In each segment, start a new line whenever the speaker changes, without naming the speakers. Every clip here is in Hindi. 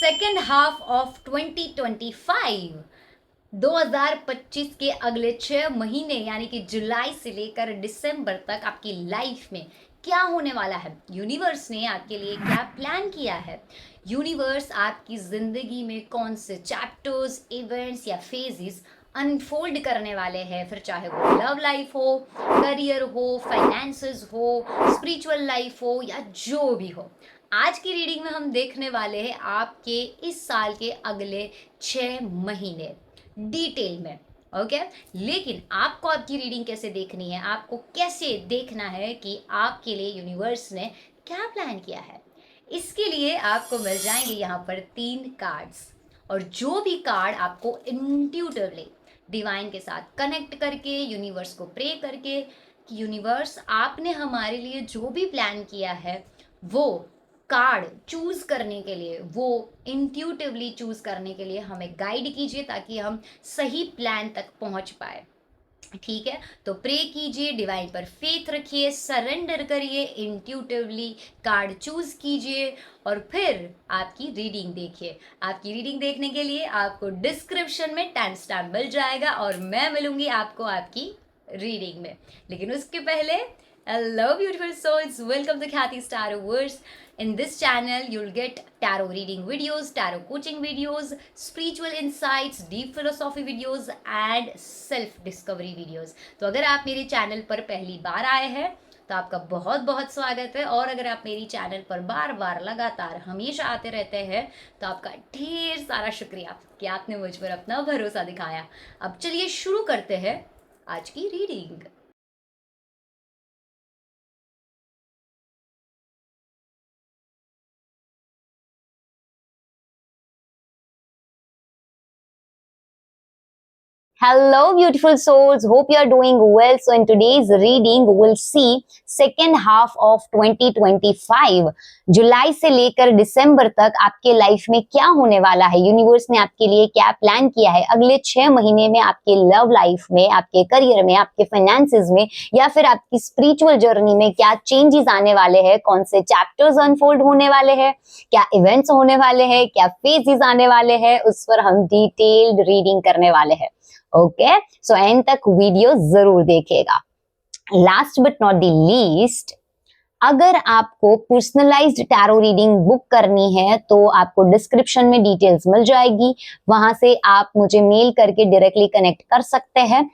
सेकेंड हाफ ऑफ 2025 2025 के अगले 6 महीने यानी कि जुलाई से लेकर दिसंबर तक आपकी लाइफ में क्या होने वाला है, यूनिवर्स ने आपके लिए क्या प्लान किया है, यूनिवर्स आपकी जिंदगी में कौन से चैप्टर्स, इवेंट्स या फेजेस अनफोल्ड करने वाले हैं, फिर चाहे वो लव लाइफ हो, करियर हो, फाइनेंसेस हो, स्पिरिचुअल लाइफ हो या जो भी हो। आज की रीडिंग में हम देखने वाले हैं आपके इस साल के अगले 6 महीने डिटेल में। ओके लेकिन आपको आपकी रीडिंग कैसे देखनी है, आपको कैसे देखना है कि आपके लिए यूनिवर्स ने क्या प्लान किया है, इसके लिए आपको मिल जाएंगे यहाँ पर 3 कार्ड्स। और जो भी कार्ड आपको इंट्यूटिवली डिवाइन के साथ कनेक्ट करके, यूनिवर्स को प्रे करके कि यूनिवर्स आपने हमारे लिए जो भी प्लान किया है वो कार्ड चूज करने के लिए, वो इंट्यूटिवली चूज करने के लिए हमें गाइड कीजिए ताकि हम सही प्लान तक पहुंच पाए। ठीक है, तो प्रे कीजिए, डिवाइन पर फेथ रखिए, सरेंडर करिए, इंट्यूटिवली कार्ड चूज कीजिए और फिर आपकी रीडिंग देखिए। आपकी रीडिंग देखने के लिए आपको डिस्क्रिप्शन में टाइम स्टैम्प मिल जाएगा और मैं मिलूंगी आपको आपकी रीडिंग में। लेकिन उसके पहले, hello beautiful souls, welcome to Khyati's Tarotverse. In this channel you'll get tarot reading videos, tarot coaching videos, spiritual insights, deep philosophy videos and self discovery videos. तो अगर आप मेरे चैनल पर पहली बार आए हैं तो आपका बहुत बहुत स्वागत है, और अगर आप मेरी चैनल पर बार बार लगातार हमेशा आते रहते हैं तो आपका ढेर सारा शुक्रिया कि आपने मुझ पर अपना भरोसा दिखाया। अब चलिए शुरू करते हैं आज की reading. Hello, beautiful souls. Hope you are doing well. So, in today's reading, we'll see second half of 2025. जुलाई से लेकर दिसंबर तक आपके लाइफ में क्या होने वाला है, यूनिवर्स ने आपके लिए क्या प्लान किया है अगले 6 महीने में, आपके लव लाइफ में, आपके करियर में, आपके फाइनेंसेस में या फिर आपकी स्पिरिचुअल जर्नी में क्या चेंजेस आने वाले हैं, कौन से चैप्टर्स अनफोल्ड होने वाले हैं, क्या इवेंट्स होने वाले हैं, क्या फेजेस आने वाले हैं, उस पर हम डिटेल्ड रीडिंग करने वाले हैं। ओके सो एंड तक वीडियो जरूर देखिएगा। Last but not the least, अगर आपको पर्सनलाइज्ड टैरो रीडिंग बुक करनी है तो आपको डिस्क्रिप्शन में डिटेल्स मिल जाएगी, वहां से आप मुझे मेल करके डायरेक्टली कनेक्ट कर सकते हैं।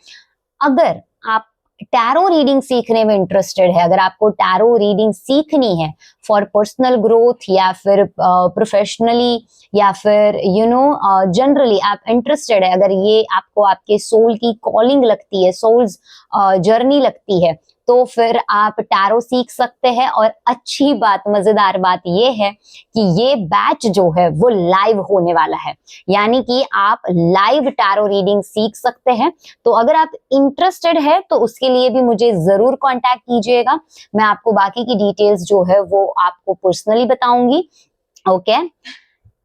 अगर आप टैरो रीडिंग सीखने में इंटरेस्टेड है, अगर आपको टैरो रीडिंग सीखनी है फॉर पर्सनल ग्रोथ या फिर प्रोफेशनली या फिर जनरली आप इंटरेस्टेड है, अगर ये आपको आपके सोल की कॉलिंग लगती है, सोल्स जर्नी लगती है, तो फिर आप टैरो सीख सकते हैं। और अच्छी बात, मजेदार बात ये है कि ये बैच जो है वो लाइव होने वाला है, यानी कि आप लाइव टैरो रीडिंग सीख सकते हैं। तो अगर आप इंटरेस्टेड है तो उसके लिए भी मुझे जरूर कांटेक्ट कीजिएगा, मैं आपको बाकी की डिटेल्स जो है वो आपको पर्सनली बताऊंगी। ओके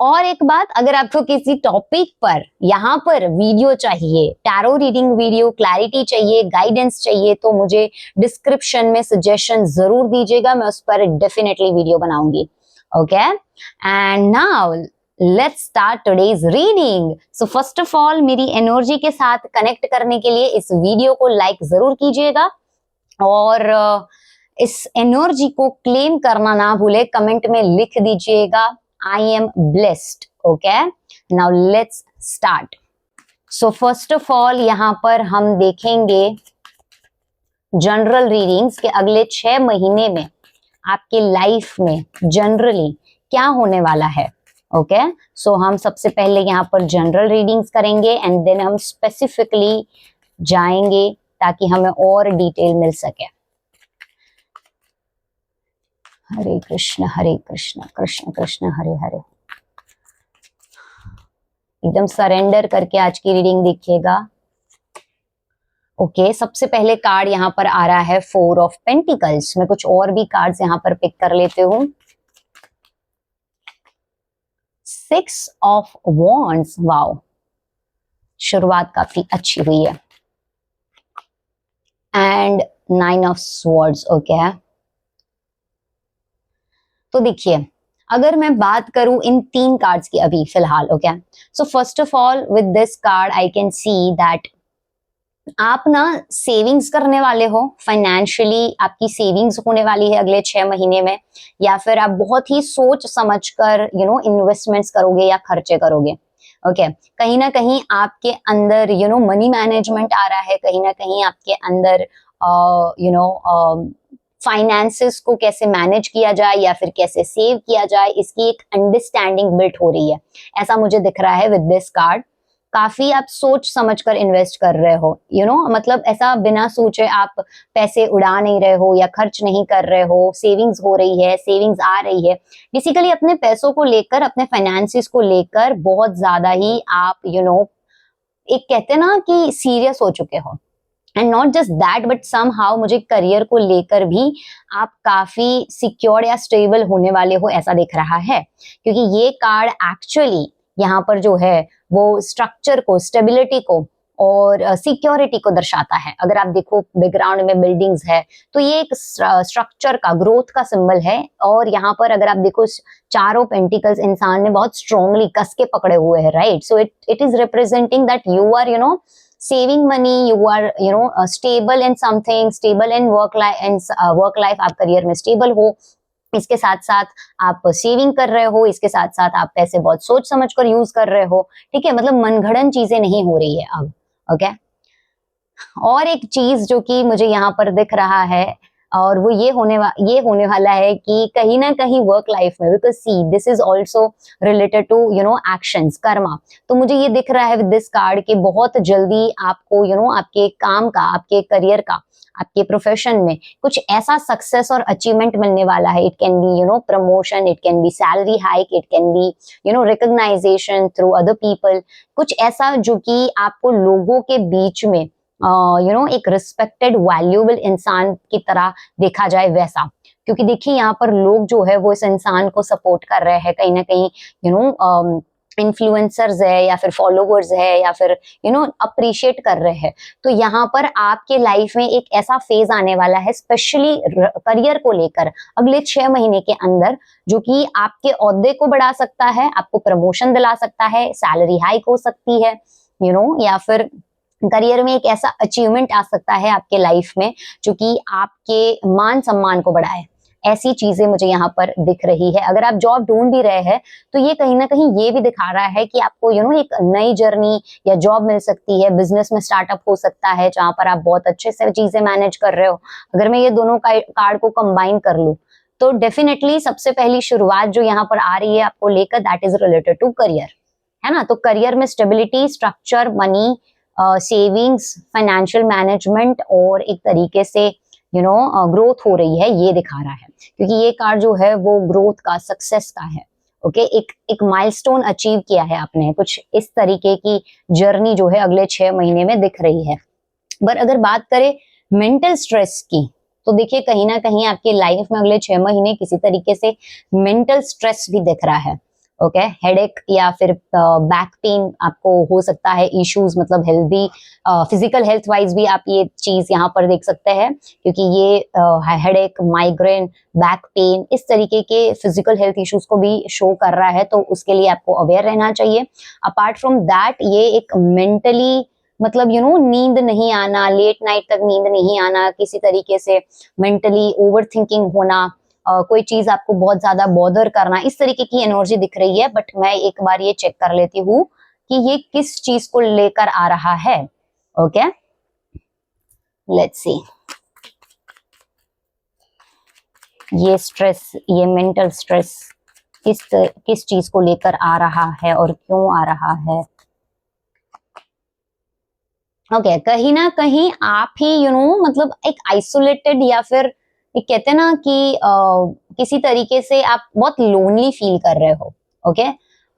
और एक बात, अगर आपको किसी टॉपिक पर यहाँ पर वीडियो चाहिए, टैरो रीडिंग वीडियो, क्लैरिटी चाहिए, गाइडेंस चाहिए, तो मुझे डिस्क्रिप्शन में सजेशन जरूर दीजिएगा, मैं उस पर डेफिनेटली वीडियो बनाऊंगी। Okay and now let's start today's reading. So first of all, मेरी एनर्जी के साथ कनेक्ट करने के लिए इस वीडियो को लाइक जरूर कीजिएगा और इस एनर्जी को क्लेम करना ना भूले, कमेंट में लिख दीजिएगा I am blessed. Okay, now let's start. So first of all, यहाँ पर हम देखेंगे जनरल रीडिंग्स के अगले 6 महीने में आपके लाइफ में जनरली क्या होने वाला है। ओके सो हम सबसे पहले यहाँ पर जनरल रीडिंग्स करेंगे एंड देन हम स्पेसिफिकली जाएंगे ताकि हमें और डिटेल मिल सके। हरे कृष्ण कृष्ण कृष्ण हरे हरे। एकदम सरेंडर करके आज की रीडिंग देखिएगा। ओके सबसे पहले कार्ड यहाँ पर आ रहा है 4 ऑफ पेंटिकल्स। मैं कुछ और भी कार्ड्स यहाँ पर पिक कर लेते हूँ। 6 ऑफ वॉन्ड्स, वाओ, शुरुआत काफी अच्छी हुई है। And 9 of swords. ओके तो देखिए, अगर मैं बात करूं इन 3 कार्ड्स की अभी फिलहाल, okay, so first of all with this card I can see that आप ना सेविंग्स करने वाले हो, फाइनेंशियली आपकी सेविंग्स होने वाली है अगले 6 महीने में, या फिर आप बहुत ही सोच समझ कर इन्वेस्टमेंट्स करोगे या खर्चे करोगे। ओके, कहीं ना कहीं आपके अंदर मनी मैनेजमेंट आ रहा है, कहीं ना कहीं आपके अंदर फाइनेंसेस को कैसे मैनेज किया जाए या फिर कैसे सेव किया जाए, इसकी एक अंडरस्टैंडिंग बिल्ड हो रही है, ऐसा मुझे दिख रहा है विद दिस कार्ड। काफी आप सोच समझ कर इन्वेस्ट कर रहे हो, मतलब ऐसा बिना सोचे आप पैसे उड़ा नहीं रहे हो या खर्च नहीं कर रहे हो, सेविंग्स हो रही है, सेविंग्स आ रही है। बेसिकली अपने पैसों को लेकर, अपने फाइनेंसिस को लेकर बहुत ज्यादा ही आप एक कहते हैं ना कि सीरियस हो चुके हो। And not just that but somehow मुझे करियर को लेकर भी आप काफी सिक्योर या स्टेबल होने वाले हो, ऐसा दिख रहा है, क्योंकि ये कार्ड एक्चुअली यहाँ पर जो है वो स्ट्रक्चर को, स्टेबिलिटी को और सिक्योरिटी को दर्शाता है। अगर आप देखो बैकग्राउंड में बिल्डिंग्स है तो ये एक स्ट्रक्चर का, ग्रोथ का सिंबल है। और यहाँ पर अगर आप देखो चारों पेंटिकल्स इंसान ने बहुत स्ट्रांगली कस के पकड़े हुए हैं, right. So it is representing that you are saving money, you are stable in something, stable in work life, आप करियर में स्टेबल हो, इसके साथ साथ आप सेविंग कर रहे हो, इसके साथ साथ आप पैसे बहुत सोच समझ कर यूज कर रहे हो, ठीक है, मतलब मनगढ़ंत चीजें नहीं हो रही है अब। ओके, और एक चीज जो कि मुझे यहाँ पर दिख रहा है और वो ये होने वाला है कि कहीं ना कहीं वर्क लाइफ में, because see this is also related to actions, karma. तो मुझे ये दिख रहा है विद दिस कार्ड कि बहुत जल्दी आपको आपके काम का, आपके करियर का, आपके प्रोफेशन में कुछ ऐसा सक्सेस और अचीवमेंट मिलने वाला है। It can be promotion, it can be salary hike, it can be recognition through other people, कुछ ऐसा जो कि आपको लोगों के बीच में एक रिस्पेक्टेड वैल्यूएबल इंसान की तरह देखा जाए, वैसा। क्योंकि देखिए यहाँ पर लोग जो है वो इस इंसान को सपोर्ट कर रहे हैं, कहीं ना कहीं इन्फ्लुएंसर्स है या फिर फॉलोवर्स है या फिर अप्रिशिएट कर रहे हैं। तो यहाँ पर आपके लाइफ में एक ऐसा फेज आने वाला है, स्पेशली करियर को लेकर अगले 6 महीने के अंदर, जो कि आपके ओहदे को बढ़ा सकता है, आपको प्रमोशन दिला सकता है, सैलरी हाइक हो सकती है, या फिर करियर में एक ऐसा अचीवमेंट आ सकता है आपके लाइफ में जो कि आपके मान सम्मान को बढ़ाए। ऐसी चीजें मुझे यहाँ पर दिख रही है। अगर आप जॉब ढूंढ भी रहे हैं तो ये कहीं ना कहीं ये भी दिखा रहा है कि आपको एक नई जर्नी या जॉब मिल सकती है, बिजनेस में स्टार्टअप हो सकता है जहां पर आप बहुत अच्छे से चीजें मैनेज कर रहे हो। अगर मैं ये दोनों कार्ड को कंबाइन कर लूं तो डेफिनेटली सबसे पहली शुरुआत जो यहाँ पर आ रही है आपको लेकर, that is related to career, है ना। तो करियर में stability, structure, money, savings, financial management और एक तरीके से ग्रोथ हो रही है, ये दिखा रहा है। क्योंकि ये कार्ड जो है वो ग्रोथ का, सक्सेस का है। ओके, एक माइलस्टोन अचीव किया है आपने, कुछ इस तरीके की जर्नी जो है अगले 6 महीने में दिख रही है। पर अगर बात करें मेंटल स्ट्रेस की, तो देखिए कहीं ना कहीं आपकी लाइफ में अगले 6 महीने किसी तरीके से मेंटल स्ट्रेस भी दिख रहा है। ओके, हेडेक या फिर बैक पेन आपको हो सकता है, इश्यूज, मतलब हेल्दी फिजिकल हेल्थ वाइज भी आप ये चीज यहाँ पर देख सकते हैं, क्योंकि ये हेडेक, माइग्रेन, बैक पेन, इस तरीके के फिजिकल हेल्थ इश्यूज को भी शो कर रहा है, तो उसके लिए आपको अवेयर रहना चाहिए। अपार्ट फ्रॉम दैट, ये एक मेंटली, मतलब नींद नहीं आना, लेट नाइट तक नींद नहीं आना, किसी तरीके से मेंटली ओवर थिंकिंग होना, कोई चीज आपको बहुत ज्यादा बॉदर करना, इस तरीके की एनर्जी दिख रही है। बट मैं एक बार ये चेक कर लेती हूँ कि ये किस चीज को लेकर आ रहा है। ओके, लेट्स सी, ये स्ट्रेस, ये मेंटल स्ट्रेस किस चीज को लेकर आ रहा है और क्यों आ रहा है। ओके, कहीं ना कहीं आप ही मतलब एक आइसोलेटेड या फिर एक कहते हैं ना कि किसी तरीके से आप बहुत लोनली फील कर रहे हो। ओके,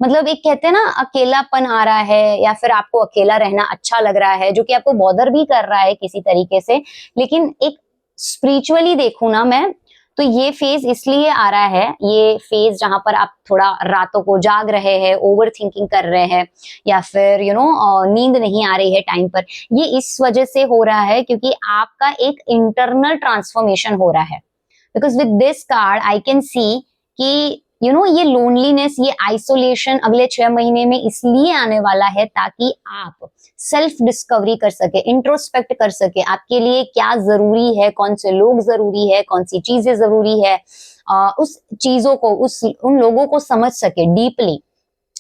मतलब एक कहते हैं ना अकेलापन आ रहा है या फिर आपको अकेला रहना अच्छा लग रहा है, जो कि आपको बॉदर भी कर रहा है किसी तरीके से। लेकिन एक स्पिरिचुअली देखूं ना मैं, तो ये फेज इसलिए आ रहा है, ये फेज जहां पर आप थोड़ा रातों को जाग रहे हैं, ओवर थिंकिंग कर रहे हैं या फिर नींद नहीं आ रही है टाइम पर, ये इस वजह से हो रहा है क्योंकि आपका एक इंटरनल ट्रांसफॉर्मेशन हो रहा है। Because with this card I can see कि ये लोनलीनेस, ये आइसोलेशन अगले 6 महीने में इसलिए आने वाला है ताकि आप सेल्फ डिस्कवरी कर सके, इंट्रोस्पेक्ट कर सके, आपके लिए क्या जरूरी है, कौन से लोग जरूरी है, कौन सी चीजें जरूरी है, उस चीजों को, उन लोगों को समझ सके डीपली।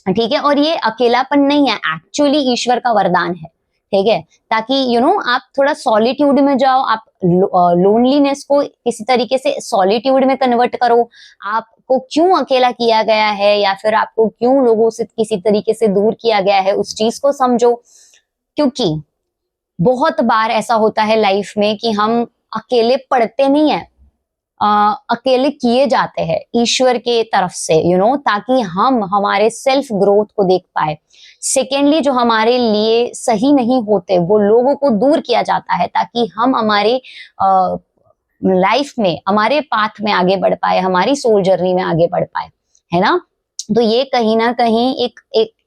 ठीक है, और ये अकेलापन नहीं है, एक्चुअली ईश्वर का वरदान है। ठीक है, ताकि आप थोड़ा सॉलिट्यूड में जाओ, आप लोनलीनेस को किसी तरीके से सॉलिट्यूड में कन्वर्ट करो। आपको क्यों अकेला किया गया है या फिर आपको क्यों लोगों से किसी तरीके से दूर किया गया है, उस चीज को समझो। क्योंकि बहुत बार ऐसा होता है लाइफ में कि हम अकेले पड़ते नहीं है, अकेले किए जाते हैं ईश्वर के तरफ से, ताकि हम हमारे सेल्फ ग्रोथ को देख पाए। सेकेंडली, जो हमारे लिए सही नहीं होते वो लोगों को दूर किया जाता है ताकि हम हमारे लाइफ में, हमारे पाथ में आगे बढ़ पाए, हमारी सोल जर्नी में आगे बढ़ पाए, है ना। तो ये कहीं ना कहीं एक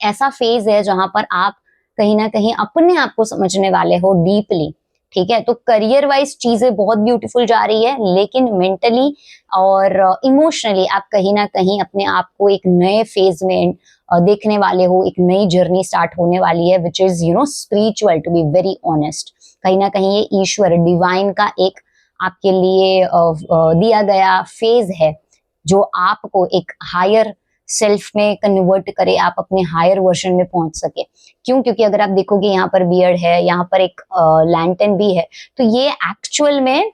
ऐसा फेज है जहां पर आप कहीं ना कहीं अपने आप को समझने वाले हो डीपली। ठीक है, तो करियर वाइज चीजें बहुत ब्यूटीफुल जा रही है, लेकिन मेंटली और इमोशनली आप कहीं ना कहीं अपने आप को एक नए फेज में देखने वाले हो, एक नई जर्नी स्टार्ट होने वाली है, which is spiritual, to be very honest. कहीं ना कहीं ये ईश्वर डिवाइन का एक आपके लिए दिया गया फेज है जो आपको एक हायर सेल्फ में कन्वर्ट करे, आप अपने हायर वर्जन में पहुंच सके। क्यों? क्योंकि अगर आप देखोगे यहाँ पर बियर्ड है, यहाँ पर एक लैंटर्न भी है, तो ये एक्चुअल में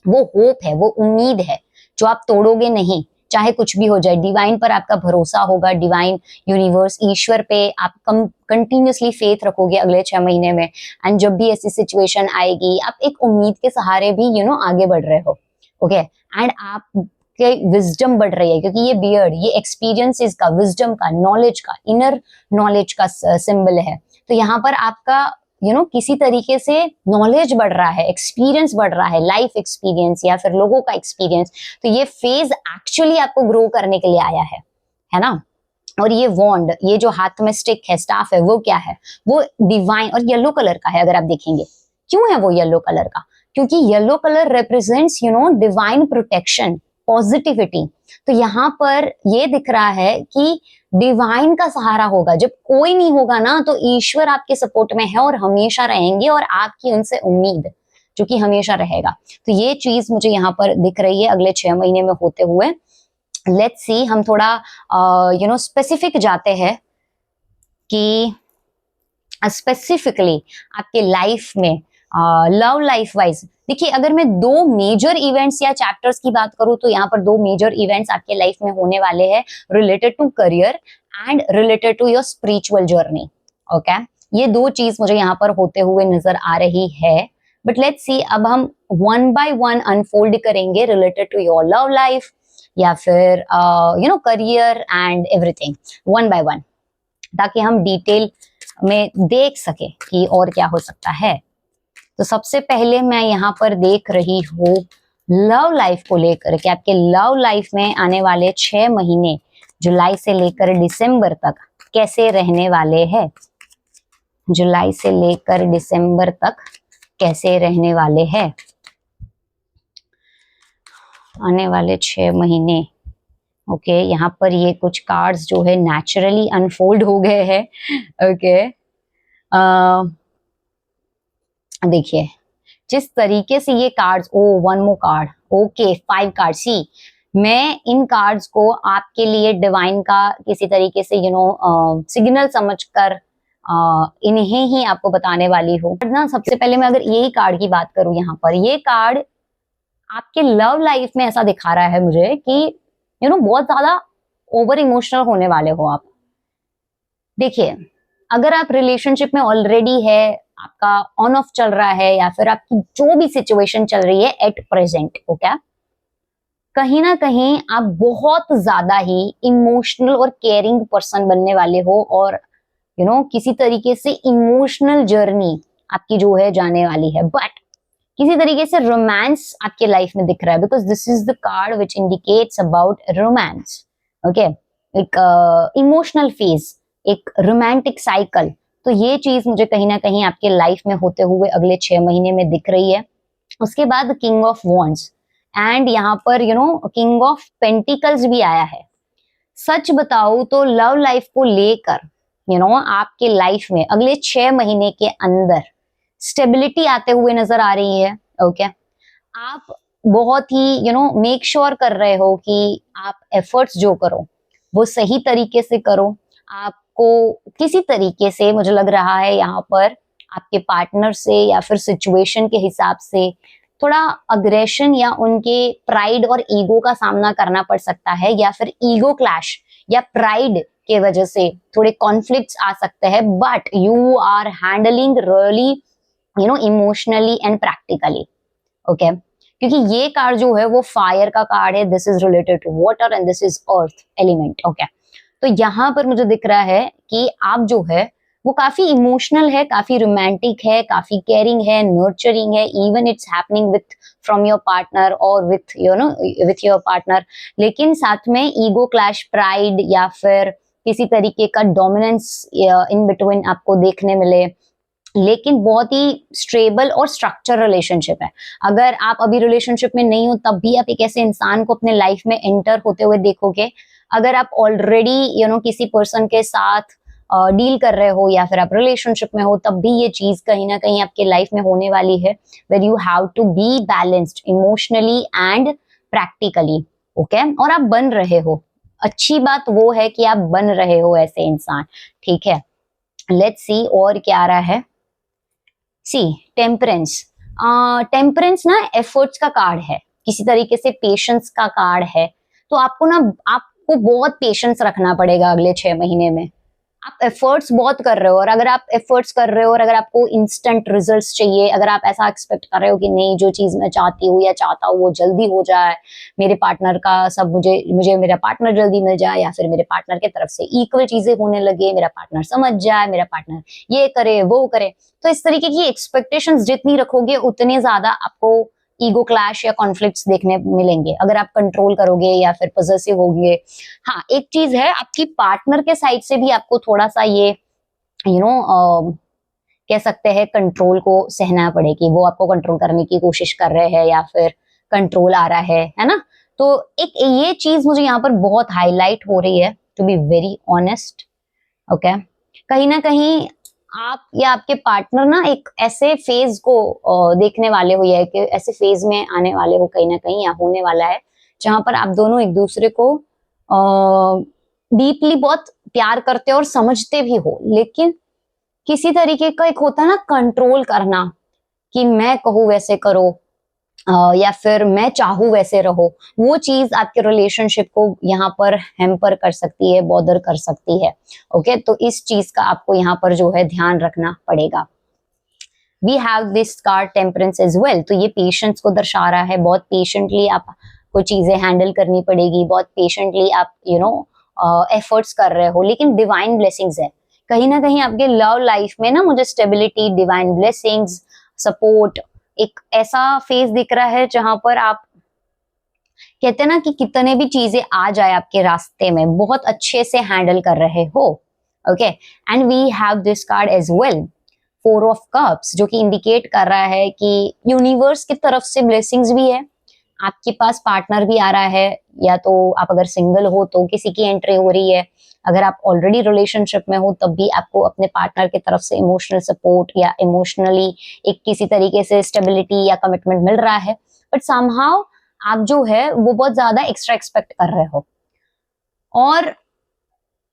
वो होप है, वो उम्मीद है जो आप तोड़ोगे नहीं, चाहे कुछ भी हो जाए। डिवाइन पर आपका भरोसा होगा, डिवाइन, यूनिवर्स, ईश्वर पे आप कंटिन्यूसली फेथ रखोगे अगले 6 महीने में। एंड जब भी ऐसी सिचुएशन आएगी, आप एक उम्मीद के सहारे भी आगे बढ़ रहे हो। ओके, एंड आप के विजडम बढ़ रही है, क्योंकि ये बियर्ड, ये एक्सपीरियंसेस का, विजडम का, नॉलेज का, इनर नॉलेज का सिंबल है। तो यहाँ पर आपका किसी तरीके से नॉलेज बढ़ रहा है, एक्सपीरियंस बढ़ रहा है, लाइफ एक्सपीरियंस या फिर लोगों का एक्सपीरियंस। तो ये फेज एक्चुअली आपको ग्रो करने के लिए आया है ना। और ये वॉन्ड, ये जो हाथ में स्टिक है, स्टाफ है, वो क्या है? वो डिवाइन और येलो कलर का है। अगर आप देखेंगे, क्यों है वो येलो कलर का? क्योंकि yellow colour represents divine protection, positivity. तो यहाँ पर ये दिख रहा है कि डिवाइन का सहारा होगा। जब कोई नहीं होगा ना, तो ईश्वर आपके सपोर्ट में है और हमेशा रहेंगे, और आपकी उनसे उम्मीद जो कि हमेशा रहेगा। तो ये चीज मुझे यहाँ पर दिख रही है अगले 6 महीने में होते हुए। लेट्स सी, हम थोड़ा स्पेसिफिक जाते हैं कि स्पेसिफिकली आपके लाइफ में लव लाइफ वाइज देखिए, अगर मैं 2 मेजर इवेंट्स या चैप्टर्स की बात करूं तो यहाँ पर 2 मेजर इवेंट्स आपके लाइफ में होने वाले हैं, related to career and related to your spiritual journey. Okay, ये 2 चीज मुझे यहाँ पर होते हुए नजर आ रही है। बट लेट्स सी, अब हम 1 बाय 1 अनफोल्ड करेंगे related to your love life या फिर करियर एंड एवरीथिंग, 1 बाय 1, ताकि हम डिटेल में देख सके कि और क्या हो सकता है। तो सबसे पहले मैं यहाँ पर देख रही हूँ लव लाइफ को लेकर के, आपके लव लाइफ में आने वाले 6 महीने जुलाई से लेकर दिसंबर तक कैसे रहने वाले हैं। जुलाई से लेकर दिसंबर तक कैसे रहने वाले हैं आने वाले 6 महीने। ओके, यहाँ पर ये कुछ कार्ड्स जो है नेचुरली अनफोल्ड हो गए हैं। ओके, देखिए जिस तरीके से ये cards, one more card, okay 5 card. See, मैं इन कार्ड्स को आपके लिए डिवाइन का किसी तरीके से सिग्नल समझकर इन्हें ही आपको बताने वाली हूँ ना। सबसे पहले मैं अगर यही कार्ड की बात करूं, यहाँ पर ये कार्ड आपके लव लाइफ में ऐसा दिखा रहा है मुझे कि बहुत ज्यादा ओवर इमोशनल होने वाले हो आप। देखिए, अगर आप रिलेशनशिप में ऑलरेडी है, आपका ऑन ऑफ चल रहा है, या फिर आपकी जो भी सिचुएशन चल रही है एट प्रेजेंट, ओके, कहीं ना कहीं आप बहुत ज्यादा ही इमोशनल और केयरिंग पर्सन बनने वाले हो, और किसी तरीके से इमोशनल जर्नी आपकी जो है जाने वाली है। बट किसी तरीके से रोमांस आपके लाइफ में दिख रहा है, because this is the card which indicates about romance. Okay, एक इमोशनल फेज, एक रोमांटिक साइकिल। तो ये चीज मुझे कहीं ना कहीं आपके लाइफ में होते हुए अगले 6 महीने में दिख रही है। उसके बाद किंग ऑफ वॉन्ड्स, एंड यहाँ पर किंग ऑफ पेंटिकल्स भी आया है। सच बताऊं तो लव लाइफ को लेकर आपके लाइफ में अगले 6 महीने के अंदर स्टेबिलिटी आते हुए नजर आ रही है। ओके आप बहुत ही मेक श्योर कर रहे हो कि आप एफर्ट्स जो करो वो सही तरीके से करो। आपको किसी तरीके से मुझे लग रहा है यहाँ पर आपके पार्टनर से या फिर सिचुएशन के हिसाब से थोड़ा अग्रेशन या उनके प्राइड और ईगो का सामना करना पड़ सकता है, या फिर ईगो क्लैश या प्राइड के वजह से थोड़े कॉन्फ्लिक्ट्स आ सकते हैं, but you are handling really emotionally and practically. Okay क्योंकि ये कार्ड जो है वो फायर का कार्ड है, this is related to water and this is earth element. Okay तो यहाँ पर मुझे दिख रहा है कि आप जो है वो काफी इमोशनल है, काफी रोमांटिक है, काफी केयरिंग है, नर्चरिंग है, even it's happening with from your partner और विथ विथ योर पार्टनर। लेकिन साथ में ईगो क्लैश, प्राइड या फिर किसी तरीके का डोमिनेंस इन बिटवीन आपको देखने मिले, लेकिन बहुत ही स्टेबल और स्ट्रक्चर रिलेशनशिप है। अगर आप अभी रिलेशनशिप में नहीं हो तब भी आप एक ऐसे इंसान को अपने लाइफ में एंटर होते हुए देखोगे। अगर आप ऑलरेडी किसी पर्सन के साथ डील कर रहे हो या फिर आप रिलेशनशिप में हो तब भी ये चीज कहीं ना कहीं आपके लाइफ में होने वाली है, where you have to be balanced emotionally and practically. Okay और आप बन रहे हो, अच्छी बात वो है कि आप बन रहे हो ऐसे इंसान। ठीक है लेट्स सी और क्या आ रहा है। सी टेम्परेंस। टेम्परेंस ना एफर्ट्स का कार्ड है, किसी तरीके से पेशेंस का कार्ड है। तो आपको बहुत पेशेंस रखना पड़ेगा अगले 6 महीने में। आप एफर्ट्स बहुत कर रहे हो, और अगर आप एफर्ट्स कर रहे हो और अगर आपको इंस्टेंट रिजल्ट्स चाहिए, अगर आप ऐसा एक्सपेक्ट कर रहे हो कि नहीं जो चीज मैं चाहती हूँ या चाहता हूँ वो जल्दी हो जाए, मेरे पार्टनर का सब मुझे मेरा पार्टनर जल्दी मिल जाए, या फिर मेरे पार्टनर की तरफ से इक्वल चीजें होने लगे, मेरा पार्टनर समझ जाए, मेरा पार्टनर ये करे वो करे, तो इस तरीके की एक्सपेक्टेशंस जितनी रखोगे उतने ज्यादा आपको ईगो क्लैश या कॉन्फ्लिक्ट्स देखने मिलेंगे अगर आप कंट्रोल करोगे या फिर पॉसेसिव होगे। हाँ एक चीज है, आपकी पार्टनर के साइड से भी आपको थोड़ा सा ये कह सकते हैं कंट्रोल को सहना पड़ेगी। वो आपको कंट्रोल करने की कोशिश कर रहे हैं या फिर कंट्रोल आ रहा है ना। तो एक ये चीज मुझे यहाँ पर बहुत हाईलाइट हो रही है, to be very honest. Okay कहीं ना कहीं आप या आपके पार्टनर ना एक ऐसे फेज को देखने वाले हो, या कि ऐसे फेज में आने वाले हो कहीं ना कहीं, या होने वाला है जहां पर आप दोनों एक दूसरे को डीपली बहुत प्यार करते हो और समझते भी हो, लेकिन किसी तरीके का एक होता है ना कंट्रोल करना कि मैं कहूँ वैसे करो या फिर मैं चाहूँ वैसे रहो, वो चीज आपके रिलेशनशिप को यहाँ पर हैम्पर कर सकती है, बॉदर कर सकती है। ओके तो इस चीज का आपको यहाँ पर जो है ध्यान रखना पड़ेगा। We have this card temperance as well, तो ये पेशेंस को दर्शा रहा है। बहुत पेशेंटली आपको चीजें हैंडल करनी पड़ेगी, बहुत पेशेंटली आप एफर्ट्स कर रहे हो, लेकिन डिवाइन ब्लेसिंग्स है कहीं ना कहीं आपके लव लाइफ में ना। मुझे स्टेबिलिटी, डिवाइन ब्लेसिंग्स, सपोर्ट, एक ऐसा फेज दिख रहा है जहां पर आप कहते हैं ना कि कितने भी चीजें आ जाए आपके रास्ते में बहुत अच्छे से हैंडल कर रहे हो। Okay and we have this card as well, 4 of cups, जो कि इंडिकेट कर रहा है कि यूनिवर्स की तरफ से ब्लेसिंग्स भी है, आपके पास पार्टनर भी आ रहा है, या तो आप अगर सिंगल हो तो किसी की एंट्री हो रही है, अगर आप ऑलरेडी रिलेशनशिप में हो तब भी आपको अपने पार्टनर की तरफ से इमोशनल सपोर्ट या इमोशनली एक किसी तरीके से स्टेबिलिटी या कमिटमेंट मिल रहा है। बट समहाउ आप जो है वो बहुत ज्यादा एक्स्ट्रा एक्सपेक्ट कर रहे हो, और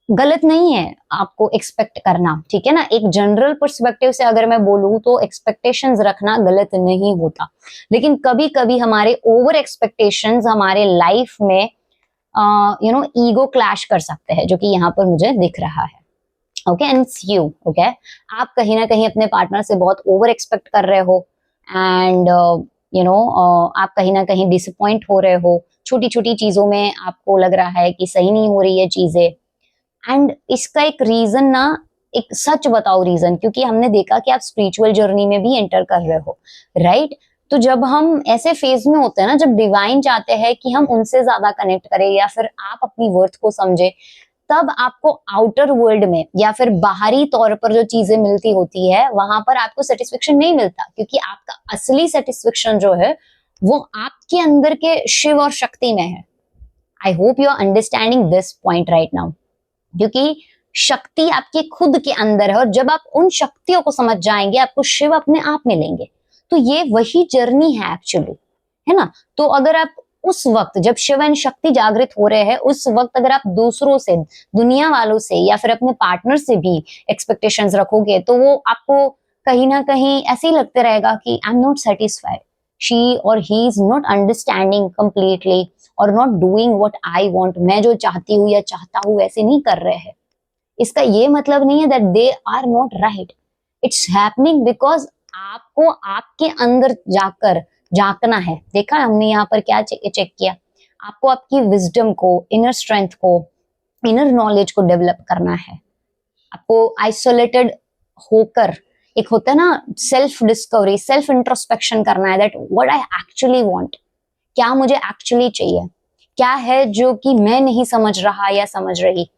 गलत नहीं है आपको एक्सपेक्ट करना, ठीक है ना। एक जनरल पर्सपेक्टिव से अगर मैं बोलूं तो एक्सपेक्टेशंस रखना गलत नहीं होता, लेकिन कभी कभी हमारे ओवर एक्सपेक्टेशंस हमारे लाइफ में ईगो क्लैश कर सकते हैं, जो कि यहाँ पर मुझे दिख रहा है। ओके एंड यू ओके आप कहीं ना कहीं अपने पार्टनर से बहुत ओवर एक्सपेक्ट कर रहे हो, एंड आप कहीं ना कहीं डिसअपॉइंट हो रहे हो, छोटी छोटी चीजों में आपको लग रहा है कि सही नहीं हो रही है चीजें। एंड इसका एक रीजन ना, एक सच बताओ रीजन, क्योंकि हमने देखा कि आप स्पिरिचुअल जर्नी में भी एंटर कर रहे हो, राइट। तो जब हम ऐसे फेज में होते हैं ना, जब डिवाइन चाहते हैं कि हम उनसे ज्यादा कनेक्ट करें या फिर आप अपनी वर्थ को समझे, तब आपको आउटर वर्ल्ड में या फिर बाहरी तौर पर जो चीजें मिलती होती है वहां पर आपको सेटिस्फेक्शन नहीं मिलता, क्योंकि आपका असली सेटिस्फेक्शन जो है वो आपके अंदर के शिव और शक्ति में है। I hope you are understanding this point right now, क्योंकि शक्ति आपके खुद के अंदर है और जब आप उन शक्तियों को समझ जाएंगे आपको शिव अपने आप मिलेंगे। तो ये वही जर्नी है एक्चुअली, है ना। तो अगर आप उस वक्त जब शिव एंड शक्ति जागृत हो रहे हैं उस वक्त अगर आप दूसरों से, दुनिया वालों से या फिर अपने पार्टनर से भी एक्सपेक्टेशंस रखोगे तो वो आपको कहीं ना कहीं ऐसे ही लगते रहेगा कि I am not satisfied, she और he is not understanding completely और not doing what I want, मैं जो चाहती हूँ या चाहता हूँ वैसे नहीं कर रहे हैं। इसका ये मतलब नहीं है that they are not right, it's happening because आपको आपके अंदर जाकर झांकना है। देखा हमने यहाँ पर क्या चेक किया, आपको आपकी विजडम को, इनर स्ट्रेंथ को, इनर नॉलेज को डेवलप करना है। आपको आइसोलेटेड होकर, एक होता है ना सेल्फ डिस्कवरी, सेल्फ इंट्रोस्पेक्शन करना है, that what I actually want, क्या मुझे एक्चुअली चाहिए, क्या है जो कि मैं नहीं समझ रहा या समझ रही।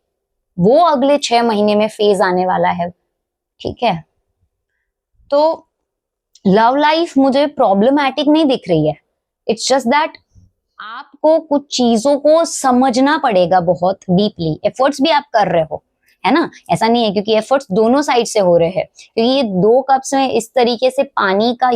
वो अगले 6 महीने में फेज आने वाला है, ठीक है। तो लव लाइफ मुझे प्रॉब्लमैटिक नहीं दिख रही है, इट्स जस्ट दैट आपको कुछ चीजों को समझना पड़ेगा बहुत डीपली। एफर्ट्स भी आप कर रहे हो, है ना, ऐसा नहीं है, क्योंकि एफर्ट्स दोनों साइड से हो रहे हैं। क्योंकि ये 2 कप्स में इस तरीके से पानी का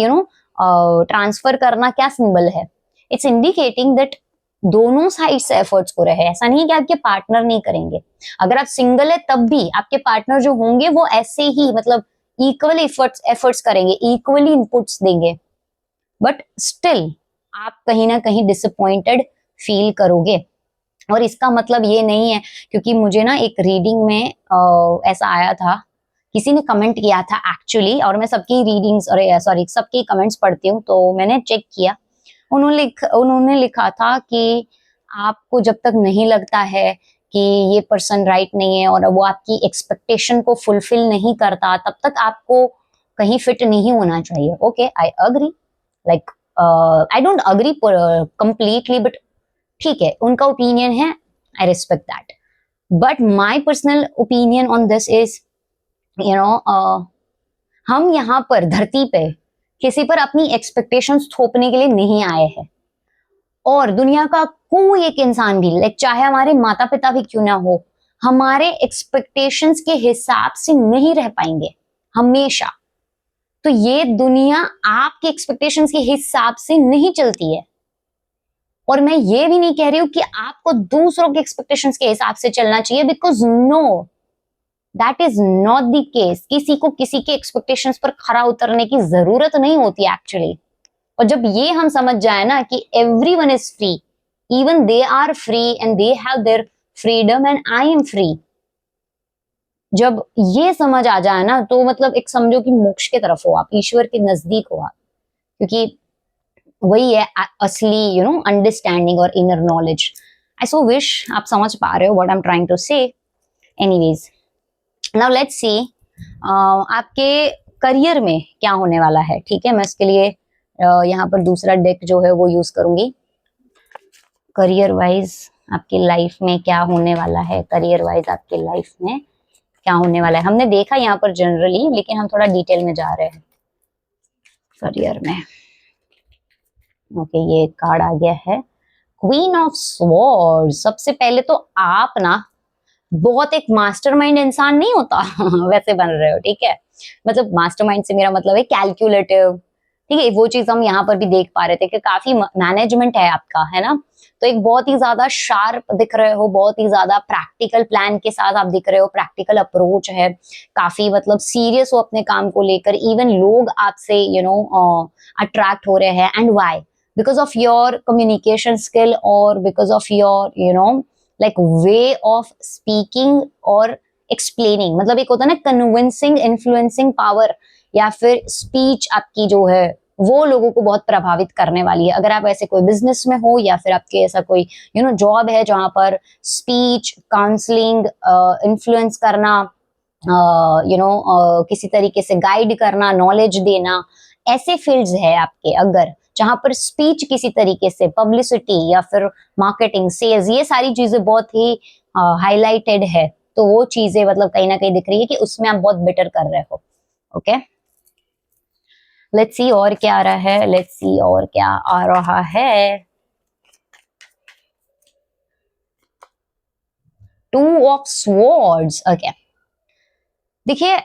ट्रांसफर करना क्या सिंबल है, इट्स इंडिकेटिंग दैट दोनों साइड से एफर्ट्स हो रहे हैं। ऐसा नहीं है कि आपके पार्टनर नहीं करेंगे, अगर आप सिंगल है तब भी आपके पार्टनर जो होंगे वो ऐसे ही मतलब इक्वल एफर्ट्स करेंगे, इक्वली इनपुट्स देंगे, बट स्टिल आप कहीं ना कहीं डिसअपॉइंटेड फील करोगे। और इसका मतलब ये नहीं है, क्योंकि मुझे ना एक रीडिंग में ऐसा आया था, किसी ने कमेंट किया था एक्चुअली, और मैं सबकी रीडिंग्स और सॉरी सबकी कमेंट्स पढ़ती हूँ तो मैंने चेक किया। उन्होंने लिखा था कि आपको जब तक नहीं लगता है कि ये पर्सन राइट नहीं है और वो आपकी एक्सपेक्टेशन को फुलफिल नहीं करता तब तक आपको कहीं फिट नहीं होना चाहिए। Okay, I agree, like I don't agree completely, but ठीक है, उनका ओपिनियन है, I respect that. But my personal opinion on this is, हम यहाँ पर धरती पे किसी पर अपनी एक्सपेक्टेशंस थोपने के लिए नहीं आए हैं। और दुनिया का कोई एक इंसान भी, लाइक चाहे हमारे माता पिता भी क्यों ना हो, हमारे एक्सपेक्टेशंस के हिसाब से नहीं रह पाएंगे हमेशा। तो ये दुनिया आपके एक्सपेक्टेशंस के हिसाब से नहीं चलती है। और मैं ये भी नहीं कह रही हूं कि आपको दूसरों के एक्सपेक्टेशंस के हिसाब से चलना चाहिए, because no, that is not the case. किसी को किसी के एक्सपेक्टेशंस पर खरा उतरने की जरूरत नहीं होती एक्चुअली। और जब ये हम समझ जाए ना कि everyone is free, even they are free and they have their freedom and I am free, जब ये समझ आ जाए ना तो मतलब एक समझो कि मोक्ष की तरफ हो आप, ईश्वर के नजदीक हो आप। क्योंकि वही है असली अंडरस्टैंडिंग और inner knowledge. I so wish आप समझ पा रहे हो what I am trying to say. Anyways, now let's see आपके करियर में क्या होने वाला है। ठीक है, मैं इसके लिए यहाँ पर दूसरा डेक जो है वो यूज करूंगी। करियर वाइज आपकी लाइफ में क्या होने वाला है, करियर वाइज आपकी लाइफ में क्या होने वाला है। हमने देखा यहाँ पर जनरली, लेकिन हम थोड़ा डिटेल में जा रहे हैं करियर में। ओके, ये कार्ड आ गया है क्वीन ऑफ स्वॉर्ड्स। सबसे पहले तो आप ना बहुत एक मास्टरमाइंड इंसान नहीं होता वैसे बन रहे हो, ठीक है। मतलब मास्टरमाइंड से मेरा मतलब है कैलकुलेटिव, ठीक है। वो चीज हम यहाँ पर भी देख पा रहे थे कि काफी मैनेजमेंट है आपका, है ना। तो एक बहुत ही ज्यादा शार्प दिख रहे हो, बहुत ही ज्यादा प्रैक्टिकल प्लान के साथ आप दिख रहे हो, प्रैक्टिकल अप्रोच है, काफी मतलब सीरियस हो अपने काम को लेकर। इवन लोग आपसे अट्रैक्ट हो रहे हैं, and why, because of your communication skill और because of your like way of speaking और एक्सप्लेनिंग। मतलब एक होता है ना कन्विंसिंग, इन्फ्लुएंसिंग पावर, या फिर स्पीच आपकी जो है वो लोगों को बहुत प्रभावित करने वाली है। अगर आप ऐसे कोई बिजनेस में हो या फिर आपके ऐसा कोई जॉब है जहां पर स्पीच, काउंसलिंग, इन्फ्लुएंस करना, किसी तरीके से गाइड करना, नॉलेज देना, ऐसे फील्ड्स है आपके, अगर जहां पर स्पीच किसी तरीके से, पब्लिसिटी या फिर मार्केटिंग, सेल्स, ये सारी चीजें बहुत ही हाईलाइटेड है, तो वो चीजें मतलब कहीं ना कहीं दिख रही है कि उसमें आप बहुत बेटर कर रहे हो। ओके, लेट्स सी और क्या आ रहा है, लेट्स सी और क्या आ रहा है। 2 ऑफ स्वॉर्ड्स। ओके, देखिए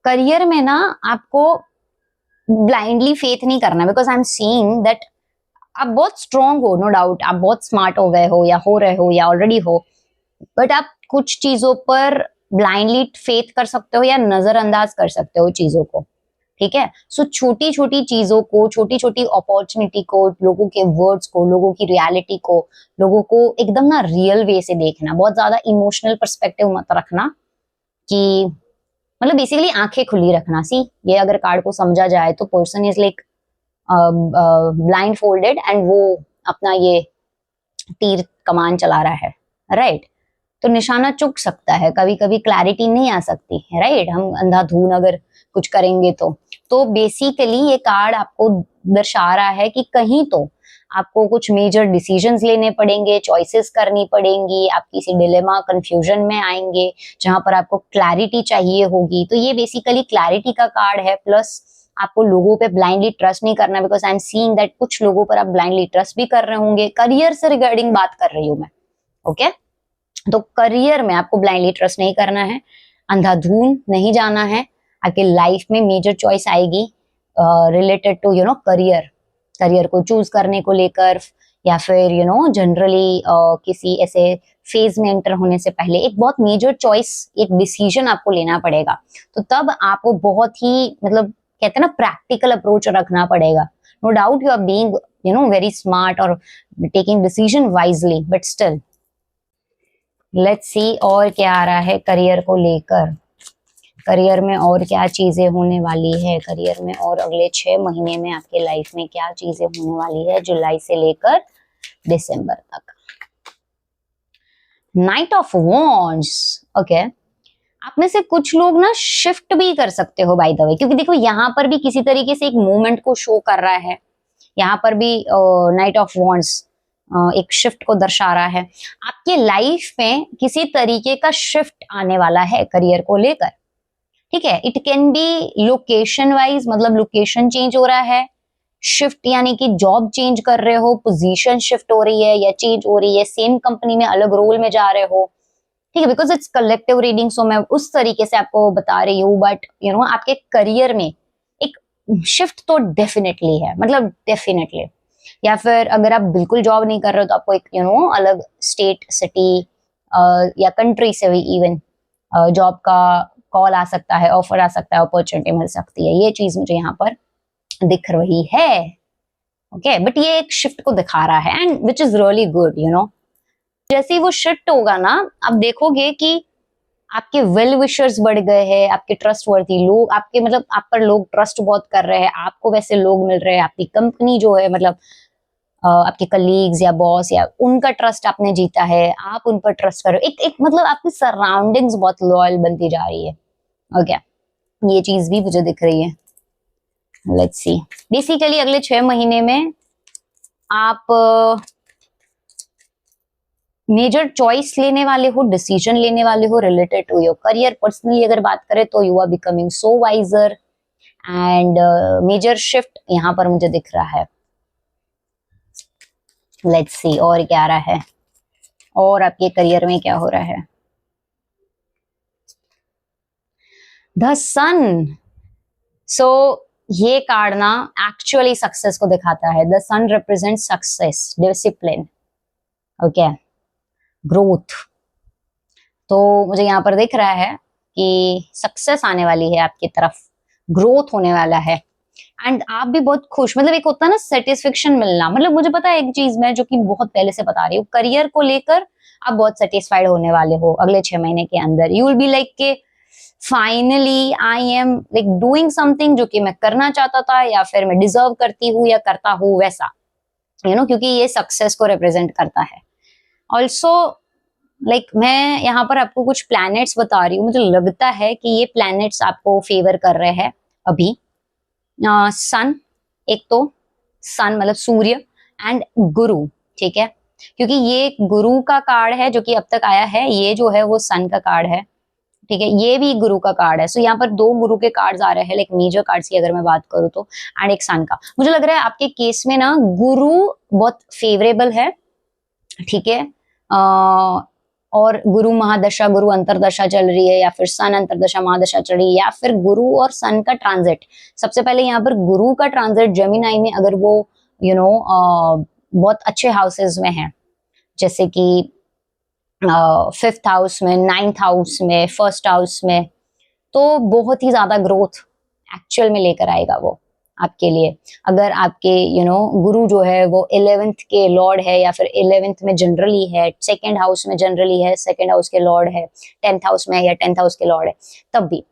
करियर में ना आपको ब्लाइंडली फेथ नहीं करना, because I am seeing that आप बहुत स्ट्रांग हो, नो डाउट, आप बहुत स्मार्ट हो गए हो या हो रहे हो या ऑलरेडी हो, बट आप कुछ चीजों पर ब्लाइंडली फेथ कर सकते हो या नजरअंदाज कर सकते हो चीजों को, ठीक है। सो छोटी छोटी चीजों को, छोटी छोटी अपॉर्चुनिटी को, लोगों के वर्ड्स को, लोगों की रियलिटी को, लोगों को एकदम ना रियल वे से देखना, बहुत ज्यादा इमोशनल पर्सपेक्टिव मत रखना कि मतलब बेसिकली आंखें खुली रखना। सी, ये अगर कार्ड को समझा जाए तो person is like blind folded and वो अपना ये तीर कमान चला रहा है, राइट। तो निशाना चुक सकता है, कभी कभी क्लैरिटी नहीं आ सकती है, राइट। हम अंधाधुन अगर कुछ करेंगे तो बेसिकली ये कार्ड आपको दर्शा रहा है कि कहीं तो आपको कुछ मेजर डिसीजंस लेने पड़ेंगे, चॉइसेस करनी पड़ेंगी, आप किसी डिलेमा कंफ्यूजन में आएंगे जहां पर आपको क्लैरिटी चाहिए होगी। तो ये बेसिकली क्लैरिटी का कार्ड है, प्लस आपको लोगों पे ब्लाइंडली ट्रस्ट नहीं करना, because I am seeing that कुछ लोगों पर आप ब्लाइंडली ट्रस्ट भी कर रहे होंगे। करियर से रिगार्डिंग बात कर रही हूँ मैं, ओके। तो करियर में आपको ब्लाइंडली ट्रस्ट नहीं करना है, अंधाधुन नहीं जाना है। आपके लाइफ में मेजर चॉइस आएगी रिलेटेड टू करियर को चूज करने को लेकर, या फिर जनरली किसी ऐसे फेज में एंटर होने से पहले एक बहुत मेजर चॉइस, एक डिसीजन आपको लेना पड़ेगा। तो तब आपको बहुत ही मतलब कहते हैं ना प्रैक्टिकल अप्रोच रखना पड़ेगा। No doubt you are being very smart और taking decision wisely, but still let's see और क्या आ रहा है करियर को लेकर। करियर में और क्या चीजें होने वाली है, करियर में और अगले 6 महीने में आपके लाइफ में क्या चीजें होने वाली है जुलाई से लेकर दिसंबर तक। Night of wands, okay. आप में से कुछ लोग ना शिफ्ट भी कर सकते हो बाय द वे, क्योंकि देखो यहाँ पर भी किसी तरीके से एक मूवमेंट को शो कर रहा है। यहाँ पर भी नाइट ऑफ वॉन्ड्स एक शिफ्ट को दर्शा रहा है। आपके लाइफ में किसी तरीके का शिफ्ट आने वाला है करियर को लेकर, ठीक है। It can B location wise, मतलब लोकेशन चेंज हो रहा है, शिफ्ट यानी कि जॉब चेंज कर रहे हो, पोजीशन शिफ्ट हो रही है या चेंज हो रही है, सेम कंपनी में अलग रोल में जा रहे हो, ठीक है। बिकॉज इट्स कलेक्टिव रीडिंग, सो मैं उस तरीके से आपको बता रही हूँ। बट आपके करियर में एक शिफ्ट तो डेफिनेटली है, मतलब डेफिनेटली। या फिर अगर आप बिल्कुल जॉब नहीं कर रहे हो तो आपको एक अलग स्टेट, सिटी या कंट्री से भी इवन जॉब का कॉल आ सकता है, ऑफर आ सकता है, अपॉर्चुनिटी मिल सकती है। ये चीज मुझे यहाँ पर दिख रही है, ओके। बट ये एक शिफ्ट को दिखा रहा है and which is really good, जैसे ही वो शिफ्ट होगा ना, आप देखोगे कि आपके वेल विशर्स बढ़ गए हैं, आपके ट्रस्ट वर्दी लोग, आपके मतलब आप पर लोग ट्रस्ट बहुत कर रहे हैं, आपको वैसे लोग मिल रहे हैं, आपकी कंपनी जो है मतलब आपके कलीग्स या बॉस या उनका ट्रस्ट आपने जीता है, आप उन पर ट्रस्ट कर रहे हो। एक मतलब आपकी सराउंडिंग्स बहुत लॉयल बनती जा रही है, ओके। ये चीज भी मुझे दिख रही है। लेट्स सी, बेसिकली अगले 6 महीने में आप मेजर चॉइस लेने वाले हो, डिसीजन लेने वाले हो related to your career. Personally अगर बात करें तो you are becoming so wiser and major shift यहाँ पर मुझे दिख रहा है। लेट्स सी और क्या आ रहा है, और आपके करियर में क्या हो रहा है। द सन, सो ये कार्ड ना एक्चुअली सक्सेस को दिखाता है। The sun represent success, discipline, okay, growth. तो मुझे यहाँ पर दिख रहा है कि सक्सेस आने वाली है आपकी तरफ, ग्रोथ होने वाला है एंड आप भी बहुत खुश, मतलब एक होता है ना सेटिस्फेक्शन मिलना। मतलब मुझे पता है एक चीज मैं जो कि बहुत पहले से बता रही हूँ, करियर को लेकर आप बहुत सेटिस्फाइड होने वाले हो अगले 6 महीने के अंदर। यू विल बी लाइक के finally I am like doing something जो कि मैं करना चाहता था, या फिर मैं डिजर्व करती हूँ या करता हूँ, वैसा क्योंकि ये सक्सेस को रिप्रेजेंट करता है। ऑल्सो मैं यहाँ पर आपको कुछ प्लैनेट्स बता रही हूँ, मुझे लगता है कि ये प्लैनेट्स आपको फेवर कर रहे हैं अभी। सन, एक तो सन मतलब सूर्य एंड गुरु, ठीक है, क्योंकि ये गुरु का कार्ड है जो कि अब तक आया है, ये जो है वो सन का कार्ड है, ठीक है, ये भी गुरु का कार्ड है। सो यहाँ पर 2 गुरु के कार्ड्स आ रहे हैं, लाइक मेजर कार्ड्स की अगर मैं बात करूँ तो, एंड एक सन का। मुझे लग रहा है आपके केस में ना गुरु बहुत फेवरेबल है, ठीक है। और गुरु महादशा, गुरु अंतरदशा चल रही है, या फिर सन अंतरदशा महादशा चल रही है, या फिर गुरु और सन का ट्रांजिट। सबसे पहले यहाँ पर गुरु का ट्रांजिट जेमिनाई में अगर वो बहुत अच्छे हाउसेस में है, जैसे कि 5th हाउस में, 9th हाउस में, 1st हाउस में, तो बहुत ही ज्यादा ग्रोथ एक्चुअल में लेकर आएगा वो आपके लिए। अगर आपके गुरु जो है वो 11th के लॉर्ड है, या फिर 11th में जनरली है, 2nd हाउस में जनरली है, 2nd हाउस के लॉर्ड है, 10th हाउस में है या 10th हाउस के लॉर्ड है, तब भी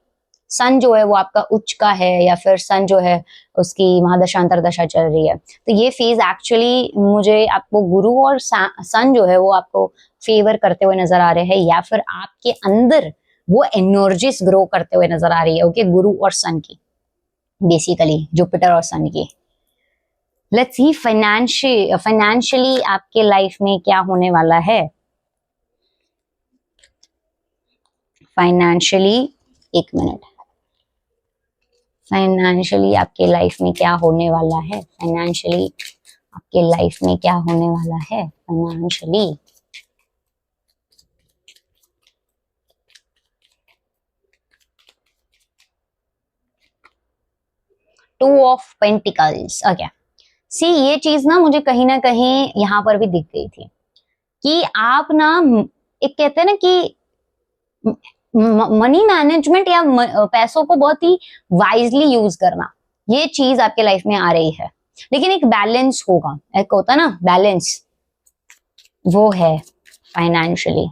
सन जो है वो आपका उच्च का है, या फिर सन जो है उसकी महादशा अंतरदशा चल रही है, तो ये फेज एक्चुअली मुझे आपको गुरु और सन जो है वो आपको फेवर करते हुए नजर आ रहे हैं, या फिर आपके अंदर वो एनर्जीज ग्रो करते हुए नजर आ रही है। ओके, गुरु और सन की, बेसिकली जुपिटर और सन की। लेट्स सी फाइनेंशियली आपके लाइफ में क्या होने वाला है। फाइनेंशियली, एक मिनट, फाइनेंशियली आपके लाइफ में क्या होने वाला है, फाइनेंशियली आपके लाइफ में क्या होने वाला है financially. Two of pentacles. Okay, see ये चीज ना मुझे कहीं ना कहीं यहाँ पर भी दिख गई थी कि आप ना, एक कहते हैं ना कि मनी मैनेजमेंट या पैसों को बहुत ही वाइजली यूज करना, ये चीज आपके लाइफ में आ रही है, लेकिन एक बैलेंस होगा, एक होता है ना बैलेंस, वो है financially.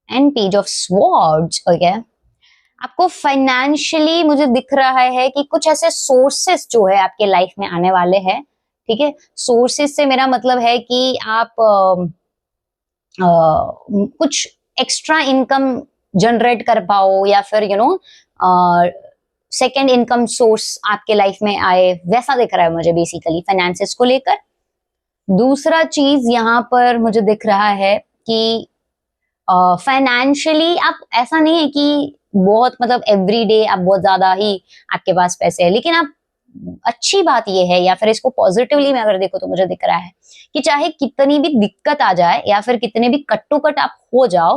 And page of swords. Okay, आपको फाइनेंशियली मुझे दिख रहा है कि कुछ ऐसे सोर्सेस जो है आपके लाइफ में आने वाले हैं। ठीक है, सोर्सेस से मेरा मतलब है कि आप कुछ एक्स्ट्रा इनकम जनरेट कर पाओ, या फिर सेकेंड इनकम सोर्स आपके लाइफ में आए, वैसा दिख रहा है मुझे बेसिकली फाइनेंसेस को लेकर। दूसरा चीज यहाँ पर मुझे दिख रहा है कि फाइनेंशियली आप, ऐसा नहीं है कि बहुत मतलब एवरी डे आप बहुत ज्यादा ही आपके पास पैसे है, लेकिन आप, अच्छी बात यह है, या फिर इसको पॉजिटिवली में अगर देखो तो मुझे दिख रहा है कि चाहे कितनी भी दिक्कत आ जाए, या फिर कितने भी कट टू कट आप हो जाओ,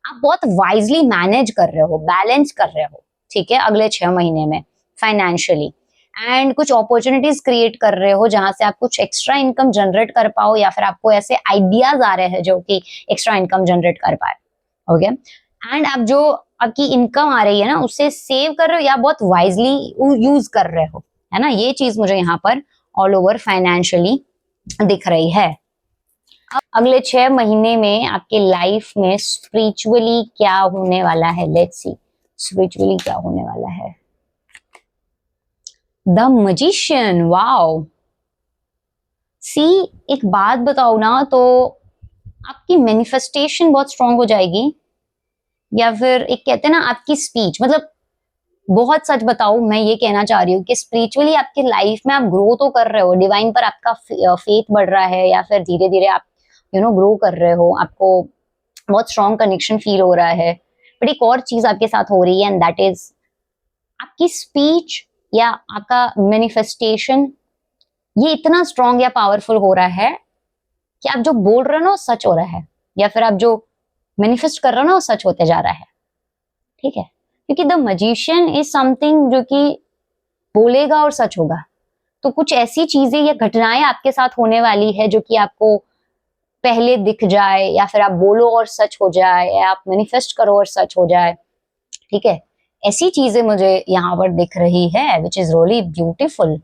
आप बहुत वाइजली मैनेज कर रहे हो, बैलेंस कर रहे हो। ठीक है, अगले 6 महीने में फाइनेंशियली, एंड कुछ अपॉर्चुनिटीज क्रिएट कर रहे हो जहां से आप कुछ एक्स्ट्रा इनकम जनरेट कर पाओ, या फिर आपको ऐसे आइडियाज आ रहे हैं जो कि एक्स्ट्रा इनकम जनरेट कर पाए। ओके, एंड आप जो आपकी इनकम आ रही है ना, उससे सेव कर रहे हो या बहुत वाइजली यूज कर रहे हो, है ना, ये चीज मुझे यहाँ पर ऑल ओवर फाइनेंशियली दिख रही है। अब अगले 6 महीने में आपके लाइफ में स्पिरिचुअली क्या होने वाला है, लेट्स सी स्पिरिचुअली क्या होने वाला है। The magician, wow. सी एक बात बताओ ना, तो आपकी मैनिफेस्टेशन बहुत स्ट्रांग हो जाएगी, या फिर एक कहते हैं ना आपकी स्पीच, मतलब बहुत सच बताओ, मैं ये कहना चाह रही हूँ कि स्पिरिचुअली आपकी लाइफ में आप ग्रो तो कर रहे हो, डिवाइन पर आपका फेथ बढ़ रहा है, या फिर धीरे धीरे आप ग्रो कर रहे हो, आपको बहुत स्ट्रांग कनेक्शन फील हो रहा है। बट एक और चीज आपके साथ हो रही है, एंड दैट इज आपकी स्पीच या आपका मैनिफेस्टेशन, ये इतना स्ट्रांग या पावरफुल हो रहा है कि आप जो बोल रहे हो ना वो सच हो रहा है, या फिर आप जो मैनिफेस्ट कर रहे हो ना वो सच होते जा रहा है। ठीक है, क्योंकि द मैजिशियन इज समथिंग जो कि बोलेगा और सच होगा, तो कुछ ऐसी चीजें या घटनाएं आपके साथ होने वाली है जो कि आपको पहले दिख जाए, या फिर आप बोलो और सच हो जाए, या आप मैनिफेस्ट करो और सच हो जाए। ठीक है, ऐसी चीजें मुझे यहाँ पर दिख रही है, which is really beautiful.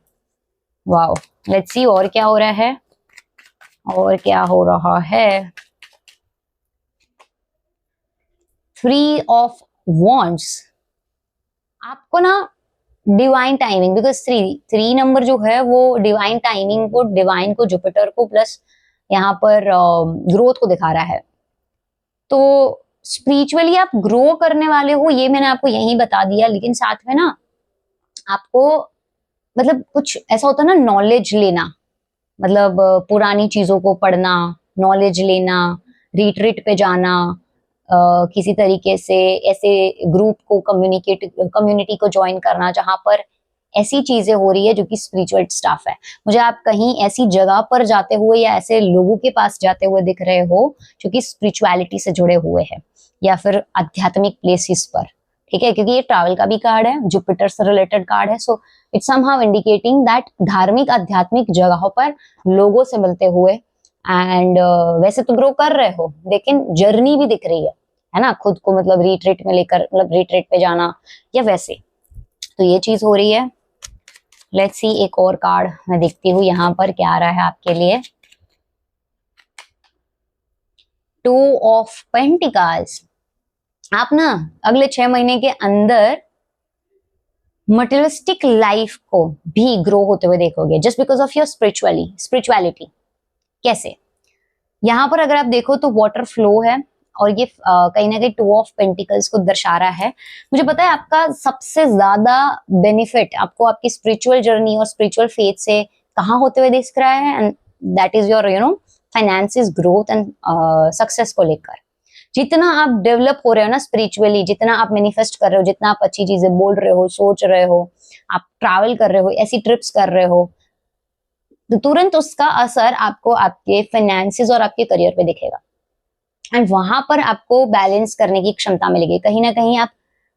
Wow, let's see और क्या हो रहा है, और क्या हो रहा है। 3 ऑफ वॉन्ड्स, आपको ना डिवाइन टाइमिंग, बिकॉज 3 नंबर जो है वो डिवाइन टाइमिंग को, डिवाइन को, जुपिटर को, प्लस यहाँ पर ग्रोथ को दिखा रहा है। तो स्पिरिचुअली आप ग्रो करने वाले हो, ये मैंने आपको यही बता दिया, लेकिन साथ में ना आपको मतलब कुछ ऐसा होता है ना, नॉलेज लेना, मतलब पुरानी चीजों को पढ़ना, नॉलेज लेना, रिट्रीट पे जाना, किसी तरीके से ऐसे ग्रुप को कम्युनिटी को ज्वाइन करना जहां पर ऐसी चीजें हो रही है जो कि स्पिरिचुअल स्टफ है। मुझे आप कहीं ऐसी जगह पर जाते हुए या ऐसे लोगों के पास जाते हुए दिख रहे हो जो कि स्पिरिचुअलिटी से जुड़े हुए हैं या फिर आध्यात्मिक प्लेसेस पर, ठीक है, क्योंकि ये ट्रैवल का भी कार्ड है, जुपिटर से रिलेटेड कार्ड है। So it's somehow indicating that धार्मिक आध्यात्मिक जगहों पर लोगों से मिलते हुए एंड वैसे तो ग्रो कर रहे हो लेकिन जर्नी भी दिख रही है ना, खुद को मतलब रिट्रीट में लेकर, मतलब रिट्रीट पे जाना या वैसे, तो ये चीज हो रही है। लेट्स सी एक और कार्ड मैं देखती हूँ यहाँ पर क्या आ रहा है आपके लिए। 2 ऑफ पेंटिकल्स। आप ना अगले 6 महीने के अंदर मटेरियलिस्टिक लाइफ को भी ग्रो होते हुए देखोगे just because of your spirituality. कैसे? यहाँ पर अगर आप देखो तो वाटर फ्लो है और ये कहीं ना कहीं 2 ऑफ पेंटिकल्स को दर्शा रहा है। मुझे पता है आपका सबसे ज्यादा बेनिफिट आपको आपकी स्पिरिचुअल जर्नी और स्पिरिचुअल फेथ से कहाँ होते हुए दिख रहा है, and that is your finances, growth and success को लेकर। जितना आप डेवलप हो रहे हो ना स्पिरिचुअली, जितना आप मैनिफेस्ट कर रहे हो, जितना आप अच्छी चीजें बोल रहे हो, सोच रहे हो, आप ट्रैवल कर रहे हो, ऐसी ट्रिप्स कर रहे हो, तो तुरंत उसका असर आपको आपके फाइनेंसिस और आपके करियर पे दिखेगा एंड वहां पर आपको बैलेंस करने की क्षमता मिलेगी। कहीं ना कहीं आप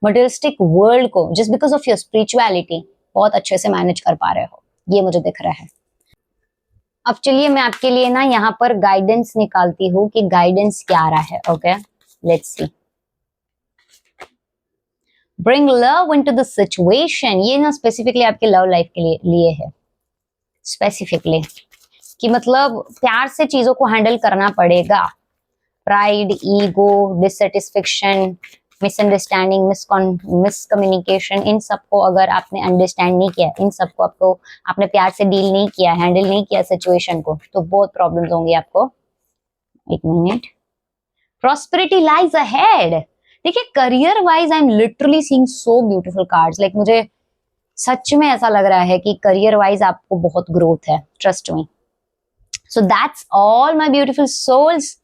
मटेरियलिस्टिक वर्ल्ड को just because of your spirituality बहुत अच्छे से मैनेज कर पा रहे हो, ये मुझे दिख रहा है। अब चलिए मैं आपके लिए ना यहाँ पर गाइडेंस निकालती हूँ कि गाइडेंस क्या आ रहा है। Okay, let's see. Bring love into the situation. ये ना स्पेसिफिकली आपके लव लाइफ के लिए है, स्पेसिफिकली कि मतलब प्यार से चीजों को हैंडल करना पड़ेगा। Pride, ego, dissatisfaction, misunderstanding, miscommunication, इन सबको अगर आपने अंडरस्टैंड नहीं किया, इन सबको आपको आपने प्यार से डील नहीं किया, हैंडल नहीं किया सिचुएशन को, तो बहुत प्रॉब्लम्स होंगी आपको। एक मिनट। Prosperity lies ahead. देखिए career wise I am literally seeing so beautiful cards. Like मुझे सच में ऐसा लग रहा है कि करियर वाइज आपको बहुत ग्रोथ है, trust me. So that's all my beautiful souls.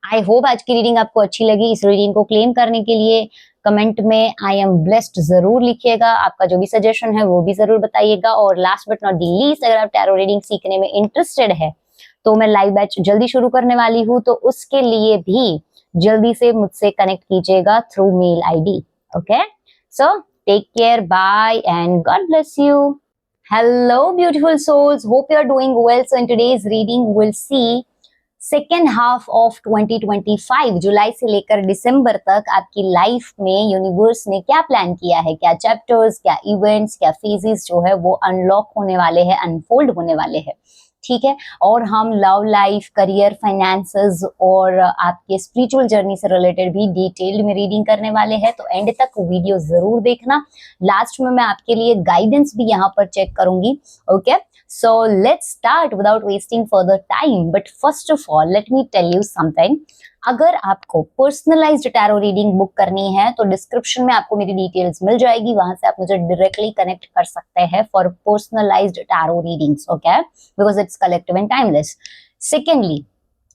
I hope आज की रीडिंग आपको अच्छी लगी। इस रीडिंग को क्लेम करने के लिए कमेंट में आई एम ब्लेस्ड जरूर लिखिएगा। आपका जो भी सजेशन है वो भी जरूर बताइएगा। और last but not the least, अगर आप टैरो रीडिंग सीखने में इंटरेस्टेड है तो मैं लाइव बैच जल्दी शुरू करने वाली हूँ, तो उसके लिए भी जल्दी से मुझसे कनेक्ट कीजिएगा through mail ID। Okay, so take care, bye and God bless you. Hello beautiful souls, hope you are doing well. So in today's reading we'll see second half of 2025, जुलाई से लेकर दिसंबर तक आपकी लाइफ में यूनिवर्स ने क्या प्लान किया है, क्या चैप्टर्स, क्या इवेंट्स, क्या फेजेस जो है वो अनलॉक होने वाले हैं, अनफोल्ड होने वाले हैं, ठीक है। और हम लव लाइफ, करियर, फाइनेंसेस और आपके स्पिरिचुअल जर्नी से रिलेटेड भी डिटेल्ड में रीडिंग करने वाले हैं, तो एंड तक वीडियो जरूर देखना। लास्ट में मैं आपके लिए गाइडेंस भी यहाँ पर चेक करूंगी। Okay, so let's start without wasting further time, but first of all let me tell you something। अगर आपको पर्सनलाइज्ड टैरो रीडिंग बुक करनी है तो डिस्क्रिप्शन में आपको मेरी डिटेल्स मिल जाएगी, वहां से आप मुझे डायरेक्टली कनेक्ट कर सकते हैं for personalised tarot readings. Okay, because it's collective and timeless. Secondly,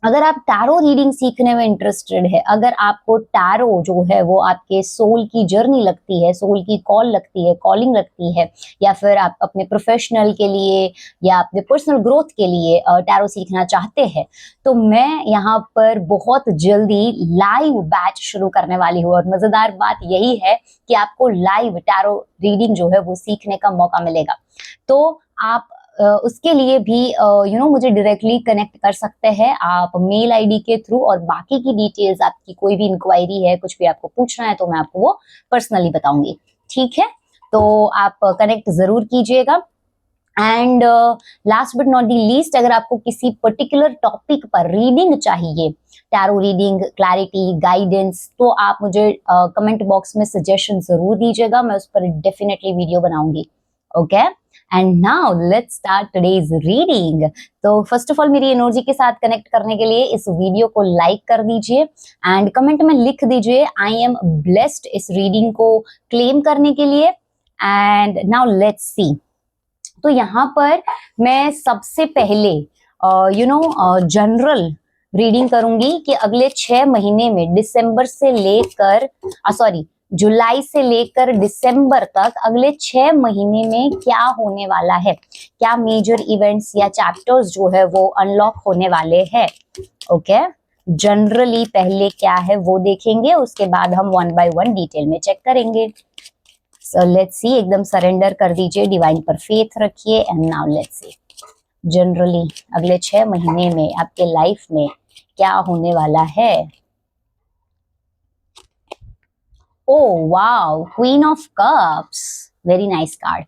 अगर आप टैरो रीडिंग सीखने में इंटरेस्टेड है, अगर आपको टैरो जो है वो आपके सोल की जर्नी लगती है, सोल की कॉल लगती है, कॉलिंग लगती है, या फिर आप अपने प्रोफेशनल के लिए या अपने पर्सनल ग्रोथ के लिए टैरो सीखना चाहते हैं, तो मैं यहाँ पर बहुत जल्दी लाइव बैच शुरू करने वाली हूँ। और मजेदार बात यही है कि आपको लाइव टैरो रीडिंग जो है वो सीखने का मौका मिलेगा। तो आप उसके लिए भी मुझे डायरेक्टली कनेक्ट कर सकते हैं आप मेल ID के थ्रू, और बाकी की डिटेल्स, आपकी कोई भी इंक्वायरी है, कुछ भी आपको पूछना है तो मैं आपको वो पर्सनली बताऊंगी, ठीक है। तो आप कनेक्ट जरूर कीजिएगा। And last but not the least, अगर आपको किसी पर्टिकुलर टॉपिक पर रीडिंग चाहिए, टैरो रीडिंग, क्लैरिटी, गाइडेंस, तो आप मुझे कमेंट बॉक्स में सजेशन जरूर दीजिएगा, मैं उस पर डेफिनेटली वीडियो बनाऊंगी। Okay, and now let's start today's reading. तो फर्स्ट ऑफ ऑल मेरी एनर्जी के साथ कनेक्ट करने के लिए इस वीडियो को लाइक कर दीजिए एंड कमेंट में लिख दीजिए आई एम ब्लेस्ड इस रीडिंग को क्लेम करने के लिए। एंड नाउ लेट्स सी। तो यहाँ पर मैं सबसे पहले जनरल रीडिंग करूंगी कि अगले 6 महीने में दिसंबर से लेकर जुलाई से लेकर दिसंबर तक अगले 6 महीने में क्या होने वाला है, क्या मेजर इवेंट्स या चैप्टर्स जो है वो अनलॉक होने वाले हैं। ओके, जनरली पहले क्या है वो देखेंगे, उसके बाद हम 1 बाय 1 डिटेल में चेक करेंगे। सो लेट्स सी, एकदम सरेंडर कर दीजिए, डिवाइन पर फेथ रखिए and now let's see generally अगले 6 महीने में आपके लाइफ में क्या होने वाला है। Oh wow, Queen of Cups, very nice card.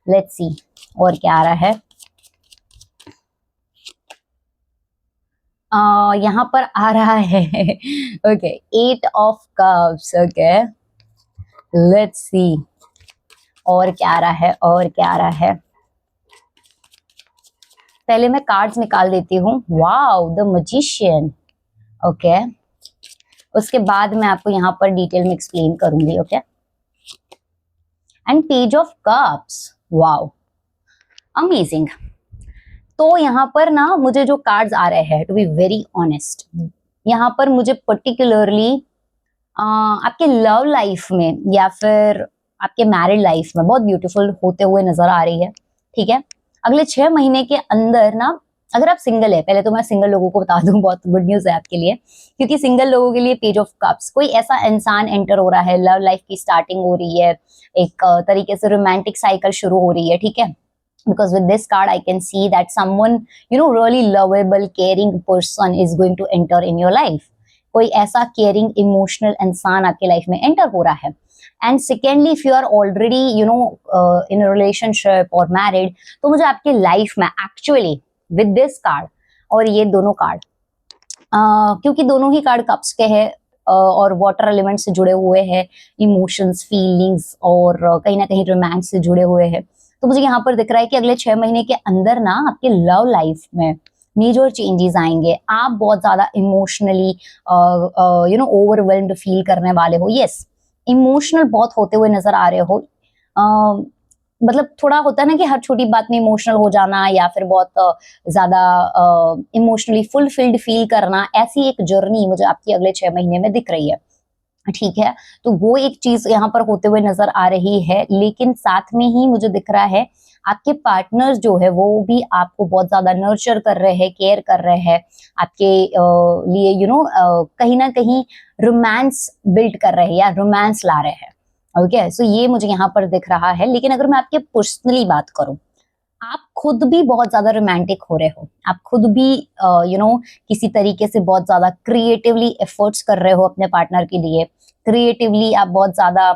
Let's see और क्या आ रहा है। यहाँ पर आ रहा है okay, 8 of Cups. Okay, let's see और क्या आ रहा है, और क्या आ रहा है। पहले मैं कार्ड्स निकाल देती हूँ। Wow, the magician. ओके, उसके बाद मैं आपको यहाँ पर डिटेल में एक्सप्लेन करूंगी। Okay, and page of cups, wow amazing. तो यहाँ पर ना मुझे जो कार्ड्स आ रहे हैं, टू बी वेरी ऑनेस्ट, यहाँ पर मुझे पर्टिकुलरली आपके लव लाइफ में या फिर आपके मैरिड लाइफ में बहुत ब्यूटीफुल होते हुए नजर आ रही है। ठीक है, अगले 6 महीने के अंदर ना, अगर आप सिंगल है, पहले तो मैं सिंगल लोगों को बता दूं, बहुत गुड न्यूज है आपके लिए, क्योंकि सिंगल लोगों के लिए पेज ऑफ कप्स, कोई ऐसा इंसान एंटर हो रहा है, लव लाइफ की स्टार्टिंग हो रही है, एक तरीके से रोमांटिक साइकिल शुरू हो रही है। ठीक है, because with this card I can see that someone, really lovable, caring person is going to enter in your life. कोई ऐसा केयरिंग इमोशनल इंसान आपके लाइफ में एंटर हो रहा है। And secondly, if you are already in relationship और मैरिड, तो मुझे आपके लाइफ में एक्चुअली विद दिस कार्ड और ये दोनों कार्ड, क्योंकि दोनों ही कार्ड कप्स के हैं और वाटर एलिमेंट से जुड़े हुए हैं, इमोशंस, फीलिंग्स और कहीं ना कहीं रोमांस से जुड़े हुए हैं, तो मुझे यहाँ पर दिख रहा है कि अगले 6 महीने के अंदर ना आपके लव लाइफ में मेजर चेंजेस आएंगे। आप बहुत ज्यादा इमोशनली ओवरवेल्म्ड फील करने वाले हो। यस, इमोशनल बहुत होते हुए नजर आ रहे हो। मतलब थोड़ा होता है ना कि हर छोटी बात में इमोशनल हो जाना, या फिर बहुत ज्यादा इमोशनली फुलफिल्ड फील करना, ऐसी एक जर्नी मुझे आपकी अगले 6 महीने में दिख रही है। ठीक है, तो वो एक चीज यहाँ पर होते हुए नजर आ रही है, लेकिन साथ में ही मुझे दिख रहा है आपके पार्टनर्स जो है वो भी आपको बहुत ज्यादा नर्चर कर रहे हैं, केयर कर रहे हैं, आपके लिए कहीं ना कहीं रोमांस बिल्ड कर रहे हैं या रोमांस ला रहे हैं। ओके, सो ये मुझे यहाँ पर दिख रहा है। लेकिन अगर मैं आपके पर्सनली बात करूं, आप खुद भी बहुत ज्यादा रोमांटिक हो रहे हो, आप खुद भी किसी तरीके से बहुत ज्यादा क्रिएटिवली एफर्ट्स कर रहे हो अपने पार्टनर के लिए। क्रिएटिवली आप बहुत ज्यादा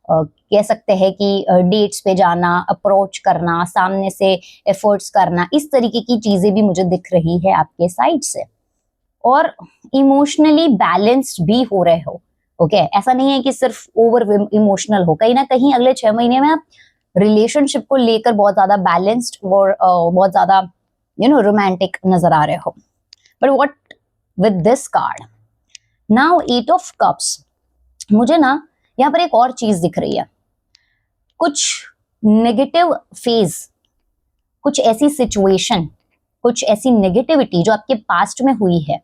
कह सकते हैं कि डेट्स पे जाना, अप्रोच करना, सामने से एफर्ट्स करना, इस तरीके की चीजें भी मुझे दिख रही है आपके साइड से। और इमोशनली बैलेंस्ड भी हो रहे हो। ओके, ऐसा नहीं है कि सिर्फ ओवर इमोशनल हो, कहीं ना कहीं अगले 6 महीने में आप रिलेशनशिप को लेकर बहुत ज्यादा बैलेंस्ड और बहुत ज्यादा रोमांटिक नजर आ रहे हो। But what with this card now, 8 of cups, मुझे ना यहाँ पर एक और चीज दिख रही है। कुछ नेगेटिव फेज, कुछ ऐसी सिचुएशन, कुछ ऐसी नेगेटिविटी जो आपके पास्ट में हुई है,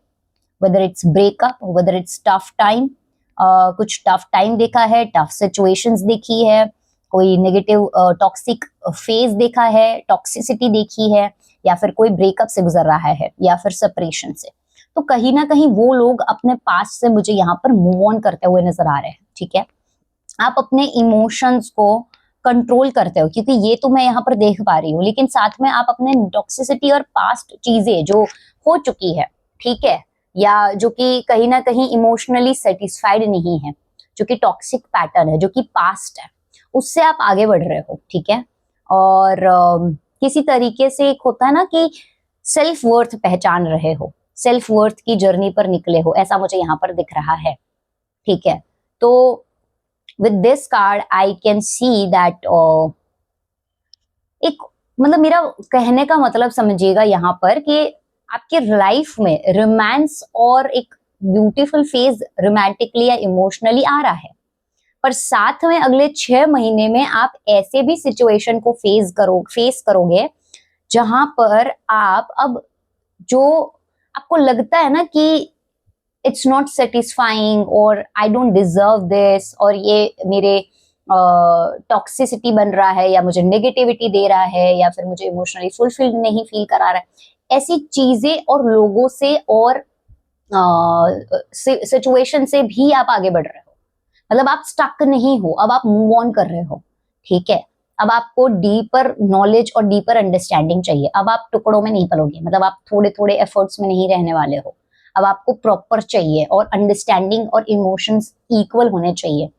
whether it's breakup, whether it's tough time, कुछ टफ टाइम देखा है, टफ सिचुएशंस देखी है, कोई नेगेटिव टॉक्सिक फेज देखा है, टॉक्सिसिटी देखी है, या फिर कोई ब्रेकअप से गुजर रहा है, या फिर सेपरेशन से, तो कहीं ना कहीं वो लोग अपने पास्ट से मुझे यहाँ पर मूव ऑन करते हुए नजर आ रहे हैं। ठीक है, आप अपने इमोशंस को कंट्रोल करते हो, क्योंकि ये तो मैं यहाँ पर देख पा रही हूँ, लेकिन साथ में आप अपने टॉक्सिसिटी और पास्ट चीजें जो हो चुकी है, ठीक है, या जो कि कहीं ना कहीं इमोशनली सेटिस्फाइड नहीं है, जो कि टॉक्सिक पैटर्न है, जो कि पास्ट है, उससे आप आगे बढ़ रहे हो। ठीक है, और किसी तरीके से एक होता है ना कि सेल्फ वर्थ पहचान रहे हो, सेल्फ वर्थ की जर्नी पर निकले हो, ऐसा मुझे यहाँ पर दिख रहा है। ठीक है, तो with this card I can see that एक, मतलब मेरा कहने का मतलब समझिएगा यहाँ पर कि आपके लाइफ में रोमांस और एक ब्यूटीफुल फेज रोमांटिकली या इमोशनली आ रहा है, पर साथ में अगले 6 महीने में आप ऐसे भी सिचुएशन को फेस करोगे जहां पर आप अब जो आपको लगता है ना कि इट्स नॉट सेटिस्फाइंग और आई डोंट डिजर्व दिस, और ये मेरे टॉक्सिसिटी बन रहा है, या मुझे नेगेटिविटी दे रहा है, या फिर मुझे इमोशनली फुलफिल्ड नहीं फील करा रहा है। ऐसी चीजें और लोगों से और सिचुएशन से भी आप आगे बढ़ रहे हो, मतलब आप स्टक नहीं हो, अब आप मूव ऑन कर रहे हो। ठीक है, अब आपको डीपर नॉलेज और डीपर अंडरस्टैंडिंग चाहिए। अब आप टुकड़ों में नहीं पलोगे, मतलब आप थोड़े थोड़े एफर्ट्स में नहीं रहने वाले हो। अब आपको प्रॉपर चाहिए, और अंडरस्टैंडिंग और इमोशंस इक्वल होने चाहिए।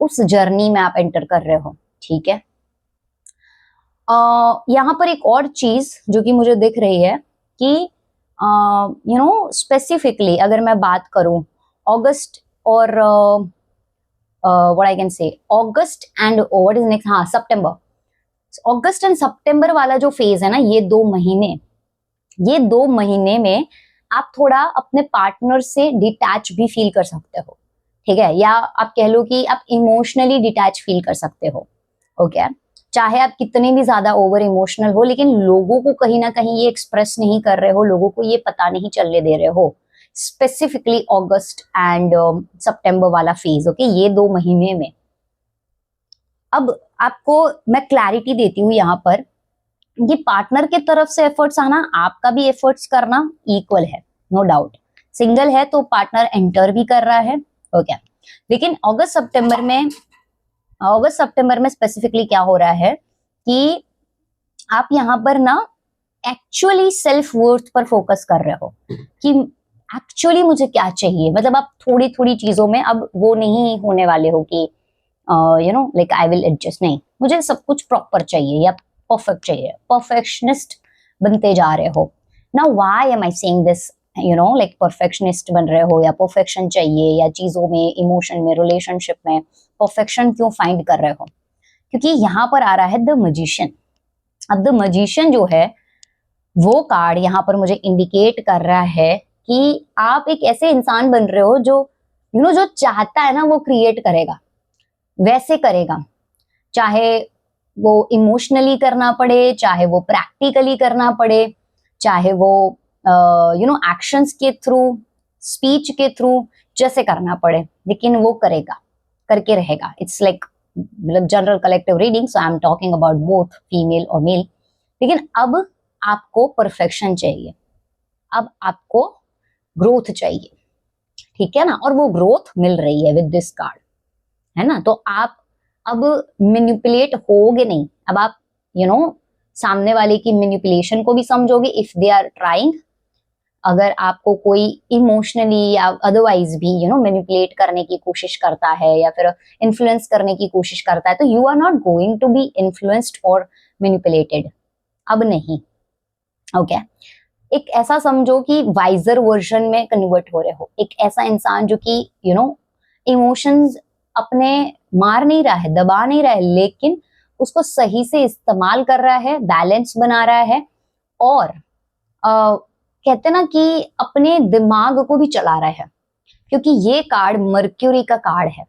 उस जर्नी में आप एंटर कर रहे हो। ठीक है, यहाँ पर एक और चीज जो कि मुझे दिख रही है कि स्पेसिफिकली अगर मैं बात करूं अगस्त और what I can say August and what is next, हाँ सितंबर, अगस्त एंड सितंबर वाला जो फेज है ना, ये 2 महीने, ये 2 महीने में आप थोड़ा अपने पार्टनर से डिटैच भी फील कर सकते हो। ठीक है, या आप कह लो कि आप इमोशनली डिटैच फील कर सकते हो। ओके, चाहे आप कितने भी ज्यादा ओवर इमोशनल हो, लेकिन लोगों को कहीं ना कहीं ये एक्सप्रेस नहीं कर रहे हो, लोगों को ये पता नहीं चलने दे रहे हो। स्पेसिफिकली अगस्त एंड सितंबर वाला फेज। ओके, ये 2 महीने में अब आपको मैं क्लैरिटी देती हूँ यहाँ पर, ये पार्टनर की तरफ से एफर्ट्स आना, आपका भी एफर्ट्स करना इक्वल है, नो डाउट। सिंगल है तो पार्टनर एंटर भी कर रहा है। ओके, लेकिन अगस्त सितंबर में स्पेसिफिकली क्या हो रहा है कि आप यहाँ पर ना एक्चुअली सेल्फ वर्थ पर फोकस कर रहे हो कि एक्चुअली मुझे क्या चाहिए। मतलब आप थोड़ी थोड़ी चीजों में अब वो नहीं होने वाले हो कि लाइक आई विल एडजस्ट, नहीं, मुझे सब कुछ प्रॉपर चाहिए या परफेक्ट चाहिए, परफेक्शनिस्ट बनते जा रहे हो। Now why am I saying this, like perfectionist बन रहे हो या परफेक्शन चाहिए, या चीजों में, इमोशन में, रिलेशनशिप में परफेक्शन क्यों फाइंड कर रहे हो? क्योंकि यहाँ पर आ रहा है द मजिशियन। अब द मजिशियन जो है, वो कार्ड यहाँ पर मुझे इंडिकेट कर रहा है कि आप एक ऐसे इंसान बन रहे हो जो जो चाहता है ना वो क्रिएट करेगा, वैसे करेगा। चाहे वो इमोशनली करना पड़े, चाहे वो प्रैक्टिकली करना पड़े, चाहे वो एक्शंस के थ्रू, स्पीच के थ्रू, जैसे करना पड़े, लेकिन वो करेगा, करके रहेगा। इट्स लाइक मतलब general collective reading, so I am talking about both female और मेल। लेकिन अब आपको परफेक्शन चाहिए, अब आपको ग्रोथ चाहिए। ठीक है ना, और वो ग्रोथ मिल रही है विद दिस कार्ड, है ना। तो आप अब मैनिपुलेट होगे नहीं, अब आप सामने वाले की मैनिपुलेशन को भी समझोगे इफ दे आर ट्राइंग। अगर आपको कोई इमोशनली या अदरवाइज भी मैनिपुलेट करने की कोशिश करता है या फिर इन्फ्लुएंस करने की कोशिश करता है, तो you are not going to be influenced और मैनिपुलेटेड, अब नहीं। ओके, एक ऐसा समझो कि वाइजर वर्जन में कन्वर्ट हो रहे हो, एक ऐसा इंसान जो कि इमोशंस अपने मार नहीं रहा है, दबा नहीं रहा है, लेकिन उसको सही से इस्तेमाल कर रहा है, बैलेंस बना रहा है, और कहते ना कि अपने दिमाग को भी चला रहा है। क्योंकि ये कार्ड मर्क्यूरी का कार्ड है।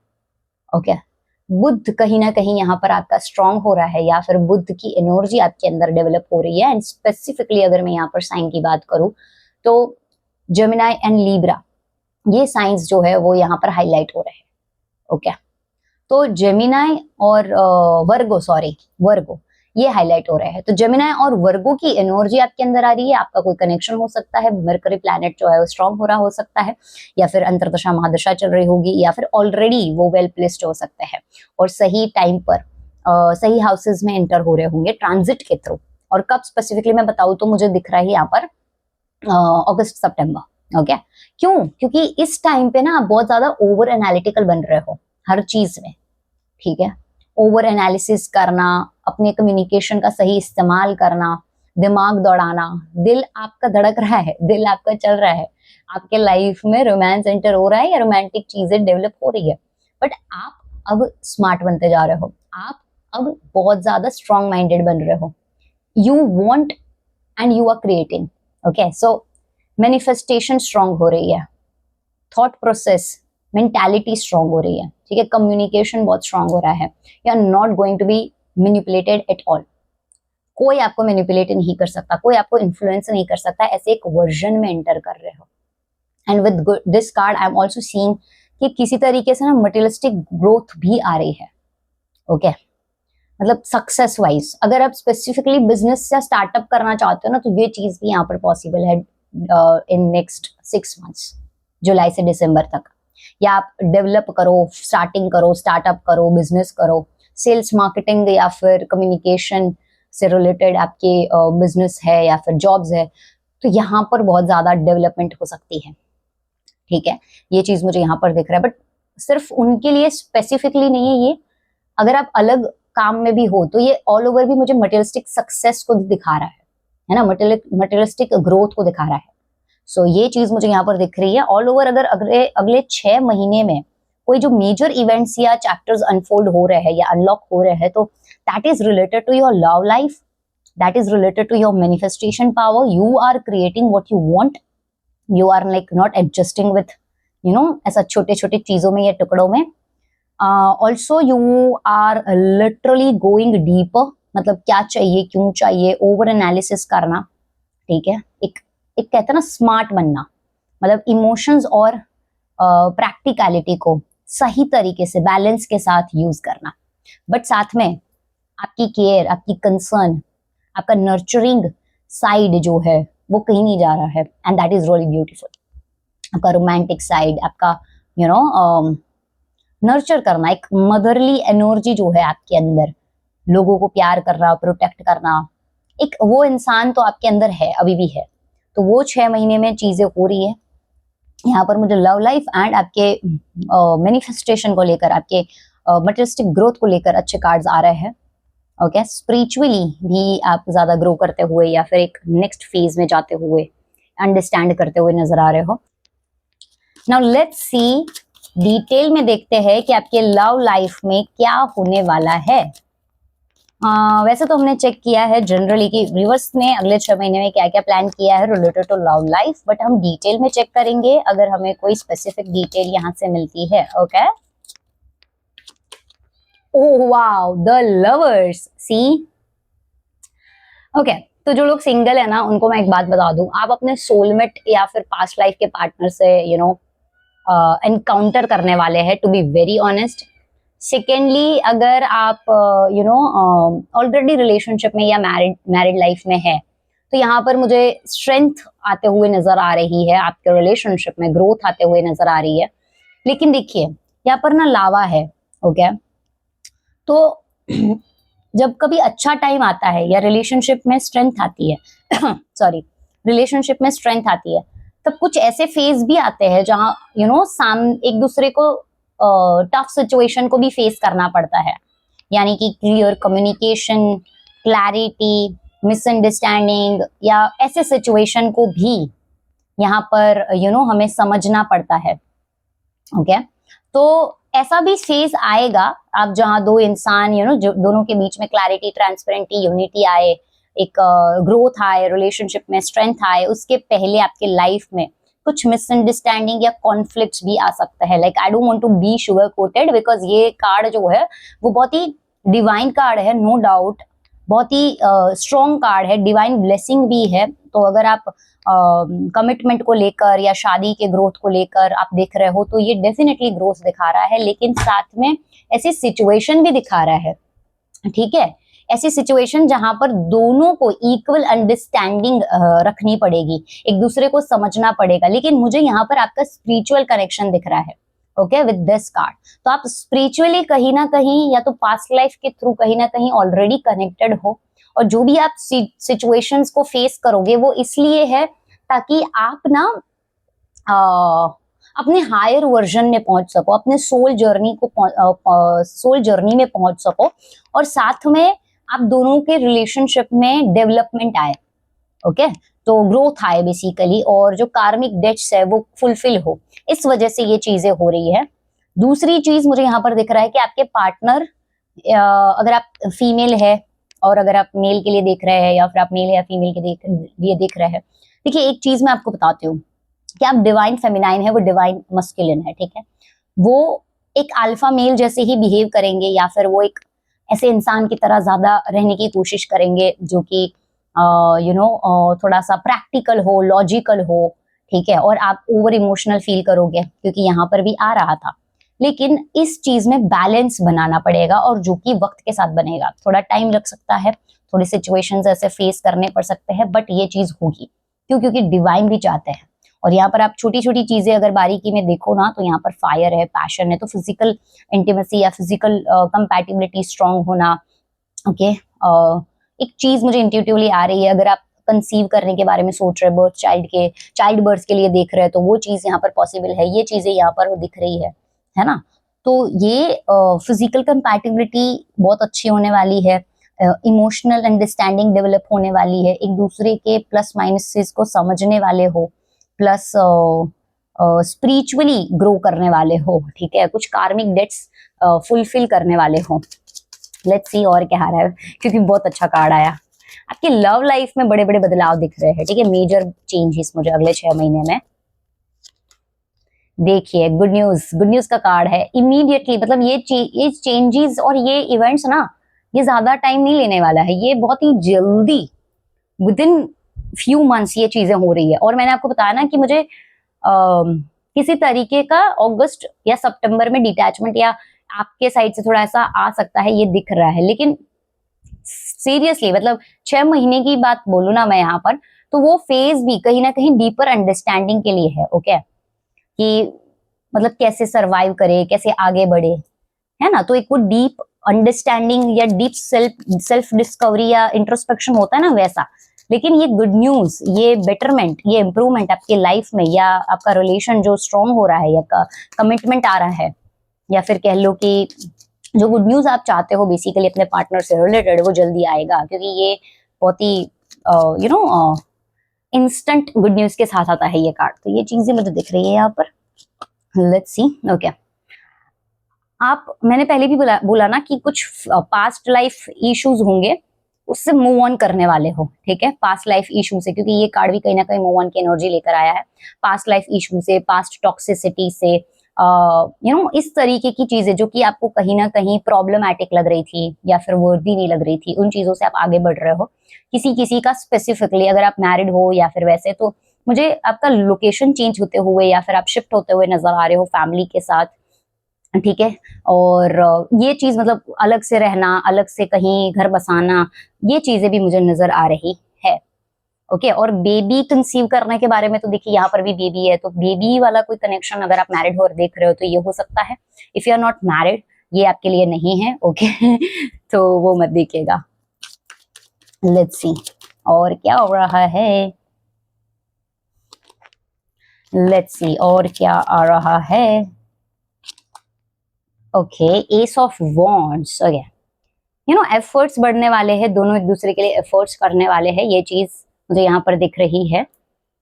ओके, बुध कहीं ना कहीं यहाँ पर आपका स्ट्रांग हो रहा है, या फिर बुध की एनर्जी आपके अंदर डेवलप हो रही है। एंड स्पेसिफिकली अगर मैं यहाँ पर साइन की बात करूं तो जेमिनाई एंड लीब्रा, ये साइंस जो है वो यहाँ पर हाईलाइट हो रहे हैं। ओके, तो जेमिनाई और वर्गो ये हाईलाइट हो रहे हैं। तो जेमिनाई और वर्गो की एनर्जी आपके अंदर आ रही है, आपका कोई कनेक्शन हो सकता है, मरकरी प्लैनेट जो है वो स्ट्रांग हो रहा हो सकता है, या फिर अंतरदशा महादशा चल रही होगी, या फिर ऑलरेडी वो वेल प्लेस्ड हो सकते हैं और सही टाइम पर सही हाउसेज में एंटर हो रहे होंगे ट्रांजिट के थ्रू। और कब स्पेसिफिकली मैं बताऊं तो मुझे दिख रहा है यहाँ पर अगस्त सितंबर। ओके, क्यों? क्योंकि इस टाइम पे ना आप बहुत ज्यादा ओवर एनालिटिकल बन रहे हो हर चीज में। ठीक है, ओवर एनालिसिस करना, अपने कम्युनिकेशन का सही इस्तेमाल करना, दिमाग दौड़ाना, दिल आपका धड़क रहा है, दिल आपका चल रहा है, आपके लाइफ में रोमांस एंटर हो रहा है या रोमांटिक चीजें डेवलप हो रही है, बट आप अब स्मार्ट बनते जा रहे हो, आप अब बहुत ज्यादा स्ट्रॉन्ग माइंडेड बन रहे हो। You want and you are creating. Okay, so manifestation strong हो रही है, थॉट प्रोसेस, मेंटालिटी स्ट्रॉन्ग हो रही है। ठीक है, कम्युनिकेशन बहुत स्ट्रॉन्ग हो रहा है। You are not going to be manipulated at all. कोई आपको मैनिपुलेट नहीं कर सकता, कोई आपको इन्फ्लुएंस नहीं कर सकता, ऐसे एक वर्जन में एंटर कर रहे हो। And with this card I am also seeing कि किसी तरीके से ना मटेरियलिस्टिक ग्रोथ भी आ रही है। ओके मतलब सक्सेस वाइज अगर आप स्पेसिफिकली बिजनेस या स्टार्टअप करना चाहते हो ना, तो ये चीज भी यहाँ पर पॉसिबल है इन नेक्स्ट 6 months, जुलाई से दिसंबर तक। या आप डेवलप करो, स्टार्टिंग करो, स्टार्टअप करो, बिजनेस करो, सेल्स मार्केटिंग या फिर कम्युनिकेशन से रिलेटेड आपके बिजनेस है या फिर जॉब्स है, तो यहाँ पर बहुत ज्यादा डेवलपमेंट हो सकती है। ठीक है, ये चीज मुझे यहाँ पर दिख रहा है, बट सिर्फ उनके लिए स्पेसिफिकली नहीं है ये। अगर आप अलग काम में भी हो तो ये ऑल ओवर भी मुझे मटेरियलिस्टिक सक्सेस को दिखा रहा है ना, मटेरियलिस्टिक ग्रोथ को दिखा रहा है। सो ये चीज मुझे यहाँ पर दिख रही है ऑल ओवर। अगर अगले 6 महीने में कोई जो मेजर इवेंट्स या चैप्टर्स अनफोल्ड हो रहे हैं या अनलॉक हो रहे हैं, तो that is related to your love life, that is related to your manifestation power. You are creating what you want, you are like not adjusting with ऐसा छोटे छोटे चीजों में या टुकड़ों में। Also you are literally going deeper, मतलब क्या चाहिए, क्यों चाहिए, ओवर एनालिसिस करना। ठीक है, एक कहते हैं ना स्मार्ट बनना, मतलब इमोशंस और प्रैक्टिकलिटी को सही तरीके से बैलेंस के साथ यूज करना, बट साथ में आपकी केयर, आपकी कंसर्न, आपका नर्चरिंग साइड जो है वो कहीं नहीं जा रहा है, and that is really beautiful. आपका रोमांटिक साइड, आपका नर्चर करना, एक मदरली एनर्जी जो है आपके अंदर, लोगों को प्यार करना, प्रोटेक्ट करना, एक वो इंसान तो आपके अंदर है, अभी भी है। तो वो 6 महीने में चीजें हो रही है। यहाँ पर मुझे लव लाइफ एंड आपके मैनिफेस्टेशन को लेकर, आपके मटेरियलिस्टिक ग्रोथ को लेकर अच्छे कार्ड्स आ रहे हैं। ओके, स्पिरिचुअली भी आप ज्यादा ग्रो करते हुए या फिर एक नेक्स्ट फेज में जाते हुए, अंडरस्टैंड करते हुए नजर आ रहे हो। नाउ लेट्स सी, डिटेल में देखते हैं कि आपके लव लाइफ में क्या होने वाला है। वैसे तो हमने चेक किया है जनरली कि रिवर्स ने अगले 6 महीने में क्या क्या प्लान किया है related to love life, but हम डिटेल में चेक करेंगे अगर हमें कोई स्पेसिफिक डिटेल यहाँ से मिलती है। Okay, oh wow, the lovers, see. Okay, तो जो लोग सिंगल है ना, उनको मैं एक बात बता दूं, आप अपने सोलमेट या फिर पास्ट लाइफ के पार्टनर से एनकाउंटर करने वाले हैं, to be very honest. Secondly, अगर आप ऑलरेडी रिलेशनशिप में या मैरिड लाइफ में है, तो यहाँ पर मुझे स्ट्रेंथ आते हुए नजर आ रही है, आपके रिलेशनशिप में ग्रोथ आते हुए नजर आ रही है। लेकिन देखिए यहाँ पर ना लावा है। ओके, तो जब कभी अच्छा टाइम आता है या रिलेशनशिप में स्ट्रेंथ आती है सॉरी, रिलेशनशिप में स्ट्रेंथ आती है, तब कुछ ऐसे फेज भी आते हैं जहां एक दूसरे को टफ सिचुएशन को भी फेस करना पड़ता है। यानी कि क्लियर कम्युनिकेशन, क्लैरिटी, मिसअंडरस्टैंडिंग या ऐसे सिचुएशन को भी यहाँ पर हमें समझना पड़ता है। ओके, तो ऐसा भी फेज आएगा आप जहां दो इंसान जो दोनों के बीच में क्लैरिटी, ट्रांसपेरेंटी, यूनिटी आए, एक ग्रोथ आए, रिलेशनशिप में स्ट्रेंथ आए, उसके पहले आपके लाइफ में कुछ मिसअंडरस्टैंडिंग या कॉन्फ्लिक्ट्स भी आ सकता है। Like I don't want to be sugar coated, because ये कार्ड जो है वो बहुत ही डिवाइन कार्ड है, नो डाउट, बहुत ही स्ट्रॉन्ग कार्ड है, डिवाइन ब्लेसिंग भी है। तो अगर आप कमिटमेंट को लेकर या शादी के ग्रोथ को लेकर आप देख रहे हो, तो ये डेफिनेटली ग्रोथ दिखा रहा है, लेकिन साथ में ऐसी सिचुएशन भी दिखा रहा है। ठीक है, ऐसी सिचुएशन जहां पर दोनों को इक्वल अंडरस्टैंडिंग रखनी पड़ेगी, एक दूसरे को समझना पड़ेगा। लेकिन मुझे यहाँ पर आपका स्पिरिचुअल कनेक्शन दिख रहा है। ओके, विद दिस कार्ड, तो आप स्पिरिचुअली कहीं ना कहीं या तो पास्ट लाइफ के थ्रू कहीं ना कहीं ऑलरेडी कनेक्टेड हो, और जो भी आप सिचुएशंस को फेस करोगे वो इसलिए है ताकि आप ना अपने हायर वर्जन में पहुंच सको, अपने सोल जर्नी में पहुंच सको, और साथ में आप दोनों के रिलेशनशिप में डेवलपमेंट आए। ओके, तो ग्रोथ आए बेसिकली, और जो कार्मिक डेट्स है वो फुलफिल हो, इस वजह से ये चीजें हो रही है। दूसरी चीज मुझे यहाँ पर दिख रहा है कि आपके पार्टनर, अगर आप फीमेल है और अगर आप मेल के लिए देख रहे हैं, या फिर आप मेल या फीमेल के लिए देख रहे हैं, देखिए एक चीज मैं आपको बताती हूँ कि आप डिवाइन फेमिनाइन है, वो डिवाइन मस्कुलिन है। ठीक है, वो एक अल्फा मेल जैसे ही बिहेव करेंगे, या फिर वो एक ऐसे इंसान की तरह ज्यादा रहने की कोशिश करेंगे जो कि थोड़ा सा प्रैक्टिकल हो, लॉजिकल हो, ठीक है, और आप ओवर इमोशनल फील करोगे क्योंकि यहाँ पर भी आ रहा था। लेकिन इस चीज में बैलेंस बनाना पड़ेगा, और जो कि वक्त के साथ बनेगा। थोड़ा टाइम लग सकता है, थोड़ी सिचुएशंस ऐसे फेस करने पड़ सकते हैं, बट ये चीज होगी। क्यों? क्योंकि डिवाइन भी चाहते हैं। और यहाँ पर आप छोटी छोटी चीजें अगर बारीकी में देखो ना, तो यहाँ पर फायर है, पैशन है, तो फिजिकल इंटीमेसी या फिजिकल कंपैटिबिलिटी स्ट्रांग होना। ओके, एक चीज मुझे इंट्यूटिवली आ रही है, अगर आप कंसीव करने के बारे में सोच रहे हो, चाइल्ड बर्थ के लिए देख रहे हैं, तो वो चीज यहाँ पर पॉसिबल है। ये चीजें यहाँ पर वो दिख रही है ना। तो ये फिजिकल कंपैटिबिलिटी बहुत अच्छी होने वाली है, इमोशनल अंडरस्टैंडिंग डेवलप होने वाली है, एक दूसरे के प्लस माइनसेस को समझने वाले हो, प्लस स्पिरिचुअली ग्रो करने वाले हो, ठीक है, कुछ कार्मिक डेट्स फुलफिल करने वाले हो। लेट्स सी और क्या आ रहा है, क्योंकि बहुत अच्छा कार्ड आया। आपकी लव लाइफ में बड़े बड़े बदलाव दिख रहे हैं, ठीक है, मेजर चेंजेस मुझे अगले 6 महीने में। देखिए, गुड न्यूज का कार्ड है। इमीडिएटली, मतलब ये चेंजेस और ये इवेंट्स ना, ये ज्यादा टाइम नहीं लेने वाला है, ये बहुत ही जल्दी विद इन फ्यू मंथ्स ये चीजें हो रही है। और मैंने आपको बताया ना कि मुझे किसी तरीके का अगस्त या सितंबर में डिटैचमेंट या आपके साइड से थोड़ा ऐसा आ सकता है, ये दिख रहा है। लेकिन सीरियसली, मतलब 6 महीने की बात बोलूं ना मैं यहाँ पर, तो वो फेज भी कहीं ना कहीं डीपर अंडरस्टैंडिंग के लिए है। ओके, कि मतलब कैसे सरवाइव करे, कैसे आगे बढ़े, है ना। तो एक वो डीप अंडरस्टैंडिंग या डीप सेल्फ डिस्कवरी या इंट्रोस्पेक्शन होता है ना, वैसा। लेकिन ये गुड न्यूज, ये बेटरमेंट, ये इंप्रूवमेंट आपके लाइफ में, या आपका रिलेशन जो स्ट्रांग हो रहा है, या कमिटमेंट आ रहा है, या फिर कह लो कि जो गुड न्यूज आप चाहते हो बेसिकली अपने पार्टनर से रिलेटेड, वो जल्दी आएगा। क्योंकि ये बहुत ही इंस्टेंट गुड न्यूज के साथ आता है ये कार्ड। तो ये चीजें मुझे दिख रही है यहाँ पर। Let's see. ओके, मैंने पहले भी बोला ना कि कुछ पास्ट लाइफ इश्यूज होंगे, उससे मूव ऑन करने वाले हो, ठीक है, पास्ट लाइफ इशू से। क्योंकि ये कार्ड भी कहीं ना कहीं मूव ऑन की एनर्जी लेकर आया है, पास्ट लाइफ इशू से, पास्ट टॉक्सिसिटी से, इस तरीके की चीजें जो कि आपको कहीं ना कहीं प्रॉब्लमैटिक लग रही थी या फिर वर्दी नहीं लग रही थी, उन चीजों से आप आगे बढ़ रहे हो। किसी का स्पेसिफिकली, अगर आप मैरिड हो या फिर वैसे, तो मुझे आपका लोकेशन चेंज होते हुए या फिर आप शिफ्ट होते हुए नजर आ रहे हो फैमिली के साथ, ठीक है। और ये चीज, मतलब अलग से रहना, अलग से कहीं घर बसाना, ये चीजें भी मुझे नजर आ रही है। ओके, और बेबी कंसीव करने के बारे में तो देखिए यहाँ पर भी बेबी है, तो बेबी वाला कोई कनेक्शन अगर आप मैरिड हो और देख रहे हो तो ये हो सकता है। If you are not married, ये आपके लिए नहीं है। ओके तो वो मत देखिएगा। लेट्स सी और क्या हो रहा है। लेट्स सी और क्या आ रहा है। Okay, S of wands. Okay, efforts बढ़ने वाले हैं, दोनों एक दूसरे के लिए एफर्ट्स करने वाले हैं, ये चीज मुझे यहाँ पर दिख रही है।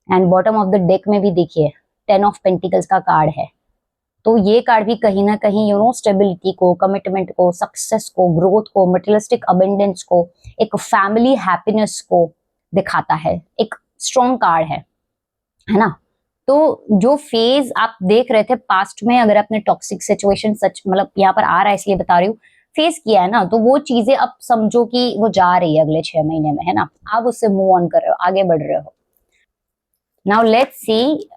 And bottom of the deck में भी देखिए 10 ऑफ पेंटिकल्स का कार्ड है। तो ये कार्ड भी कहीं ना कहीं स्टेबिलिटी को, कमिटमेंट को, सक्सेस को, ग्रोथ को, मटेरियलिस्टिक अबेंडेंस को, एक फैमिली हैप्पीनेस को दिखाता है। एक स्ट्रॉन्ग कार्ड है ना। तो जो फेज आप देख रहे थे पास्ट में, अगर आपने टॉक्सिक सिचुएशन सच, मतलब यहाँ पर आ रहा है इसलिए बता रही हूँ, फेस किया है ना, तो वो चीजें अब समझो कि वो जा रही है अगले 6 महीने में, है ना। आप उससे मूव ऑन कर रहे हो, आगे बढ़ रहे हो। नाउ लेट्स सी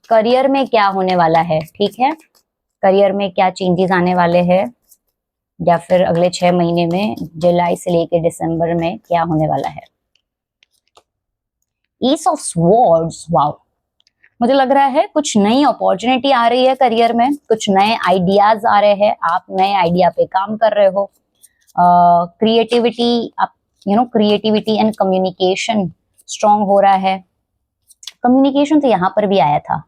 करियर में क्या होने वाला है, ठीक है, करियर में क्या चेंजेस आने वाले हैं, या फिर अगले 6 महीने में, जुलाई से लेके दिसंबर में क्या होने वाला है। ईस ऑफ स्वॉर्ड्स, वाओ, मुझे लग रहा है कुछ नई अपॉर्चुनिटी आ रही है करियर में, कुछ नए आइडियाज आ रहे हैं, आप नए आइडिया पे काम कर रहे हो। क्रिएटिविटी, आप क्रिएटिविटी एंड कम्युनिकेशन स्ट्रांग हो रहा है। कम्युनिकेशन तो यहां पर भी आया था।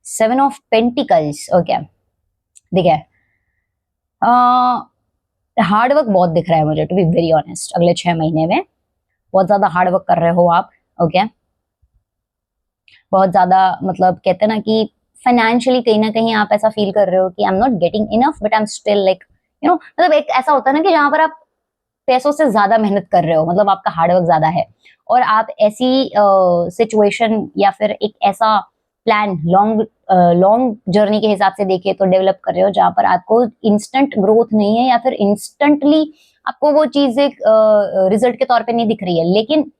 7 ऑफ पेंटिकल्स। ओके, देखिए हार्ड वर्क बहुत दिख रहा है मुझे, टू बी वेरी ऑनेस्ट। अगले 6 महीने में बहुत ज्यादा हार्ड वर्क कर रहे हो आप। ओके, बहुत ज्यादा, मतलब कहते हैं ना कि फाइनेंशियली कहीं ना कहीं आप ऐसा फील कर रहे हो कि I am not getting enough but I am still like मतलब एक ऐसा होता है ना कि जहां पर आप पैसों से ज्यादा मेहनत कर रहे हो, मतलब आपका हार्डवर्क ज्यादा है, और आप ऐसी सिचुएशन या फिर एक ऐसा प्लान लॉन्ग जर्नी के हिसाब से देखिए तो डेवलप कर रहे हो जहां पर आपको इंस्टेंट ग्रोथ नहीं है, या फिर इंस्टेंटली आपको वो चीज एक रिजल्ट के तौर पे नहीं दिख रही है, लेकिन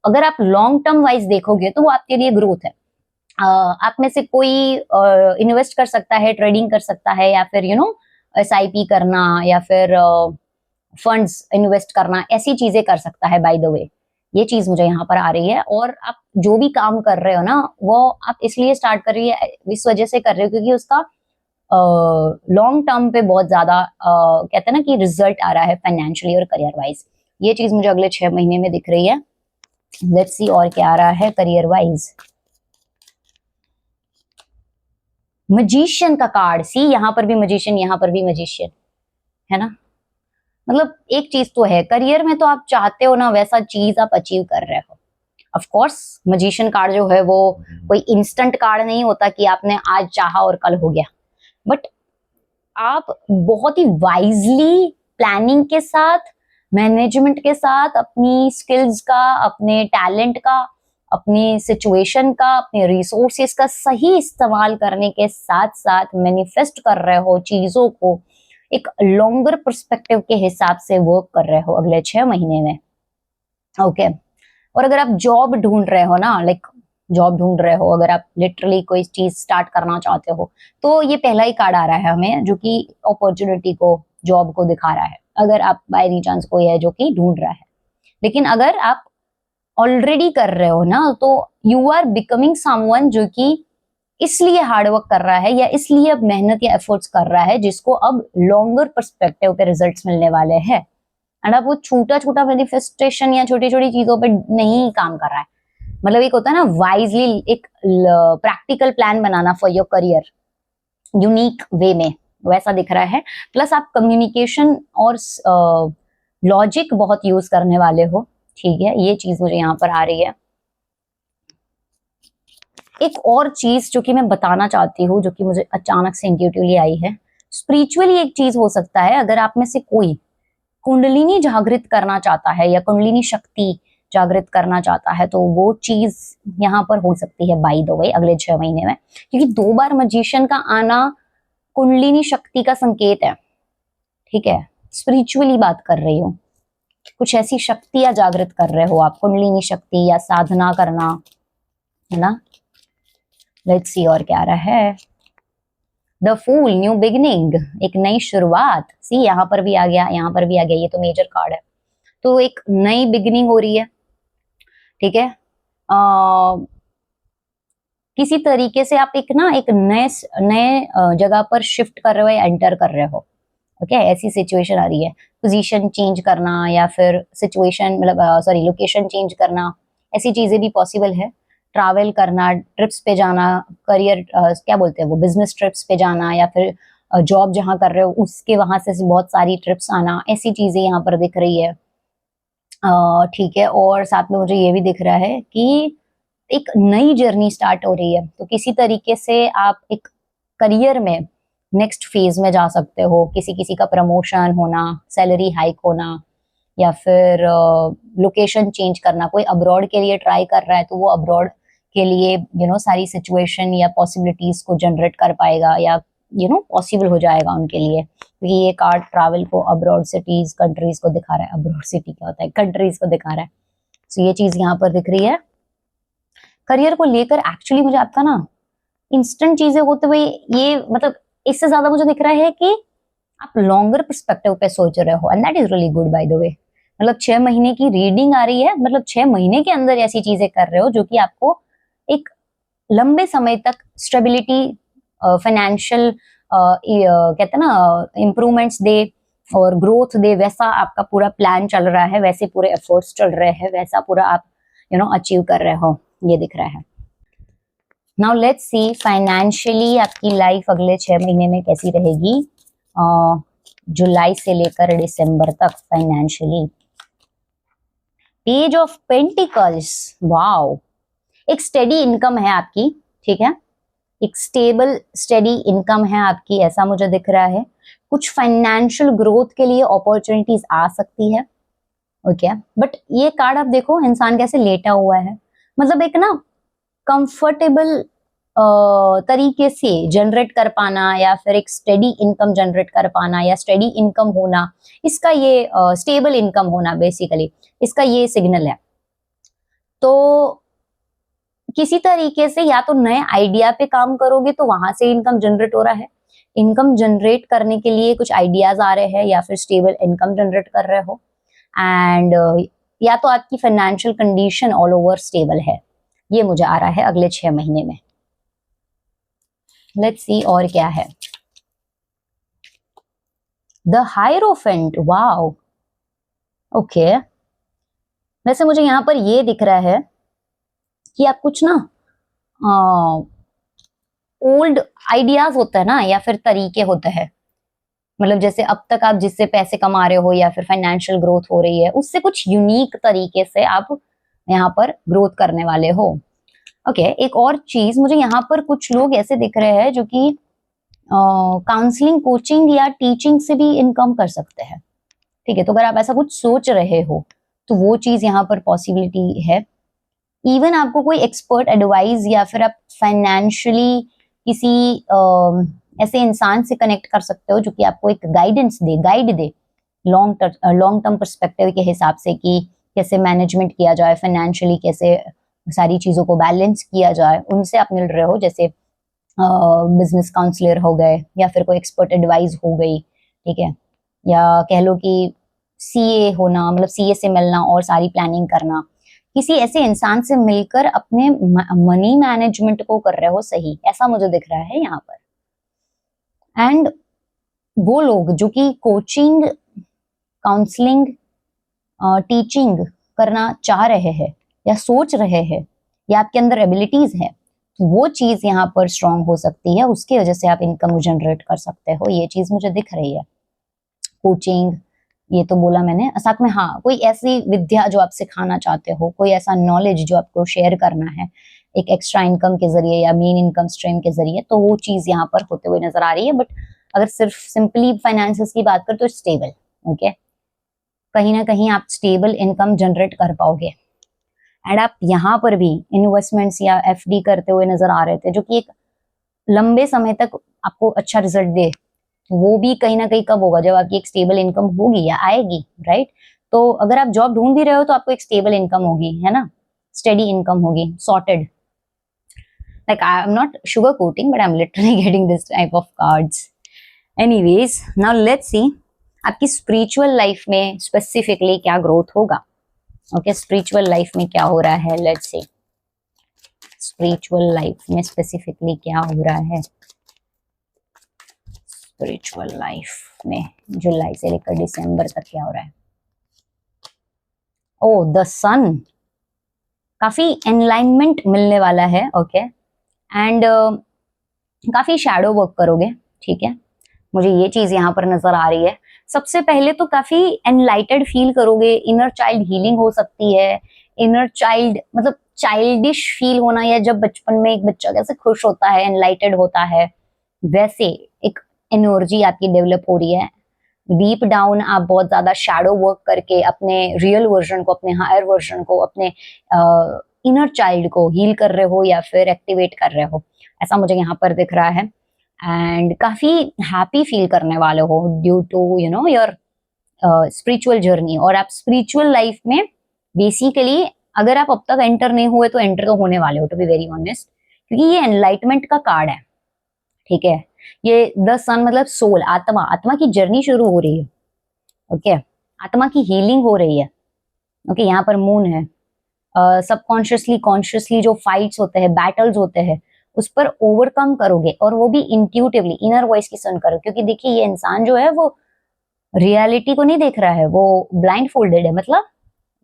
अगर आप लॉन्ग टर्म वाइज देखोगे तो वो आपके लिए ग्रोथ है। आप में से कोई इन्वेस्ट कर सकता है, ट्रेडिंग कर सकता है, या फिर SIP करना, या फिर फंड्स इन्वेस्ट करना, ऐसी चीजें कर सकता है। बाय द वे, ये चीज मुझे यहाँ पर आ रही है। और आप जो भी काम कर रहे हो ना, वो आप इसलिए स्टार्ट कर रही है, इस वजह से कर रहे हो क्योंकि उसका लॉन्ग टर्म पे बहुत ज्यादा कहते हैं ना कि रिजल्ट आ रहा है फाइनेंशियली और करियर वाइज। ये चीज मुझे अगले 6 महीने में दिख रही है। लेट्स सी और क्या आ रहा है करियर वाइज। मजिशियन का कार्ड, सी यहाँ पर भी मजिशियन, यहाँ पर भी मजिशियन, है ना। मतलब एक चीज तो है, करियर में तो आप चाहते हो ना वैसा चीज आप अचीव कर रहे हो। ऑफ कोर्स मजिशियन कार्ड जो है वो कोई इंस्टेंट कार्ड नहीं होता कि आपने आज चाहा और कल हो गया, बट आप बहुत ही वाइजली प्लानिंग के साथ, मैनेजमेंट के साथ, अपनी स्किल्स का, अपने टैलेंट का, अपनी सिचुएशन का, अपने रिसोर्सेस का सही इस्तेमाल करने के साथ साथ मैनिफेस्ट कर रहे हो चीजों को, एक लॉन्गर पर्सपेक्टिव के हिसाब से वर्क कर रहे हो अगले 6 महीने में। ओके और अगर आप जॉब ढूंढ रहे हो ना, लाइक जॉब ढूंढ रहे हो, अगर आप लिटरली कोई चीज स्टार्ट करना चाहते हो, तो ये पहला ही कार्ड आ रहा है हमें जो कि अपॉर्चुनिटी को, जॉब को दिखा रहा है। अगर आप बाय एनी चांस कोई है जो कि ढूंढ रहा है, लेकिन अगर आप ऑलरेडी कर रहे हो ना, तो यू आर बिकमिंग समवन जो कि इसलिए हार्डवर्क कर रहा है या इसलिए अब मेहनत या एफर्ट्स कर रहा है जिसको अब लॉन्गर पर्सपेक्टिव पे रिजल्ट्स मिलने वाले हैं। एंड अब वो छोटा छोटा मैनिफेस्टेशन या छोटी छोटी चीजों पे नहीं काम कर रहा है। मतलब एक होता है ना वाइजली एक practical plan banana for your career unique way में, वैसा दिख रहा है। प्लस आप कम्युनिकेशन और लॉजिक बहुत यूज करने वाले हो, ठीक है, ये चीज मुझे यहाँ पर आ रही है। एक और चीज जो कि मैं बताना चाहती हूँ, जो कि मुझे अचानक से इंट्यूटिवली आई है, स्पिरिचुअली एक चीज हो सकता है। अगर आप में से कोई कुंडलिनी जागृत करना चाहता है या कुंडलिनी शक्ति जागृत करना चाहता है, तो वो चीज यहाँ पर हो सकती है बाय द वे अगले 6 महीने में, क्योंकि 2 बार मजिशियन का आना कुंडलिनी शक्ति का संकेत है, ठीक है। स्पिरिचुअली बात कर रही हूँ, कुछ ऐसी शक्तियां जागृत कर रहे हो आप, कुंडलिनी शक्ति या साधना करना, है ना। लेट्स सी और क्या आ रहा है। द फूल, न्यू बिगिनिंग, एक नई शुरुआत। सी यहाँ पर भी आ गया, यहाँ पर भी आ गया, ये तो मेजर कार्ड है। तो एक नई बिगिनिंग हो रही है, ठीक है। किसी तरीके से आप एक नए जगह पर शिफ्ट कर रहे हो या एंटर कर रहे हो, ओके ऐसी सिचुएशन आ रही है। पोजीशन चेंज करना या फिर सिचुएशन मतलब सॉरी लोकेशन चेंज करना, ऐसी चीजें भी पॉसिबल है। ट्रैवल करना, ट्रिप्स पे जाना, करियर क्या बोलते हैं वो, बिजनेस ट्रिप्स पे जाना, या फिर जॉब जहाँ कर रहे हो उसके वहां से बहुत सारी ट्रिप्स आना, ऐसी चीजें यहाँ पर दिख रही है, ठीक है। और साथ में मुझे ये भी दिख रहा है कि एक नई जर्नी स्टार्ट हो रही है, तो किसी तरीके से आप एक करियर में नेक्स्ट फेज में जा सकते हो। किसी किसी का प्रमोशन होना, सैलरी हाइक होना, या फिर लोकेशन चेंज करना। कोई अब्रॉड के लिए ट्राई कर रहा है तो वो अब्रॉड के लिए सारी सिचुएशन या पॉसिबिलिटीज को जनरेट कर पाएगा, या पॉसिबल हो जाएगा उनके लिए, क्योंकि ये कार्ड ट्रैवल को, अब्रॉड सिटीज, कंट्रीज को दिखा रहा है। अब्रॉड सिटी क्या होता है, कंट्रीज को दिखा रहा है। तो ये चीज यहाँ पर दिख रही है। करियर को लेकर एक्चुअली मुझे आपका ना इंस्टेंट चीजें होते हुए, ये मतलब इससे ज्यादा मुझे दिख रहा है कि आप लॉन्गर पर्सपेक्टिव पे सोच रहे हो, and that is really good by the way. मतलब 6 महीने की रीडिंग आ रही है, मतलब 6 महीने के अंदर ऐसी चीजें कर रहे हो जो कि आपको एक लंबे समय तक स्टेबिलिटी, फाइनेंशियल कहते हैं ना इम्प्रूवमेंट्स दे और ग्रोथ दे, वैसा आपका पूरा प्लान चल रहा है, वैसे पूरे एफर्ट्स चल रहे हैं, वैसा पूरा आप अचीव कर रहे हो, ये दिख रहा है। नाउ लेट्स सी फाइनेंशियली आपकी लाइफ अगले 6 महीने में कैसी रहेगी, जुलाई से लेकर दिसंबर तक financially. Page of pentacles, wow, एक स्टेडी इनकम है आपकी, ठीक है, एक स्टेबल स्टेडी इनकम है आपकी, ऐसा मुझे दिख रहा है। कुछ फाइनेंशियल ग्रोथ के लिए अपॉर्चुनिटीज आ सकती है, ओके। बट ये कार्ड आप देखो, इंसान कैसे लेटा हुआ है, मतलब एक ना कंफर्टेबल तरीके से जनरेट कर पाना, या फिर एक स्टेडी इनकम जनरेट कर पाना, या स्टेडी इनकम होना, इसका ये स्टेबल इनकम होना बेसिकली, इसका ये सिग्नल है। तो किसी तरीके से या तो नए आइडिया पे काम करोगे तो वहां से इनकम जनरेट हो रहा है, इनकम जनरेट करने के लिए कुछ आइडियाज आ रहे हैं, या फिर स्टेबल इनकम जनरेट कर रहे हो, एंड या तो आपकी financial condition all over stable है। ये मुझे आ रहा है अगले 6 महीने में। लेट्स सी और क्या है। The hierophant, wow, okay. वैसे मुझे यहाँ पर ये दिख रहा है कि आप कुछ ना ओल्ड आइडियाज होता है ना, या फिर तरीके होते हैं, मतलब जैसे अब तक आप जिससे पैसे कमा रहे हो या फिर फाइनेंशियल ग्रोथ हो रही है, उससे कुछ यूनिक तरीके से आप यहाँ पर ग्रोथ करने वाले हो। ओके, एक और चीज मुझे यहाँ पर कुछ लोग ऐसे दिख रहे हैं जो कि काउंसलिंग, कोचिंग या टीचिंग से भी इनकम कर सकते हैं। ठीक है, तो अगर आप ऐसा कुछ सोच रहे हो तो वो चीज यहाँ पर पॉसिबिलिटी है। इवन आपको कोई एक्सपर्ट एडवाइस या फिर आप फाइनेंशियली किसी ऐसे इंसान से कनेक्ट कर सकते हो जो कि आपको एक गाइडेंस दे, गाइड दे लॉन्ग टर्म पर्सपेक्टिव के हिसाब से कि कैसे मैनेजमेंट किया जाए फाइनेंशियली, कैसे सारी चीजों को बैलेंस किया जाए। उनसे आप मिल रहे हो, जैसे बिजनेस काउंसलर हो गए या फिर कोई एक्सपर्ट एडवाइस हो गई, ठीक है, या कह लो कि सीए होना, मतलब सीए से मिलना और सारी प्लानिंग करना, किसी ऐसे इंसान से मिलकर अपने मनी मैनेजमेंट को कर रहे हो सही, ऐसा मुझे दिख रहा है यहाँ पर। एंड वो लोग जो कि कोचिंग, काउंसलिंग, टीचिंग करना चाह रहे हैं या सोच रहे हैं, या आपके अंदर एबिलिटीज है, तो वो चीज यहाँ पर स्ट्रांग हो सकती है, उसकी वजह से आप इनकम जनरेट कर सकते हो। ये चीज मुझे दिख रही है। कोचिंग ये तो बोला मैंने, साथ में हाँ कोई ऐसी विद्या जो आप सिखाना चाहते हो, कोई ऐसा नॉलेज जो आपको शेयर करना है एक एक्स्ट्रा इनकम के जरिए या मेन इनकम स्ट्रीम के जरिए, तो वो चीज यहाँ पर होते हुए नजर आ रही है। बट अगर सिर्फ सिंपली फाइनेंसेस की बात करें तो स्टेबल, ओके, कहीं ना कहीं आप स्टेबल इनकम जनरेट कर पाओगे। एंड आप यहाँ पर भी इन्वेस्टमेंट्स या एफडी करते हुए नजर आ रहे थे, जो कि एक लंबे समय तक आपको अच्छा रिजल्ट दे। वो भी कहीं ना कहीं कब होगा, जब आपकी एक स्टेबल इनकम होगी या आएगी, राइट। तो अगर आप जॉब ढूंढ भी रहे हो तो आपको एक स्टेबल इनकम होगी, है ना, स्टेडी इनकम होगी, sorted. Like I am not sugar coating but I am literally getting this type of cards. Anyways, now let's सी आपकी स्पिरिचुअल लाइफ में स्पेसिफिकली क्या ग्रोथ होगा। ओके, स्पिरिचुअल लाइफ में क्या हो रहा है, लेट्स सी स्पिरिचुअल लाइफ में स्पेसिफिकली क्या हो रहा है। स्पिरिचुअल लाइफ में जुलाई से लेकर दिसंबर तक क्या हो रहा है। ओ, द सन, काफी एनलाइनमेंट मिलने वाला है, ओके, एंड काफी शैडो वर्क करोगे, ठीक है, मुझे ये चीज यहाँ पर नजर आ रही है। सबसे पहले तो काफी एनलाइटेड फील करोगे, इनर चाइल्ड हीलिंग हो सकती है। इनर चाइल्ड मतलब चाइल्डिश फील होना, या जब बचपन में एक बच्चा कैसे खुश होता है, एनलाइटेड होता है, वैसे एक एनर्जी आपकी डेवलप हो रही है। डीप डाउन आप बहुत ज्यादा शैडो वर्क करके अपने रियल वर्जन को, अपने हायर वर्जन को, अपने इनर चाइल्ड को हील कर रहे हो या फिर एक्टिवेट कर रहे हो, ऐसा मुझे यहाँ पर दिख रहा है। एंड काफी हैप्पी फील करने वाले हो due to you know your spiritual journey. और आप स्पिरिचुअल लाइफ में बेसिकली अगर आप अब तक एंटर नहीं हुए तो एंटर तो होने वाले हो, टू बी वेरी ऑनेस्ट, क्योंकि ये एनलाइटमेंट का कार्ड है, ठीक है। ये द सन मतलब सोल, आत्मा, आत्मा की जर्नी शुरू हो रही है, ओके, आत्मा की हीलिंग हो रही है, ओके। यहाँ पर मून है, सबकॉन्शियसली कॉन्शियसली जो फाइट्स होते हैं, बैटल्स होते हैं, उस पर ओवरकम करोगे, और वो भी इंट्यूटिवली, इनर वॉइस की सुन करो। क्योंकि देखिए ये इंसान जो है वो रियलिटी को नहीं देख रहा है, वो ब्लाइंड फोल्डेड है, मतलब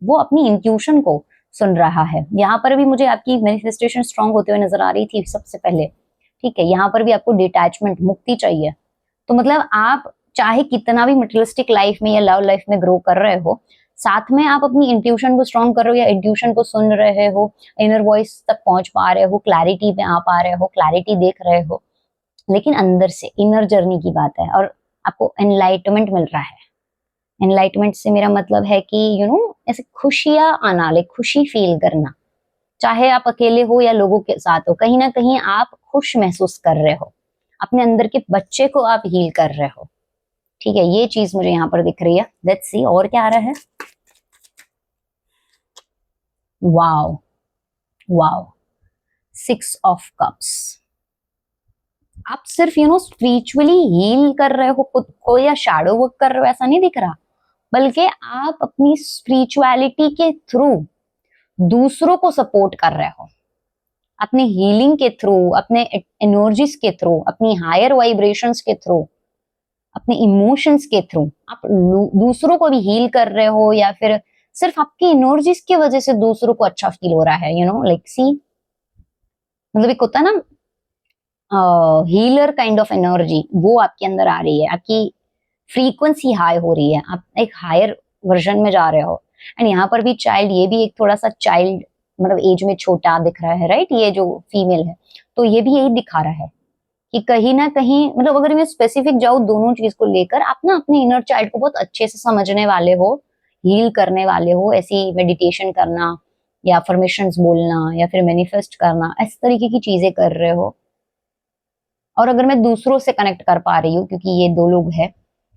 वो अपनी इंट्यूशन को सुन रहा है। यहाँ पर भी मुझे आपकी मैनिफेस्टेशन स्ट्रांग होते हुए नजर आ रही थी सबसे पहले, ठीक है। यहाँ पर भी आपको डिटैचमेंट, मुक्ति चाहिए। तो मतलब आप चाहे कितना भी मटेरियलिस्टिक लाइफ में या लव लाइफ में ग्रो कर रहे हो, साथ में आप अपनी इंट्यूशन को स्ट्रॉन्ग कर रहे हो या इंट्यूशन को सुन रहे हो, इनर वॉइस तक पहुंच पा रहे हो, क्लैरिटी पे आ पा रहे हो, क्लैरिटी देख रहे हो, लेकिन अंदर से इनर जर्नी की बात है, और आपको एनलाइटमेंट मिल रहा है। एनलाइटमेंट से मेरा मतलब है कि यू नो ऐसे खुशियां आना, लाइक खुशी फील करना, चाहे आप अकेले हो या लोगों के साथ हो, कहीं ना कहीं आप खुश महसूस कर रहे हो, अपने अंदर के बच्चे को आप हील कर रहे हो, ठीक है। ये चीज मुझे यहाँ पर दिख रही है। लेट्स सी और क्या आ रहा है। Wow, wow, 6 of cups. आप सिर्फ स्पिरिचुअली हील कर रहे हो खुद को या शैडो वर्क कर रहे हो ऐसा नहीं दिख रहा, बल्कि आप अपनी स्पिरिचुअलिटी के थ्रू दूसरों को सपोर्ट कर रहे हो, अपने हीलिंग के थ्रू, अपने एनर्जीज के थ्रू, अपनी हायर वाइब्रेशंस के थ्रू, अपने इमोशंस के थ्रू आप दूसरों को भी हील कर रहे हो, या फिर सिर्फ आपकी एनर्जीज की वजह से दूसरों को अच्छा फील हो रहा है, लाइक सी, मतलब एक होता है ना हीलर काइंड ऑफ एनर्जी, वो आपके अंदर आ रही है, आपकी फ्रीक्वेंसी हाई हो रही है, आप एक हायर वर्जन में जा रहे हो। एंड यहाँ पर भी चाइल्ड, ये भी एक थोड़ा सा चाइल्ड मतलब एज में छोटा दिख रहा है, राइट, ये जो फीमेल है, तो ये भी यही दिखा रहा है कि कहीं ना कहीं, मतलब अगर मैं स्पेसिफिक जाऊँ दोनों चीज को लेकर, आप ना अपने इनर चाइल्ड को बहुत अच्छे से समझने वाले हो, हील करने वाले हो, ऐसी मेडिटेशन करना या अफर्मेशंस बोलना या फिर मैनिफेस्ट करना, इस तरीके की चीजें कर रहे हो। और अगर मैं दूसरों से कनेक्ट कर पा रही हूँ, क्योंकि ये 2 लोग है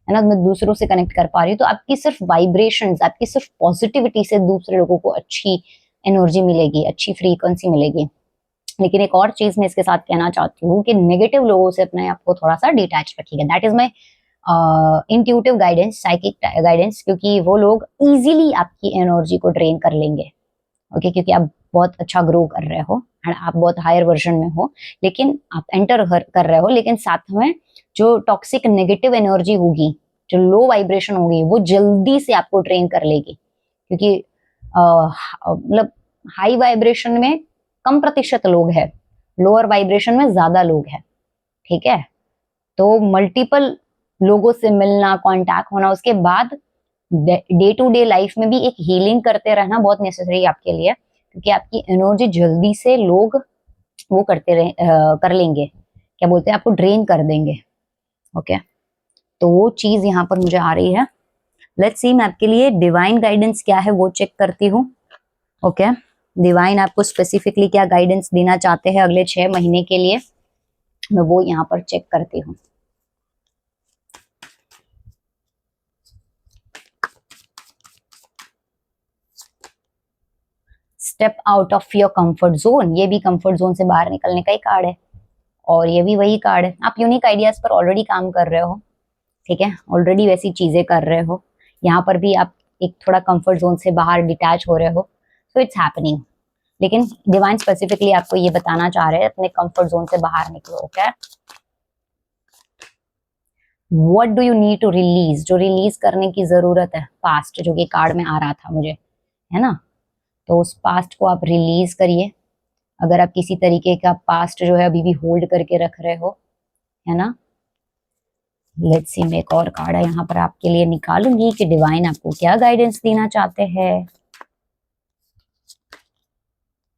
ना, मैं दूसरों से कनेक्ट कर पा रही हूँ, तो आपकी सिर्फ वाइब्रेशंस, आपकी सिर्फ पॉजिटिविटी से दूसरे लोगों को अच्छी एनर्जी मिलेगी, अच्छी फ्रीक्वेंसी मिलेगी। लेकिन एक और चीज मैं इसके साथ कहना चाहती हूँ कि नेगेटिव लोगों से अपने आप को थोड़ा सा डिटैच रखिएगा। That is my intuitive guidance, psychic guidance, क्योंकि वो लोग इजीली आपकी एनर्जी को ड्रेन कर लेंगे। ओके, क्योंकि आप बहुत अच्छा ग्रो कर रहे हो एंड आप बहुत हायर वर्जन में हो, लेकिन आप एंटर कर रहे हो, लेकिन साथ में जो टॉक्सिक नेगेटिव एनर्जी होगी, जो लो वाइब्रेशन होगी, वो जल्दी से आपको ड्रेन कर लेगी, क्योंकि मतलब हाई वाइब्रेशन में कम प्रतिशत लोग हैं, लोअर वाइब्रेशन में ज्यादा लोग हैं, ठीक है। तो मल्टीपल लोगों से मिलना, कांटेक्ट होना, उसके बाद डे टू डे लाइफ में भी एक हीलिंग करते रहना बहुत नेसेसरी है आपके लिए, क्योंकि आपकी एनर्जी जल्दी से लोग वो कर लेंगे, क्या बोलते हैं, आपको ड्रेन कर देंगे। ओके, तो वो चीज यहाँ पर मुझे आ रही है। लेट्स सी, मैं आपके लिए डिवाइन गाइडेंस क्या है वो चेक करती हूँ। ओके, डिवाइन आपको स्पेसिफिकली क्या गाइडेंस देना चाहते हैं अगले 6 महीने के लिए, मैं वो यहाँ पर चेक करती हूँ। Step out of your comfort zone, ये भी कंफर्ट जोन से बाहर निकलने का ही कार्ड है, और ये भी वही कार्ड है। आप यूनिक आइडियाज पर ऑलरेडी काम कर रहे हो, ठीक है, ऑलरेडी वैसी चीजें कर रहे हो, यहाँ पर भी आप एक थोड़ा कंफर्ट जोन से बाहर डिटैच हो रहे हो, सो इट्स हैपनिंग। लेकिन डिवाइन स्पेसिफिकली आपको ये बताना चाह रहे हैं, अपने कंफर्ट जोन से बाहर निकलो। Okay, what do you need to release, जो रिलीज करने की जरूरत है, पास्ट, जो कि कार्ड में आ रहा था मुझे, है ना, तो उस पास्ट को आप रिलीज करिए। अगर आप किसी तरीके का पास्ट जो है अभी भी होल्ड करके रख रहे हो, है ना, लेट्स सी, मैं एक और कार्ड है यहाँ पर आपके लिए निकालूंगी कि डिवाइन आपको क्या गाइडेंस देना चाहते हैं।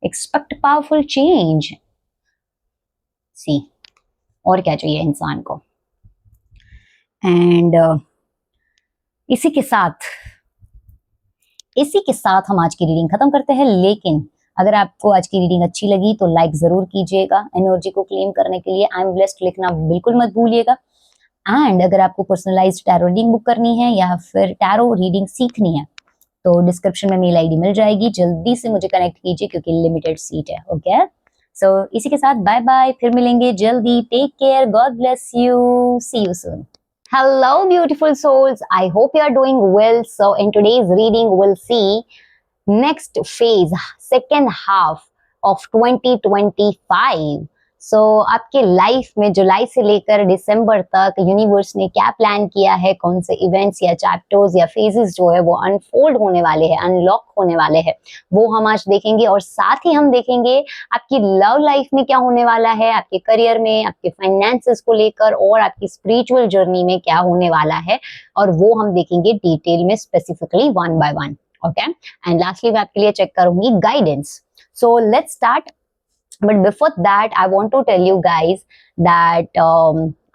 एक्सपेक्ट पावरफुल चेंज, सी, और क्या चाहिए इंसान को। एंड इसी के साथ हम आज की रीडिंग खत्म करते हैं। लेकिन अगर आपको आज की रीडिंग अच्छी लगी तो लाइक जरूर कीजिएगा। एनर्जी को क्लेम करने के लिए आई एम ब्लेस्ड लिखना बिल्कुल मत भूलिएगा। एंड अगर आपको पर्सनलाइज्ड टैरो रीडिंग बुक करनी है या फिर टैरो रीडिंग सीखनी है तो डिस्क्रिप्शन में मेल आईडी मिल जाएगी, जल्दी से मुझे कनेक्ट कीजिए क्योंकि लिमिटेड सीट है। ओके, सो इसी के साथ बाय बाय, फिर मिलेंगे जल्दी। Take care, God bless you, see you soon. Hello, beautiful souls. I hope you are doing well. So, in today's reading, we'll see next phase, second half of 2025. So, आपके लाइफ में जुलाई से लेकर दिसंबर तक यूनिवर्स ने क्या प्लान किया है, कौन से इवेंट्स या चैप्टर्स या फेजेस जो है वो अनफोल्ड होने वाले हैं, अनलॉक होने वाले हैं, वो हम आज देखेंगे। और साथ ही हम देखेंगे आपकी लव लाइफ में क्या होने वाला है, आपके करियर में, आपके फाइनेंसेस को लेकर, और आपकी स्पिरिचुअल जर्नी में क्या होने वाला है, और वो हम देखेंगे डिटेल में, specifically 1 by 1। Okay, and lastly मैं आपके लिए चेक करूंगी guidance. So let's start, but before that I want to tell you guys that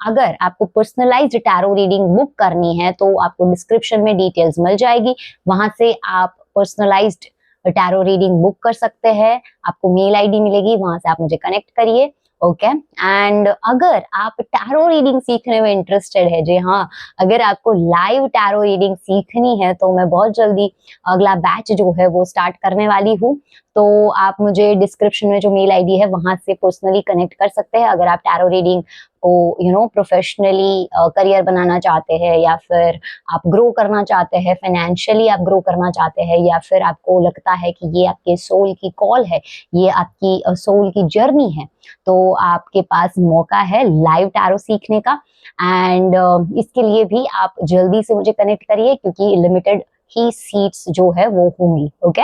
अगर आपको पर्सनलाइज्ड टैरो रीडिंग बुक करनी है तो आपको डिस्क्रिप्शन में डिटेल्स मिल जाएगी, वहां से आप पर्सनलाइज्ड टैरो रीडिंग बुक कर सकते हैं। आपको मेल आईडी मिलेगी, वहां से आप मुझे कनेक्ट करिए ओके एंड अगर आप टैरो रीडिंग सीखने में इंटरेस्टेड है, जी हाँ, अगर आपको लाइव टैरो रीडिंग सीखनी है तो मैं बहुत जल्दी अगला बैच जो है वो स्टार्ट करने वाली हूँ। तो आप मुझे डिस्क्रिप्शन में जो मेल आईडी है वहां से पर्सनली कनेक्ट कर सकते हैं अगर आप टैरो रीडिंग को प्रोफेशनली करियर बनाना चाहते हैं, या फिर आप ग्रो करना चाहते हैं, फाइनेंशियली आप ग्रो करना चाहते हैं, या फिर आपको लगता है कि ये आपके सोल की कॉल है, ये आपकी सोल की जर्नी है, तो आपके पास मौका है लाइव टैरो सीखने का। एंड इसके लिए भी आप जल्दी से मुझे कनेक्ट करिए क्योंकि लिमिटेड ही सीट्स जो है वो होंगी। Okay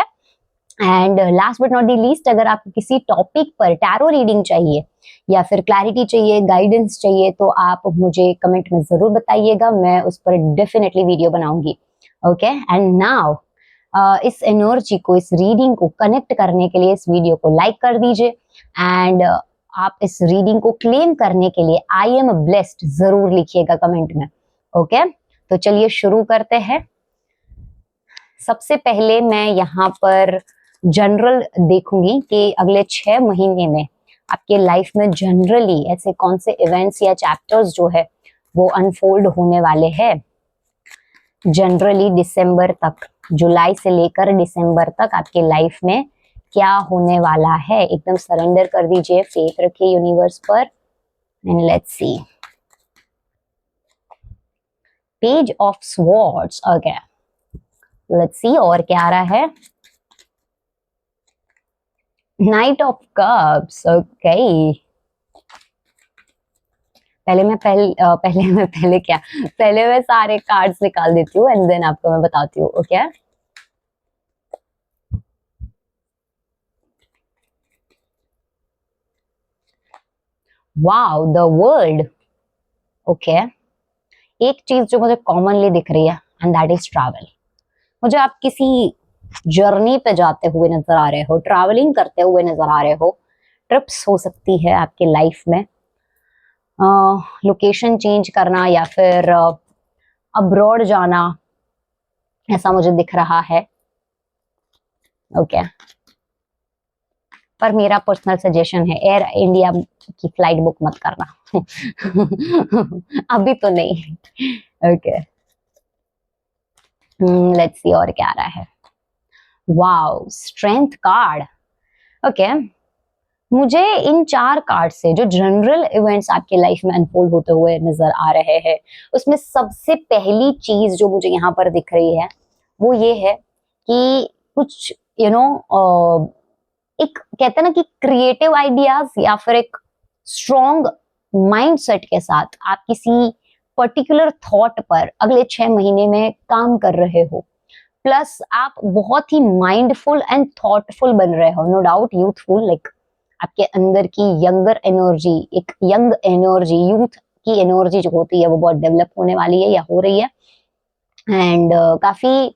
and last but not the least, अगर आपको किसी टॉपिक पर टैरो रीडिंग चाहिए या फिर क्लैरिटी चाहिए, गाइडेंस चाहिए, तो आप मुझे कमेंट में जरूर बताइएगा, मैं उस पर डेफिनेटली वीडियो बनाऊंगी। ओके एंड नाउ इस एनर्जी को, इस रीडिंग को कनेक्ट करने के लिए इस वीडियो को लाइक कर दीजिए एंड आप इस रीडिंग को क्लेम करने के लिए आई एम ब्लेस्ड जरूर लिखिएगा कमेंट में। ओके तो चलिए शुरू करते हैं। सबसे पहले मैं यहाँ पर जनरल देखूंगी कि अगले 6 महीने में आपके लाइफ में जनरली ऐसे कौन से इवेंट्स या चैप्टर्स जो है वो अनफोल्ड होने वाले हैं। जनरली दिसंबर तक, जुलाई से लेकर दिसंबर तक आपके लाइफ में क्या होने वाला है, एकदम सरेंडर कर दीजिए, फेथ रखिए यूनिवर्स पर and let's see. Page of swords, okay let's see और क्या आ रहा है। नाइट ऑफ कप्स, ओके पहले मैं सारे कार्ड्स निकाल देती हूँ एंड देन आपको मैं बताती हूँ। Okay wow, the world. Okay एक चीज जो मुझे कॉमनली दिख रही है एंड दैट इज ट्रैवल। मुझे आप किसी जर्नी पे जाते हुए नजर आ रहे हो, ट्रैवलिंग करते हुए नजर आ रहे हो। ट्रिप्स हो सकती है आपके लाइफ में, लोकेशन चेंज करना या फिर अब्रॉड जाना, ऐसा मुझे दिख रहा है। ओके पर मेरा पर्सनल सजेशन है एयर इंडिया की फ्लाइट बुक मत करना अभी तो नहीं। ओके लेट्स सी और क्या आ रहा है। Wow, strength card. ओके मुझे इन 4 कार्ड से जो जनरल इवेंट्स आपके लाइफ में अनफोल्ड होते हुए नजर आ रहे हैं, उसमें सबसे पहली चीज जो मुझे यहाँ पर दिख रही है वो ये है कि कुछ एक कहते हैं ना कि क्रिएटिव आइडियाज या फिर एक स्ट्रॉन्ग माइंडसेट के साथ आप किसी पर्टिकुलर थॉट पर अगले 6 महीने में काम कर रहे हो। प्लस आप बहुत ही माइंडफुल एंड थॉटफुल बन रहे हो, नो डाउट यूथफुल, लाइक आपके अंदर की यंगर एनर्जी, एक यंग एनर्जी, यूथ की एनर्जी जो होती है वो बहुत डेवलप होने वाली है या हो रही है। एंड काफी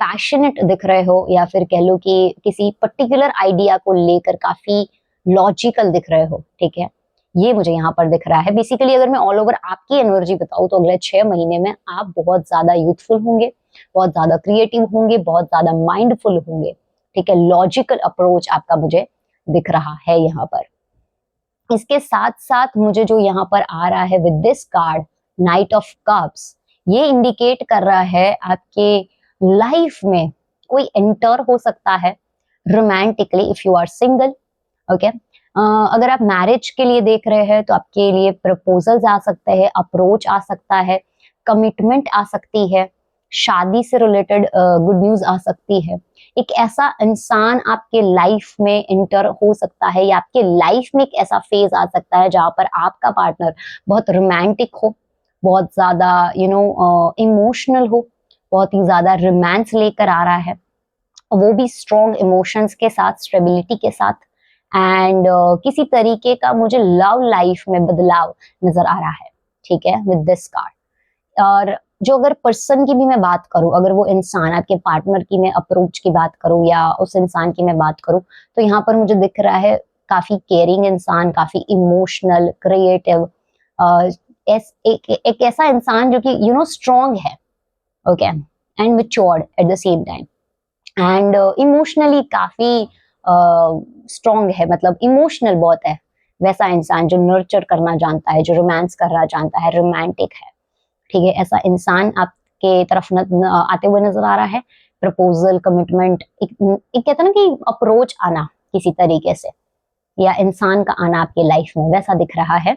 पैशनेट दिख रहे हो, या फिर कह लो कि किसी पर्टिकुलर आइडिया को लेकर काफी लॉजिकल दिख रहे हो। ठीक है ये मुझे यहाँ पर दिख रहा है। बेसिकली अगर मैं ऑल ओवर आपकी एनर्जी बताऊं तो अगले 6 महीने में आप बहुत ज्यादा यूथफुल होंगे, बहुत ज्यादा क्रिएटिव होंगे, बहुत ज्यादा माइंडफुल होंगे। ठीक है लॉजिकल अप्रोच आपका मुझे दिख रहा है यहाँ पर। इसके साथ साथ मुझे जो यहाँ पर आ रहा है with this card night of cups, ये इंडिकेट कर रहा है आपके लाइफ में कोई एंटर हो सकता है romantically if you are single. Okay अगर आप मैरिज के लिए देख रहे हैं तो आपके लिए प्रपोजल्स आ सकते हैं, अप्रोच आ सकता है, कमिटमेंट आ सकती है, शादी से रिलेटेड गुड न्यूज आ सकती है। एक ऐसा इंसान आपके लाइफ में एंटर हो सकता है, या आपके लाइफ में एक ऐसा फेज आ सकता है जहां पर आपका पार्टनर बहुत रोमांटिक हो, बहुत ज्यादा इमोशनल हो, बहुत ही ज्यादा रोमांस लेकर आ रहा है, वो भी स्ट्रॉन्ग इमोशंस के साथ, स्टेबिलिटी के साथ। एंड किसी तरीके का मुझे लव लाइफ में बदलाव नजर आ रहा है। ठीक है विद दिस कार्ड। और जो अगर पर्सन की भी मैं बात करूं, अगर वो इंसान आपके पार्टनर की मैं अप्रोच की बात करूं या उस इंसान की मैं बात करूं, तो यहाँ पर मुझे दिख रहा है काफी केयरिंग इंसान, काफी इमोशनल, क्रिएटिव, एक ऐसा इंसान जो कि स्ट्रॉन्ग है। Okay and matured at the same time, and emotionally काफी स्ट्रॉन्ग है, मतलब इमोशनल बहुत है, वैसा इंसान जो नर्चर करना जानता है, जो रोमांस करना जानता है, रोमांटिक है, ठीक है, ऐसा इंसान आपके तरफ आते हुए नजर आ रहा है। प्रपोजल, कमिटमेंट, एक कहते हैं ना कि अप्रोच आना किसी तरीके से, या इंसान का आना आपके लाइफ में, वैसा दिख रहा है।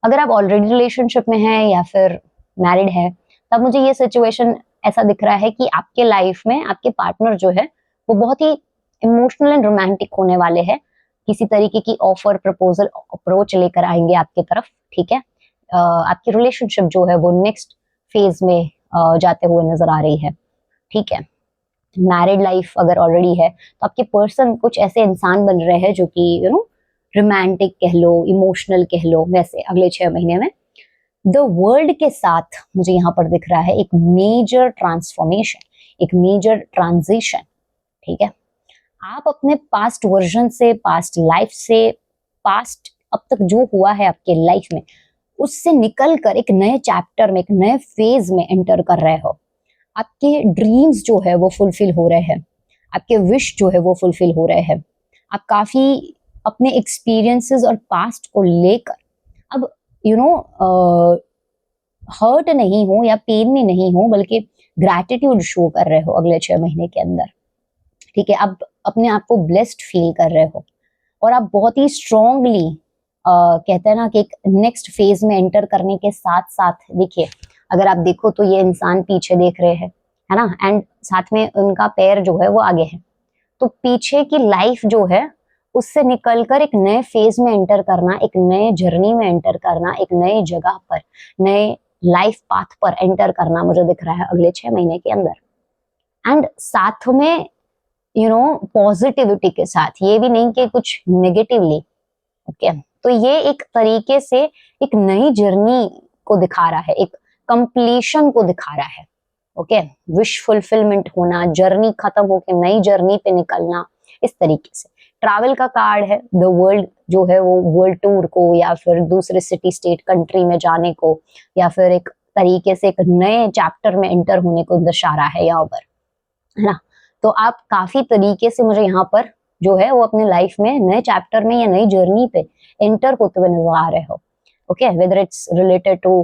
अगर आप ऑलरेडी रिलेशनशिप में हैं या फिर मैरिड है, तब मुझे ये सिचुएशन ऐसा दिख रहा है कि आपके लाइफ में आपके पार्टनर जो है वो बहुत ही इमोशनल एंड रोमांटिक होने वाले हैं। किसी तरीके की ऑफर, प्रपोजल, अप्रोच लेकर आएंगे आपकी तरफ, ठीक है। आपकी रिलेशनशिप जो है वो नेक्स्ट फेज में जाते हुए नजर आ रही है, ठीक है। मैरिड लाइफ अगर ऑलरेडी है तो आपके पर्सन कुछ ऐसे इंसान बन रहे हैं जो कि रोमांटिक कह लो, इमोशनल कह लो, वैसे अगले 6 महीने में द वर्ल्ड के साथ मुझे यहाँ पर दिख रहा है एक मेजर ट्रांसफॉर्मेशन, एक मेजर ट्रांजिशन, ठीक है। आप अपने पास्ट वर्जन से, पास्ट लाइफ से, पास्ट अब तक जो हुआ है आपके लाइफ में, उससे निकल कर एक नए चैप्टर में, एक नए फेज में एंटर कर रहे हो। आपके ड्रीम्स जो है वो फुलफिल हो रहे हैं, आपके विश जो है वो फुलफिल हो रहे हैं। आप काफी अपने एक्सपीरियंसेस और पास्ट को लेकर अब हर्ट नहीं हो या पेन में नहीं हो, बल्कि ग्रैटिट्यूड शो कर रहे हो अगले 6 महीने के अंदर, ठीक है। आप अपने आप को ब्लेस्ड फील कर रहे हो और आप बहुत ही स्ट्रांगली कहते हैं ना कि एक नेक्स्ट फेज में एंटर करने के साथ साथ, देखिए अगर आप देखो तो ये इंसान पीछे देख रहे हैं, है ना, एंड साथ में उनका पैर जो है वो आगे है। तो पीछे की लाइफ जो है उससे निकलकर एक नए फेज में एंटर करना, एक नए जर्नी में एंटर करना, एक नए जगह पर, नए लाइफ पाथ पर एंटर करना मुझे दिख रहा है अगले 6 महीने के अंदर। एंड साथ में पॉजिटिविटी के साथ, ये भी नहीं कि कुछ नेगेटिवली, ओके। तो ये एक तरीके से एक नई जर्नी को दिखा रहा है, एक कंप्लीशन को दिखा रहा है, ओके। विश फुलफिलमेंट होना, जर्नी खत्म होकर नई जर्नी पे निकलना, इस तरीके से। ट्रैवल का कार्ड है, द वर्ल्ड जो है वो वर्ल्ड टूर को, या फिर दूसरे सिटी, स्टेट, कंट्री में जाने को, या फिर एक तरीके से एक नए चैप्टर में एंटर होने को दर्शा रहा है यहाँ पर, है ना। तो आप काफी तरीके से मुझे यहाँ पर जो है वो अपने लाइफ में नए चैप्टर में या नई जर्नी पे एंटर होते हुए नजर आ रहे हो, okay. Whether it's related to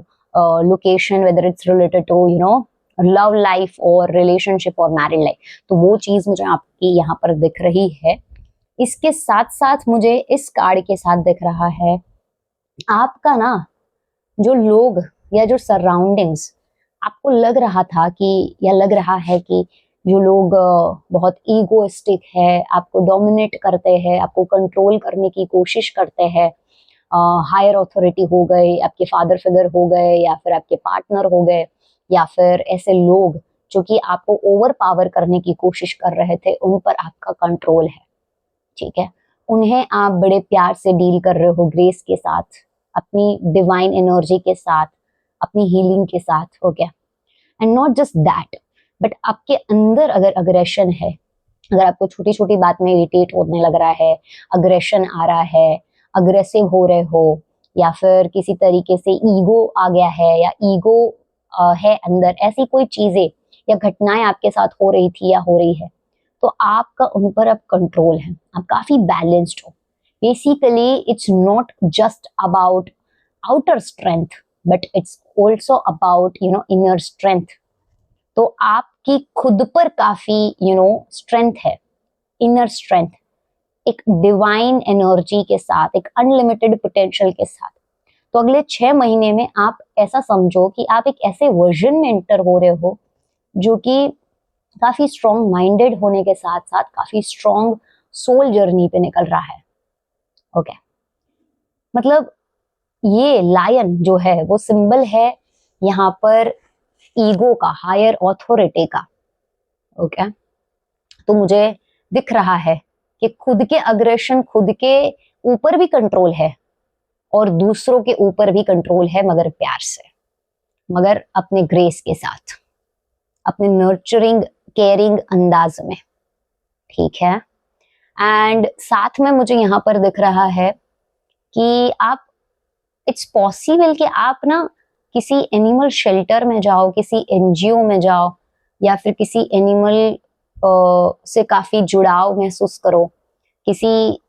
location, whether it's related to love life और रिलेशनशिप और मैरिड लाइफ, तो वो चीज मुझे आपकी यहाँ पर दिख रही है। इसके साथ साथ मुझे इस कार्ड के साथ दिख रहा है आपका ना जो लोग या जो सराउंडिंग्स, आपको लग रहा था कि, या लग रहा है कि जो लोग बहुत ईगोइस्टिक है, आपको डोमिनेट करते हैं, आपको कंट्रोल करने की कोशिश करते हैं, हायर अथॉरिटी हो गए, आपके फादर फिगर हो गए, या फिर आपके पार्टनर हो गए, या फिर ऐसे लोग जो कि आपको ओवर पावर करने की कोशिश कर रहे थे, उन पर आपका कंट्रोल है, ठीक है। उन्हें आप बड़े प्यार से डील कर रहे हो, ग्रेस के साथ, अपनी डिवाइन एनर्जी के साथ, अपनी हीलिंग के साथ, हो गया। And not just that, but आपके अंदर अगर अग्रेशन है, अगर आपको छोटी छोटी बात में इरिटेट होने लग रहा है, अग्रेशन आ रहा है, अग्रेसिव हो रहे हो, या फिर किसी तरीके से ईगो आ गया है, या ईगो है अंदर, ऐसी कोई चीजें या घटनाएं आपके साथ हो रही थी या हो रही है, तो आपका उन पर अब कंट्रोल है, आप काफी बैलेंस्ड हो। Basically it's not just about outer strength, but it's also about inner strength. तो आपकी खुद पर काफी स्ट्रेंथ है, इनर स्ट्रेंथ, एक डिवाइन एनर्जी के साथ, एक अनलिमिटेड पोटेंशियल के साथ। तो अगले 6 महीने में आप ऐसा समझो कि आप एक ऐसे वर्जन में एंटर हो रहे हो जो कि काफी स्ट्रॉन्ग माइंडेड होने के साथ साथ काफी स्ट्रॉन्ग सोल जर्नी पे निकल रहा है, ओके। मतलब ये लायन जो है वो सिंबल है यहाँ पर ईगो का, हायर ऑथोरिटी का, ओके। तो मुझे दिख रहा है कि खुद के अग्रेशन, खुद के ऊपर भी कंट्रोल है और दूसरों के ऊपर भी कंट्रोल है, मगर प्यार से, मगर अपने ग्रेस के साथ, अपने नर्चरिंग, केयरिंग अंदाज में, ठीक है। एंड साथ में मुझे यहाँ पर दिख रहा है कि आप, इट्स पॉसिबल कि आप ना किसी एनिमल शेल्टर में जाओ, किसी एनजीओ में जाओ, या फिर किसी एनिमल से काफी जुड़ाव महसूस करो, किसी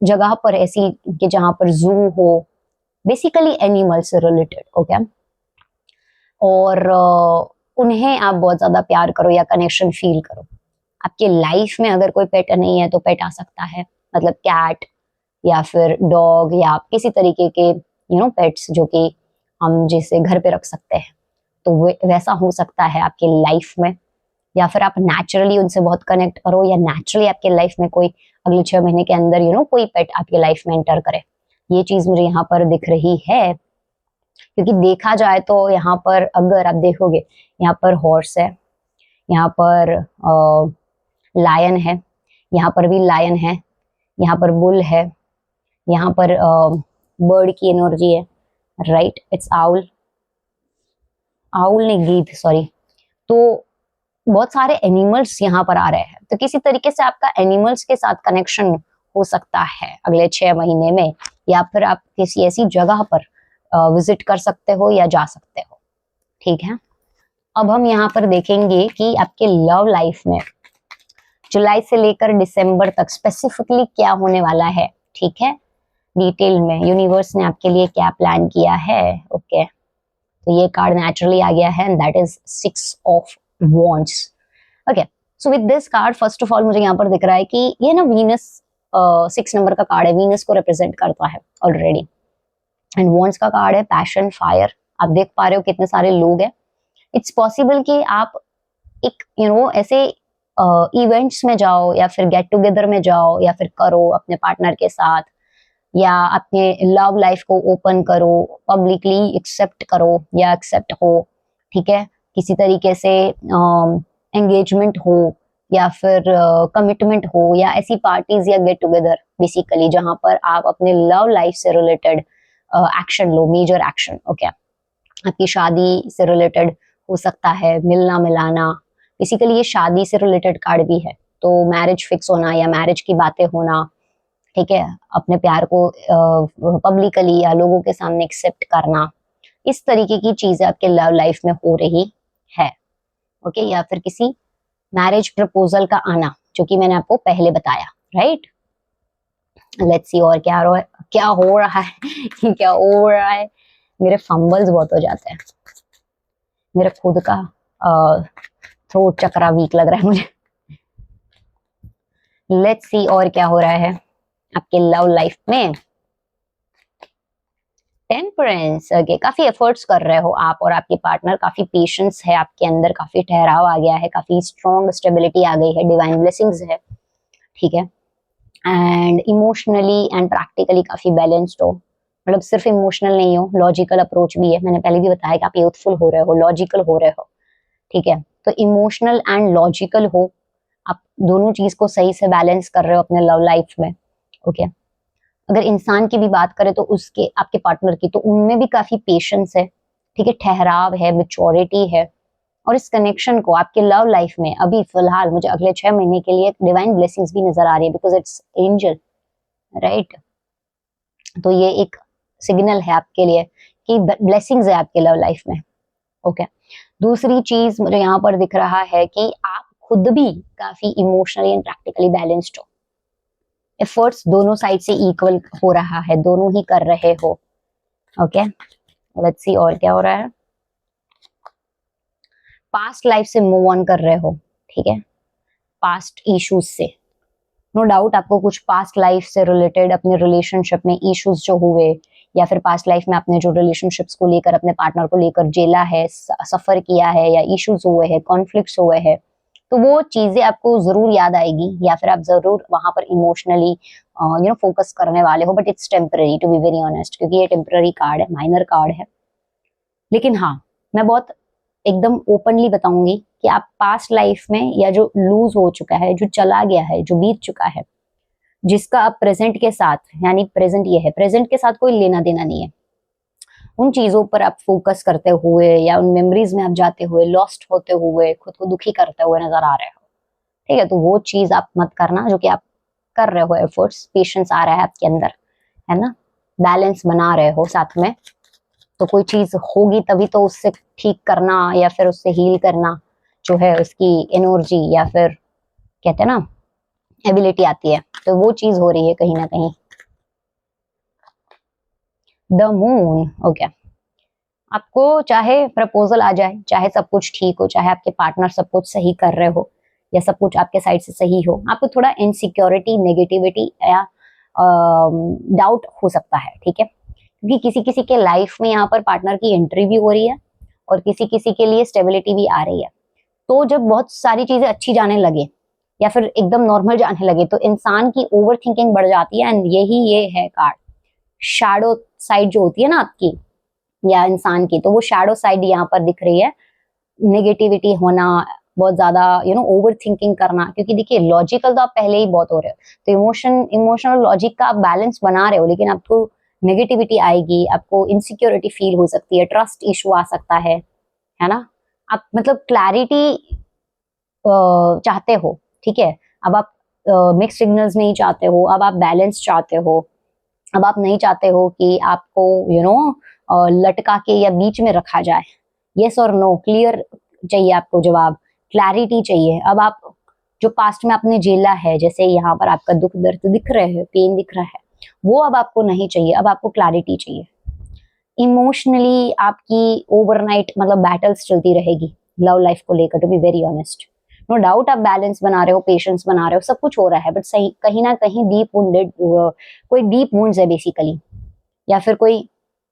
जगह पर ऐसी कि जहां पर जू हो, बेसिकली एनिमल से रिलेटेड, ओके। और उन्हें आप बहुत ज्यादा प्यार करो या कनेक्शन फील करो। आपके लाइफ में अगर कोई पेट नहीं है तो पेट आ सकता है, मतलब कैट या फिर डॉग या किसी तरीके के पेट्स जो कि हम जिसे घर पे रख सकते हैं, तो वैसा हो सकता है आपकी लाइफ में। या फिर आप नेचुरली उनसे बहुत कनेक्ट करो, या नेचुरली आपके लाइफ में कोई अगले 6 महीने के अंदर कोई पेट आपके लाइफ में एंटर करे। ये चीज मुझे यहाँ पर दिख रही है, क्योंकि देखा जाए तो यहाँ पर अगर आप देखोगे, यहाँ पर हॉर्स है, यहाँ पर लायन है, यहाँ पर भी लायन है, यहाँ पर बुल है, यहाँ पर बर्ड की एनर्जी है, राइट, इट्स आउल, आउल ने गीत, सॉरी। तो बहुत सारे एनिमल्स यहाँ पर आ रहे हैं, तो किसी तरीके से आपका एनिमल्स के साथ कनेक्शन हो सकता है अगले 6 महीने में, या फिर आप किसी ऐसी जगह पर विजिट कर सकते हो या जा सकते हो, ठीक है। अब हम यहाँ पर देखेंगे कि आपके लव लाइफ में जुलाई से लेकर दिसंबर तक स्पेसिफिकली क्या होने वाला है, ठीक है, डिटेल में यूनिवर्स ने आपके लिए क्या प्लान किया है, ओके। तो ये कार्ड नेचुरली आ गया है, that is 6 of wands, okay. So with this card, first of all मुझे यहाँ पर दिख रहा है कि ये ना वीनस 6 नंबर का कार्ड है, वीनस को रिप्रेजेंट करता है ऑलरेडी। एंड वॉन्ड्स का कार्ड है पैशन, फायर। आप देख पा रहे हो कितने सारे लोग हैं। इट्स पॉसिबल कि आप एक ऐसे इवेंट्स में जाओ, या फिर गेट टुगेदर में जाओ, या फिर करो अपने पार्टनर के साथ, या अपने लव लाइफ को ओपन करो, पब्लिकली एक्सेप्ट करो या एक्सेप्ट हो, ठीक है। किसी तरीके से एंगेजमेंट हो या फिर कमिटमेंट हो, या ऐसी पार्टीज या गेट टुगेदर बेसिकली जहां पर आप अपने लव लाइफ से रिलेटेड एक्शन लो, मेजर एक्शन, ओके। आपकी शादी से रिलेटेड हो सकता है, मिलना मिलाना, बेसिकली ये शादी से रिलेटेड कार्ड भी है, तो मैरिज फिक्स होना या मैरिज की बातें होना, ठीक है, अपने प्यार को पब्लिकली या लोगों के सामने एक्सेप्ट करना, इस तरीके की चीजें आपके लव लाइफ में हो रही है, ओके। या फिर किसी मैरिज प्रपोजल का आना, जो कि मैंने आपको पहले बताया, राइट। लेट्स सी और क्या हो रहा है, क्या हो रहा है क्या हो रहा है। मेरे फंबल्स बहुत हो जाते हैं, मेरा खुद का थ्रोट चक्रा वीक लग रहा है मुझे। लेट्स सी और क्या हो रहा है आपके लव लाइफ में। Temperance, okay. काफी एफर्ट्स कर रहे हो आप और आपके पार्टनर, काफी पेशेंस है आपके अंदर, काफी ठहराव आ गया है, काफी स्ट्रॉन्ग स्टेबिलिटी आ गई है, डिवाइन ब्लेसिंग्स है, ठीक है। एंड इमोशनली एंड प्रैक्टिकली काफी बैलेंस्ड हो, मतलब सिर्फ इमोशनल नहीं हो, लॉजिकल अप्रोच भी है। मैंने पहले भी बताया कि आप यूथफुल हो रहे हो, लॉजिकल हो रहे हो, ठीक है। तो इमोशनल एंड लॉजिकल हो, आप दोनों चीज को सही से बैलेंस कर रहे हो अपने लव लाइफ में, ओके। अगर इंसान की भी बात करें तो उसके, आपके पार्टनर की, तो उनमें भी काफी पेशेंस है, ठीक है, ठहराव है, मैच्योरिटी है। और इस कनेक्शन को आपके लव लाइफ में अभी फिलहाल मुझे अगले 6 महीने के लिए डिवाइन ब्लेसिंग्स भी नजर आ रही है, बिकॉज इट्स एंजल, राइट। तो ये एक सिग्नल है आपके लिए कि ब्लेसिंग्स है आपके लव लाइफ में, ओके। दूसरी चीज मुझे यहाँ पर दिख रहा है कि आप खुद भी काफी इमोशनली एंड प्रैक्टिकली बैलेंस्ड हो, एफर्ट्स दोनों साइड से इक्वल हो रहा है, दोनों ही कर रहे हो, ओके। लेट्स सी और क्या हो रहा है। पास्ट लाइफ से मूव ऑन कर रहे हो, ठीक है, पास्ट इश्यूज से। नो डाउट आपको कुछ पास्ट लाइफ से रिलेटेड अपने रिलेशनशिप में इश्यूज जो हुए, या फिर पास्ट लाइफ में आपने जो रिलेशनशिप्स को लेकर, अपने पार्टनर को लेकर झेला है, सफर किया है, या इश्यूज हुए हैं, कॉन्फ्लिक्ट्स हुए हैं, तो वो चीजें आपको जरूर याद आएगी, या फिर आप जरूर वहां पर इमोशनली फोकस करने वाले हो। But it's temporary, to be very honest, क्योंकि ये टेम्पररी कार्ड है, माइनर कार्ड है। लेकिन हाँ, मैं बहुत एकदम ओपनली बताऊंगी कि आप पास्ट लाइफ में, या जो लूज हो चुका है, जो चला गया है, जो बीत चुका है, जिसका आप प्रेजेंट के साथ, यानी प्रेजेंट ये है, प्रेजेंट के साथ कोई लेना देना नहीं है, उन चीजों पर आप फोकस करते हुए या उन मेमोरीज में आप जाते हुए, लॉस्ट होते हुए, खुद को दुखी करते हुए नजर आ रहे हो, ठीक है। तो वो चीज आप मत करना, जो कि आप कर रहे हो एफर्ट्स, पेशेंस आ रहा है आपके अंदर, है ना, बैलेंस बना रहे हो साथ में। तो कोई चीज होगी तभी तो उससे ठीक करना या फिर उससे हील करना जो है, उसकी एनर्जी या फिर कहते हैं ना एबिलिटी आती है, तो वो चीज हो रही है कहीं ना कहीं, द मून। ओके, आपको चाहे प्रपोजल आ जाए, चाहे सब कुछ ठीक हो, चाहे आपके पार्टनर सब कुछ सही कर रहे हो या सब कुछ आपके साइड से सही हो, आपको थोड़ा इनसिक्योरिटी, नेगेटिविटी या डाउट हो सकता है, ठीक है, क्योंकि किसी किसी के लाइफ में यहाँ पर पार्टनर की एंट्री भी हो रही है और किसी किसी के लिए स्टेबिलिटी भी आ रही है। तो जब बहुत सारी चीजें अच्छी जाने लगे या फिर एकदम नॉर्मल जाने लगे तो इंसान की ओवर थिंकिंग बढ़ जाती है। एंड यही ये है कार्ड, शैडो साइड जो होती है ना आपकी या इंसान की, तो वो शैडो साइड यहाँ पर दिख रही है। नेगेटिविटी होना, बहुत ज्यादा ओवर थिंकिंग करना, क्योंकि देखिए लॉजिकल तो आप पहले ही बहुत हो रहे हो, तो इमोशनल लॉजिक का आप बैलेंस बना रहे हो, लेकिन आपको नेगेटिविटी आएगी, आपको इनसिक्योरिटी फील हो सकती है, ट्रस्ट इशू आ सकता है ना। आप मतलब क्लैरिटी चाहते हो, ठीक है, अब आप मिक्स सिग्नल्स नहीं चाहते हो, अब आप बैलेंस चाहते हो, अब आप नहीं चाहते हो कि आपको लटका के या बीच में रखा जाए। यस और नो क्लियर चाहिए आपको जवाब, क्लैरिटी चाहिए। अब आप जो पास्ट में आपने झेला है, जैसे यहाँ पर आपका दुख दर्द दिख रहे हैं, पेन दिख रहा है, वो अब आपको नहीं चाहिए, अब आपको क्लैरिटी चाहिए। इमोशनली आपकी ओवरनाइट मतलब बैटल्स चलती रहेगी लव लाइफ को लेकर, to be very honest. No doubt आप बैलेंस बना रहे हो, पेशेंस बना रहे हो, सब कुछ हो रहा है, बट सही कहीं ना कहीं डीप वुंडेड, कोई डीप वुंड्स है बेसिकली, या फिर कोई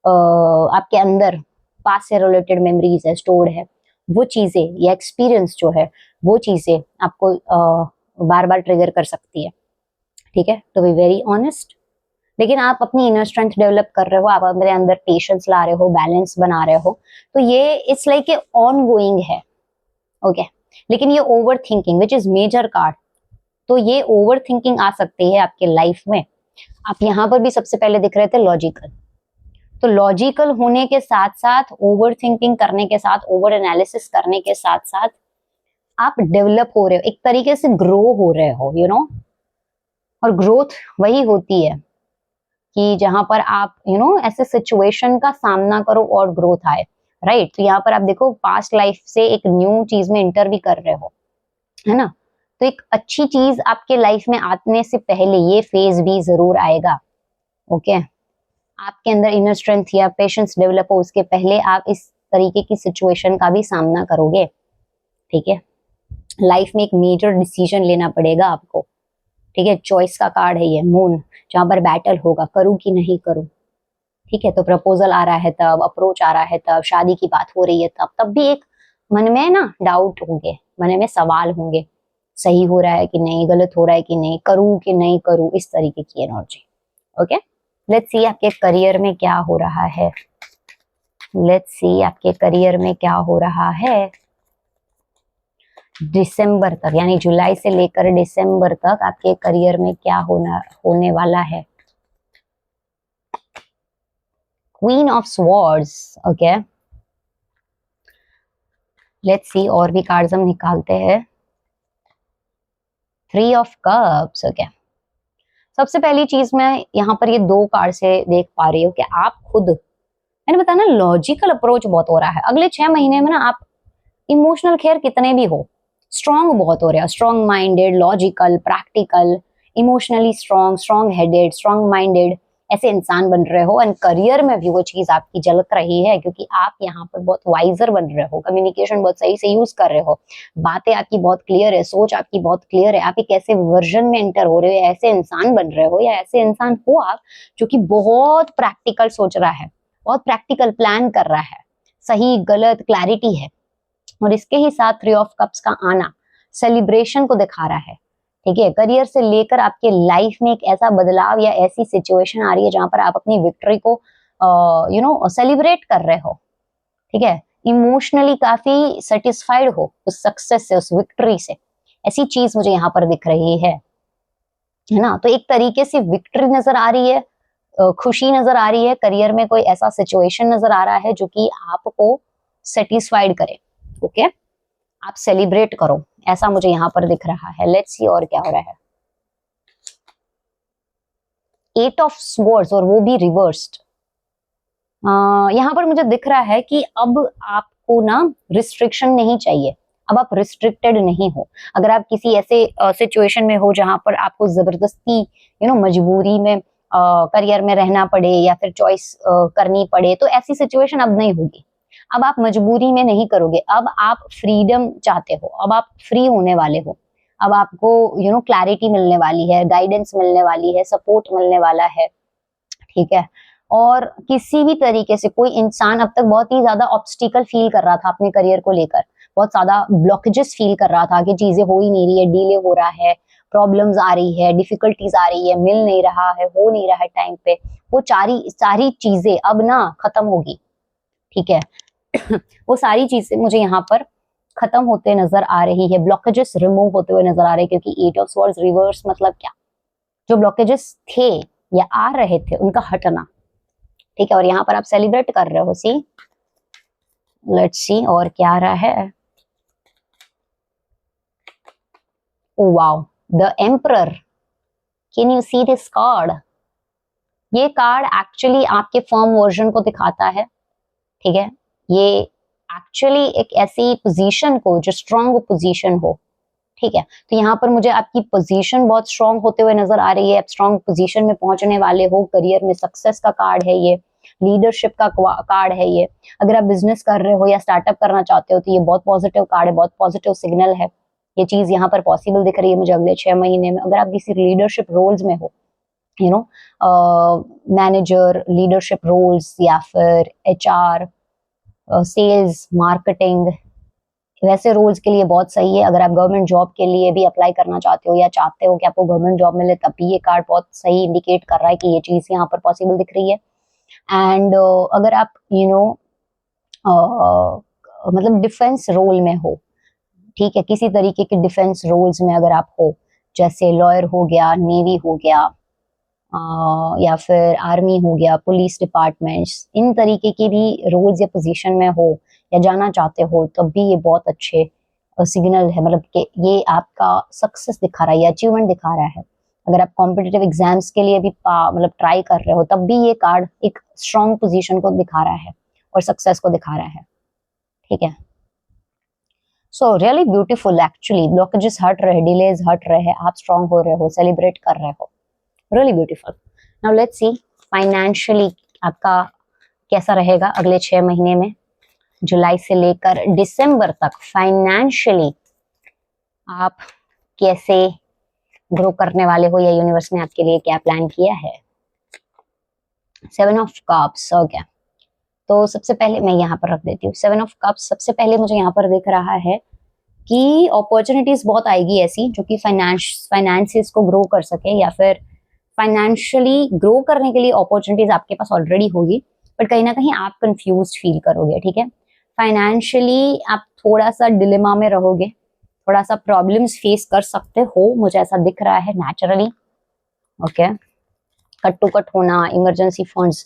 आपके अंदर पास्ट से रिलेटेड मेमोरीज है, स्टोर्ड है, वो चीजें या एक्सपीरियंस जो है वो चीजें आपको बार बार ट्रिगर कर सकती है, ठीक है, टू बी वेरी ऑनेस्ट। लेकिन आप अपनी इनर स्ट्रेंथ डेवलप कर रहे हो, आप अपने अंदर पेशेंस ला रहे हो, बैलेंस बना रहे हो, तो ये it's like a ongoing है, ओके। लेकिन ये overthinking which is major card, तो ये ओवर थिंकिंग आ सकती है आपके लाइफ में। आप यहाँ पर भी सबसे पहले दिख रहे थे लॉजिकल, तो लॉजिकल होने के साथ साथ ओवर थिंकिंग करने के साथ, ओवर एनालिसिस करने के साथ साथ आप डेवलप हो रहे हो, एक तरीके से ग्रो हो रहे हो, और ग्रोथ वही होती है कि जहां पर आप ऐसे सिचुएशन का सामना करो और ग्रोथ आए, राइट। तो यहाँ पर आप देखो पास्ट लाइफ से एक न्यू चीज में इंटर भी कर रहे हो, है ना। तो एक अच्छी चीज आपके लाइफ में आने से पहले ये फेज भी जरूर आएगा, ओके। आपके अंदर इनर स्ट्रेंथ या पेशेंस डेवलप हो उसके पहले आप इस तरीके की सिचुएशन का भी सामना करोगे, ठीक है। लाइफ में एक मेजर डिसीजन लेना पड़ेगा आपको, ठीक है। चॉइस का कार्ड है ये मून, जहां पर बैटल होगा, करूं कि नहीं करूं, ठीक है। तो प्रपोजल आ रहा है तब, अप्रोच आ रहा है तब, शादी की बात हो रही है तब भी एक मन में ना डाउट होंगे, मन में सवाल होंगे, सही हो रहा है कि नहीं, गलत हो रहा है कि नहीं, करूं कि नहीं करूं, इस तरीके की एनर्जी, ओके। लेट्स सी आपके करियर में क्या हो रहा है, लेट्स सी आपके करियर में क्या हो रहा है दिसंबर तक, यानी जुलाई से लेकर दिसंबर तक आपके करियर में क्या होने वाला है। Queen of swords, okay. Let's see और भी कार्ड्स हम निकालते हैं। Three of cups, okay. सबसे पहली चीज मैं यहाँ पर ये दो कार्ड से देख पा रही हूँ कि आप खुद, मैंने बताया ना लॉजिकल अप्रोच बहुत हो रहा है अगले 6 महीने में ना। आप इमोशनल केयर कितने भी हो, स्ट्रॉन्ग बहुत हो रहा है, strong minded, logical, practical, emotionally strong, strong headed, strong minded, ऐसे इंसान बन रहे हो। एंड करियर में भी वो चीज आपकी झलक रही है, क्योंकि आप यहाँ पर बहुत वाइजर बन रहे हो, कम्युनिकेशन बहुत सही से यूज कर रहे हो, बातें आपकी बहुत क्लियर है, सोच आपकी बहुत क्लियर है, आप एक ऐसे वर्जन में एंटर हो रहे हो, ऐसे इंसान बन रहे हो, या ऐसे इंसान हो आप जो कि बहुत प्रैक्टिकल सोच रहा है, बहुत प्रैक्टिकल प्लान कर रहा है, सही गलत क्लैरिटी है। और इसके ही साथ थ्री ऑफ कप्स का आना सेलिब्रेशन को दिखा रहा है, ठीक है। करियर से लेकर आपके लाइफ में एक ऐसा बदलाव या ऐसी सिचुएशन आ रही है जहां पर आप अपनी विक्ट्री को सेलिब्रेट कर रहे हो, ठीक है। इमोशनली काफी सेटिस्फाइड हो उस सक्सेस से, उस विक्ट्री से, ऐसी चीज मुझे यहाँ पर दिख रही है ना। तो एक तरीके से विक्ट्री नजर आ रही है, खुशी नजर आ रही है, करियर में कोई ऐसा सिचुएशन नजर आ रहा है जो कि आपको सेटिस्फाइड करे, ओके। आप सेलिब्रेट करो, ऐसा मुझे यहाँ पर दिख रहा है। लेट्स सी और क्या हो रहा है। एट ऑफ स्वॉर्ड्स, और वो भी रिवर्स्ड। यहाँ पर मुझे दिख रहा है कि अब आपको ना रिस्ट्रिक्शन नहीं चाहिए, अब आप रिस्ट्रिक्टेड नहीं हो। अगर आप किसी ऐसे सिचुएशन में हो जहां पर आपको जबरदस्ती मजबूरी में करियर में रहना पड़े या फिर चॉइस करनी पड़े, तो ऐसी सिचुएशन अब नहीं होगी। अब आप मजबूरी में नहीं करोगे, अब आप फ्रीडम चाहते हो, अब आप फ्री होने वाले हो, अब आपको क्लैरिटी मिलने वाली है, गाइडेंस मिलने वाली है, सपोर्ट मिलने वाला है, ठीक है। और किसी भी तरीके से कोई इंसान अब तक बहुत ही ज्यादा ऑब्स्टिकल फील कर रहा था अपने करियर को लेकर, बहुत ज्यादा ब्लॉकेजेस फील कर रहा था कि चीजें हो ही नहीं रही है, डिले हो रहा है, प्रॉब्लम्स आ रही है, डिफिकल्टीज आ रही है, मिल नहीं रहा है, हो नहीं रहा है टाइम पे, वो सारी चीजें अब ना खत्म होगी, ठीक है। वो सारी चीजें मुझे यहाँ पर खत्म होते नजर आ रही है, ब्लॉकेजेस रिमूव होते हुए नजर आ रहे हैं, क्योंकि 8 ऑफ स्वॉर्ड्स रिवर्स मतलब क्या, जो ब्लॉकेजेस थे या आ रहे थे उनका हटना, ठीक है। और यहाँ पर आप सेलिब्रेट कर रहे हो, सी लेट्स सी और क्या आ रहा है। Oh wow, the emperor, can you see this card? ये कार्ड एक्चुअली आपके फर्म वर्जन को दिखाता है, ठीक है। ये एक्चुअली एक ऐसी पोजीशन को जो स्ट्रॉन्ग पोजीशन हो, ठीक है। तो यहाँ पर मुझे आपकी पोजीशन बहुत स्ट्रॉन्ग होते हुए नजर आ रही है, आप स्ट्रॉन्ग पोजीशन में पहुंचने वाले हो, करियर में सक्सेस का कार्ड है ये, लीडरशिप का कार्ड है ये। अगर आप बिजनेस कर रहे हो या स्टार्टअप करना चाहते हो तो ये बहुत पॉजिटिव कार्ड है, बहुत पॉजिटिव सिग्नल है। ये चीज यहाँ पर पॉसिबल दिख रही है मुझे अगले 6 महीने में। अगर आप किसी लीडरशिप रोल्स में हो, मैनेजर लीडरशिप रोल्स या फिर HR, सेल्स, मार्केटिंग, वैसे रोल्स के लिए बहुत सही है। अगर आप गवर्नमेंट जॉब के लिए भी अप्लाई करना चाहते हो या चाहते हो कि आपको गवर्नमेंट जॉब मिले, तब भी ये कार्ड बहुत सही इंडिकेट कर रहा है कि ये चीज यहाँ पर पॉसिबल दिख रही है। एंड अगर आप मतलब डिफेंस रोल में हो, ठीक है, किसी तरीके के डिफेंस रोल्स में अगर आप हो, जैसे लॉयर हो गया, नेवी हो गया, या फिर आर्मी हो गया, पुलिस डिपार्टमेंट्स, इन तरीके की भी रोल्स या पोजीशन में हो या जाना चाहते हो, तब भी ये बहुत अच्छे सिग्नल है, मतलब कि ये आपका सक्सेस दिखा रहा है या अचीवमेंट दिखा रहा है। अगर आप कॉम्पिटिटिव एग्जाम्स के लिए भी मतलब ट्राई कर रहे हो, तब भी ये कार्ड एक स्ट्रॉन्ग पोजीशन को दिखा रहा है और सक्सेस को दिखा रहा है, ठीक है। So really beautiful, actually blockages हट रहे, डिलेज हट रहे हैं, आप स्ट्रॉन्ग हो रहे हो, सेलिब्रेट कर रहे हो, really beautiful. Now let's C financially आपका कैसा रहेगा अगले 6 महीने में, जुलाई से लेकर दिसंबर तक फाइनेंशियली आप कैसे ग्रो करने वाले हो, या यूनिवर्स ने आपके लिए क्या प्लान किया है। 7 ऑफ कप्स, ओके। तो सबसे पहले मैं यहाँ पर रख देती हूँ 7 ऑफ कप्स। सबसे पहले मुझे यहाँ पर दिख रहा है कि अपॉर्चुनिटीज बहुत आएगी ऐसी जो कि फाइनेंसिस को ग्रो कर सके, या फिर फाइनेंशियली ग्रो करने के लिए अपॉर्चुनिटीज आपके पास ऑलरेडी होगी, बट कहीं ना कहीं आप कंफ्यूज फील करोगे, ठीक है। फाइनेंशियली आप थोड़ा सा डिलेमा में रहोगे, थोड़ा सा प्रॉब्लम्स फेस कर सकते हो, मुझे ऐसा दिख रहा है naturally, okay. Cut to cut होना, इमरजेंसी फंड्स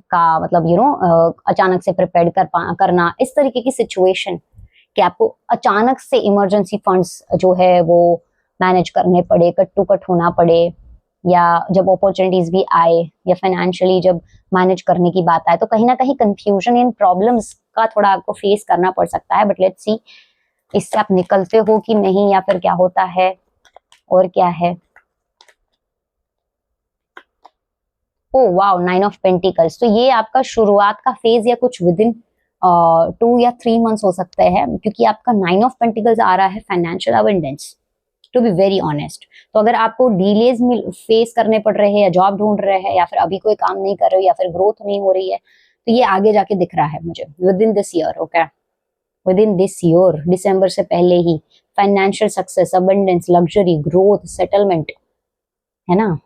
का मतलब अचानक से प्रिपेयर करना, इस तरीके की सिचुएशन कि आपको अचानक से इमरजेंसी फंड्स जो है वो मैनेज करने पड़े, कट टू कट होना पड़े, या जब अपॉर्चुनिटीज भी आए या फाइनेंशियली जब मैनेज करने की बात आए, तो कहीं ना कहीं कंफ्यूजन इन प्रॉब्लम्स का थोड़ा आपको फेस करना पड़ सकता है। बट लेट्स सी इससे आप निकलते हो कि नहीं, या फिर क्या होता है और क्या है। Oh wow, 9 of pentacles. तो ये आपका शुरुआत का फेज या कुछ विद इन 2 या 3 मंथ्स हो सकते हैं, क्योंकि आपका 9 ऑफ पेंटिकल्स आ रहा है financial abundance, to be very honest. तो अगर आपको डिलेज फेस करने पड़ रहे हैं, या जॉब ढूंढ रहे हैं, या फिर अभी कोई काम नहीं कर रहे हो, या फिर ग्रोथ नहीं हो रही है, तो ये आगे जाके दिख रहा है मुझे within this year, okay. Within this year, दिसंबर से पहले ही financial success, abundance, luxury, growth, settlement, है ना।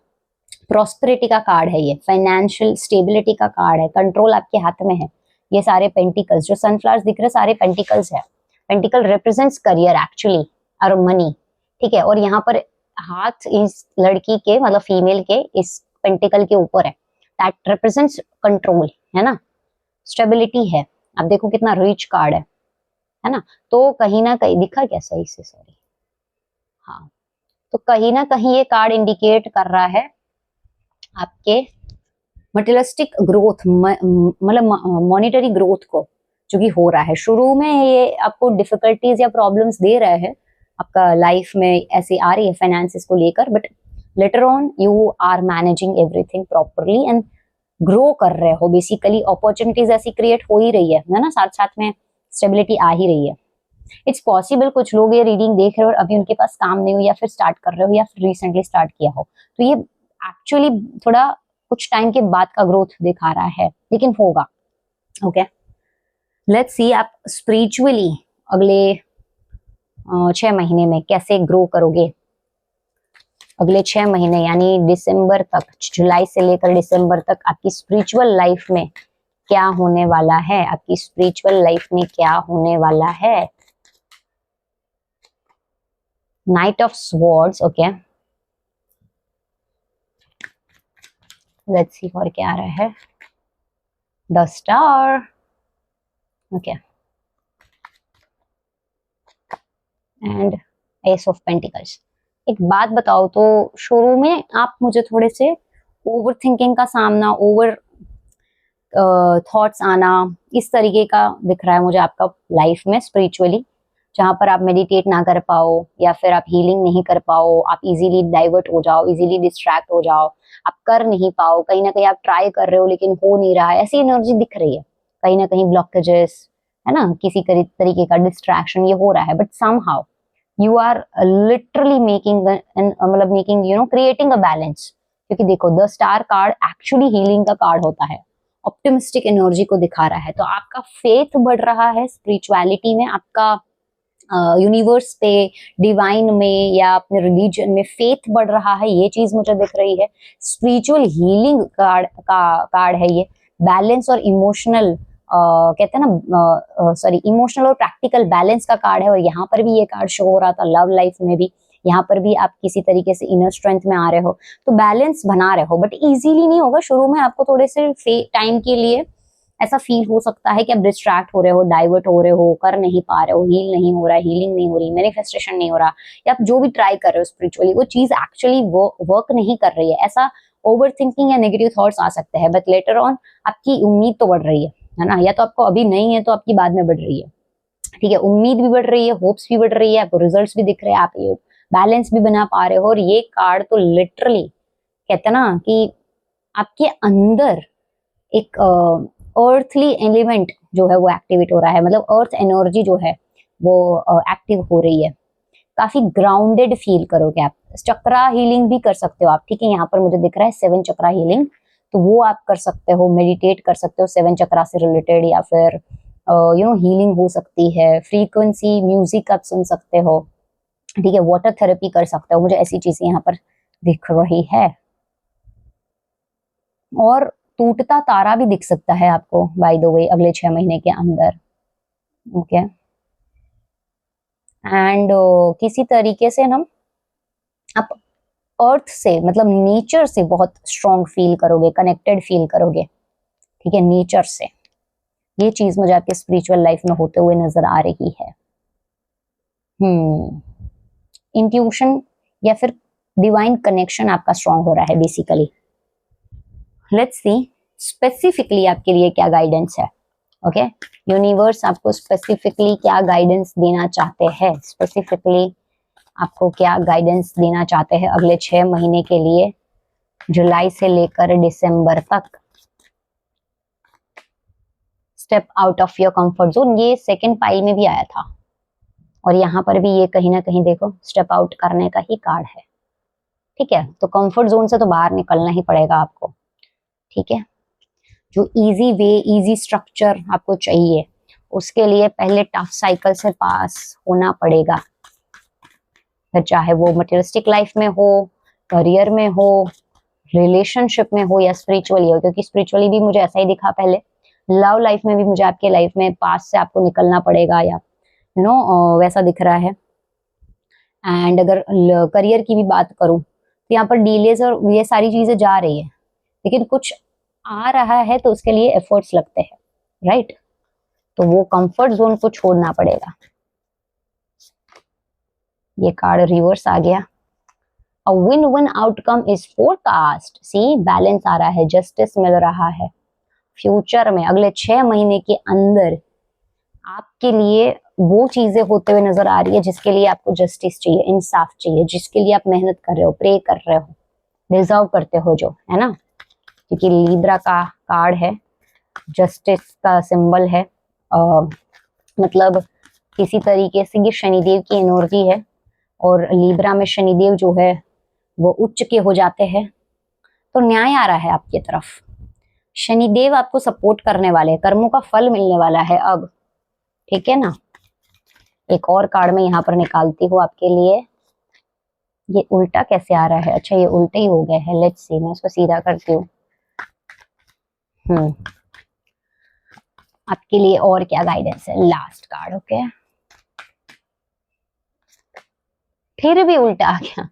प्रॉस्पेरिटी का कार्ड है ये, फाइनेंशियल स्टेबिलिटी का कार्ड है, कंट्रोल आपके हाथ में है। ये सारे पेंटिकल्स जो सनफ्लावर्स दिख रहे हैं, सारे पेंटिकल्स है। पेंटिकल रिप्रेजेंट्स करियर एक्चुअली और मनी, ठीक है। और यहाँ पर हाथ इस लड़की के मतलब फीमेल के इस पेंटिकल के ऊपर है, दैट रिप्रेजेंट्स कंट्रोल, है ना, स्टेबिलिटी है। अब देखो कितना रिच कार्ड है ना। तो कहीं ना कहीं दिखा क्या सही से, सॉरी, हाँ, तो कहीं ना कहीं ये कार्ड इंडिकेट कर रहा है आपके मटेरियलिस्टिक ग्रोथ, मतलब मॉनिटरी ग्रोथ को, जो कि हो रहा है। शुरू में ये आपको डिफिकल्टीज या प्रॉब्लम्स दे रहे हैं, आपका लाइफ में ऐसी आ रही है फाइनेंसिस को लेकर, but later on you are managing everything properly and grow कर रहे हो। बेसिकली अपॉर्चुनिटीज ऐसी क्रिएट हो ही रही है ना, साथ साथ में स्टेबिलिटी आ ही रही है। इट्स पॉसिबल कुछ लोग ये रीडिंग देख रहे हो और अभी उनके पास काम नहीं हो, या फिर स्टार्ट कर रहे हो, या फिर रिसेंटली स्टार्ट किया हो, तो ये एक्चुअली थोड़ा कुछ टाइम के बाद का ग्रोथ दिखा रहा है, लेकिन होगा। ओके, लेट्स सी आप स्पिरिचुअली अगले 6 महीने में कैसे ग्रो करोगे। अगले 6 महीने यानी दिसंबर तक, जुलाई से लेकर दिसंबर तक आपकी स्पिरिचुअल लाइफ में क्या होने वाला है, आपकी स्पिरिचुअल लाइफ में क्या होने वाला है। Night of swords, okay, let's see और क्या आ रहा है। The star, okay, and S of pentacles. एक बात बताओ तो शुरू में आप मुझे थोड़े से ओवर थिंकिंग का सामना, ओवर थॉट्स आना, इस तरीके का दिख रहा है मुझे आपका लाइफ में स्पिरिचुअली, जहां पर आप मेडिटेट ना कर पाओ या फिर आप हीलिंग नहीं कर पाओ, आप इजीली डाइवर्ट हो जाओ, इजीली डिस्ट्रैक्ट हो जाओ, आप कर नहीं पाओ, कहीं ना कहीं आप ट्राई कर रहे हो लेकिन हो नहीं रहा है, ऐसी एनर्जी दिख रही है। कहीं ना कहीं ब्लॉकेजेस है ना, किसी तरीके का डिस्ट्रैक्शन ये हो रहा है, but somehow you are literally making मतलब मेकिंग क्रिएटिंग अ बैलेंस। क्योंकि देखो the star card actually healing का कार्ड होता है, ऑप्टिमिस्टिक एनर्जी को दिखा रहा है। तो आपका फेथ बढ़ रहा है स्पिरिचुअलिटी में, आपका यूनिवर्स पे, डिवाइन में या अपने रिलीजन में फेथ बढ़ रहा है, ये चीज मुझे दिख रही है। स्पिरिचुअल हीलिंग कार्ड है ये। बैलेंस और इमोशनल कहते हैं ना, सॉरी, इमोशनल और प्रैक्टिकल बैलेंस का कार्ड है। और यहाँ पर भी ये कार्ड शो हो रहा था लव लाइफ में भी, यहाँ पर भी आप किसी तरीके से इनर स्ट्रेंथ में आ रहे हो, तो बैलेंस बना रहे हो, बट इजीली नहीं होगा। शुरू में आपको थोड़े से टाइम के लिए ऐसा फील हो सकता है कि आप डिस्ट्रैक्ट हो रहे हो, डाइवर्ट हो रहे हो, कर नहीं पा रहे हो, हील नहीं हो रहा, हीलिंग नहीं हो रही, मैनिफेस्टेशन नहीं हो रहा, या आप जो भी ट्राई कर रहे हो स्पिरिचुअली वो चीज एक्चुअली वर्क नहीं कर रही है। ऐसा ओवर थिंकिंग या नेगेटिव थॉट्स आ सकते हैं, बट लेटर ऑन आपकी उम्मीद तो बढ़ रही है ना, या तो आपको अभी नहीं है तो आपकी बाद में बढ़ रही है। ठीक है, उम्मीद भी बढ़ रही है, होप्स भी बढ़ रही है, आपको रिजल्ट्स भी दिख रहे हैं, आप ये बैलेंस भी बना पा रहे हो। और ये कार्ड तो लिटरली कहते हैं ना कि आपके अंदर एक अर्थली एलिमेंट जो है वो एक्टिवेट हो रहा है, मतलब अर्थ एनर्जी जो है वो एक्टिव हो रही है। काफी ग्राउंडेड फील करोगे आप। चक्रा हीलिंग भी कर सकते हो आप, ठीक है, यहाँ पर मुझे दिख रहा है 7 चक्रा हीलिंग, तो वो आप कर सकते हो, मेडिटेट कर सकते हो 7 चक्रा से रिलेटेड, या फिर हीलिंग हो सकती है, फ्रीक्वेंसी म्यूजिक आप सुन सकते हो, ठीक है, वाटर थेरेपी कर सकते हो, मुझे ऐसी चीजें यहाँ पर दिख रही है। और टूटता तारा भी दिख सकता है आपको बाय द वे अगले 6 महीने के अंदर। ओके, एंड किसी तरीके से ना आप अर्थ से, मतलब नेचर से बहुत स्ट्रॉन्ग फील करोगे, कनेक्टेड फील करोगे, ठीक है, नेचर से। ये चीज मुझे आपके स्पिरिचुअल लाइफ में होते हुए नजर आ रही है। इंट्यूशन या फिर डिवाइन कनेक्शन आपका स्ट्रॉन्ग हो रहा है बेसिकली। लेट्स सी स्पेसिफिकली आपके लिए क्या गाइडेंस है। ओके, यूनिवर्स आपको स्पेसिफिकली क्या गाइडेंस देना चाहते हैं, स्पेसिफिकली आपको क्या गाइडेंस देना चाहते हैं अगले 6 महीने के लिए, जुलाई से लेकर दिसंबर तक। Step out of your comfort zone, ये सेकंड पाइल में भी आया था, और यहाँ पर भी ये कहीं ना कहीं देखो स्टेप आउट करने का ही कार्ड है। ठीक है, तो कंफर्ट जोन से तो बाहर निकलना ही पड़ेगा आपको। ठीक है, जो इजी वे, इजी स्ट्रक्चर आपको चाहिए, उसके लिए पहले टफ साइकिल से पास होना पड़ेगा, फिर चाहे वो मटेरियलिस्टिक लाइफ में हो, करियर में हो, रिलेशनशिप में हो, या स्पिरिचुअली हो, क्योंकि स्पिरिचुअली भी मुझे ऐसा ही दिखा पहले। लव लाइफ में भी मुझे आपके लाइफ में पास से आपको निकलना पड़ेगा, या वैसा दिख रहा है। एंड अगर करियर की भी बात करूं तो यहाँ पर डिलेज और ये सारी चीजें जा रही है, लेकिन कुछ आ रहा है तो उसके लिए एफर्ट्स लगते हैं, राइट। तो वो कंफर्ट जोन को छोड़ना पड़ेगा। ये कार्ड रिवर्स आ गया। A win win outcome is forecast, see balance आ रहा है, जस्टिस मिल रहा है। फ्यूचर में अगले 6 महीने के अंदर आपके लिए वो चीजें होते हुए नजर आ रही है जिसके लिए आपको जस्टिस चाहिए, इंसाफ चाहिए, जिसके लिए आप मेहनत कर रहे हो, प्रे कर रहे हो, डिजर्व करते हो जो, है ना, क्योंकि लीब्रा का कार्ड है, जस्टिस का सिंबल है, मतलब किसी तरीके से ये शनिदेव की एनर्जी है, और लीब्रा में शनिदेव जो है वो उच्च के हो जाते हैं, तो न्याय आ रहा है आपकी तरफ। शनिदेव आपको सपोर्ट करने वाले हैं, कर्मों का फल मिलने वाला है अब, ठीक है ना। एक और कार्ड मैं यहाँ पर निकालती हूँ आपके लिए। ये उल्टा कैसे आ रहा है? अच्छा, ये उल्टे ही हो गए हैं। लेट्स सी, मैं इसको सीधा करती हूँ। आपके लिए और क्या गाइडेंस है? Last card, okay. फिर भी उल्टा आ गया।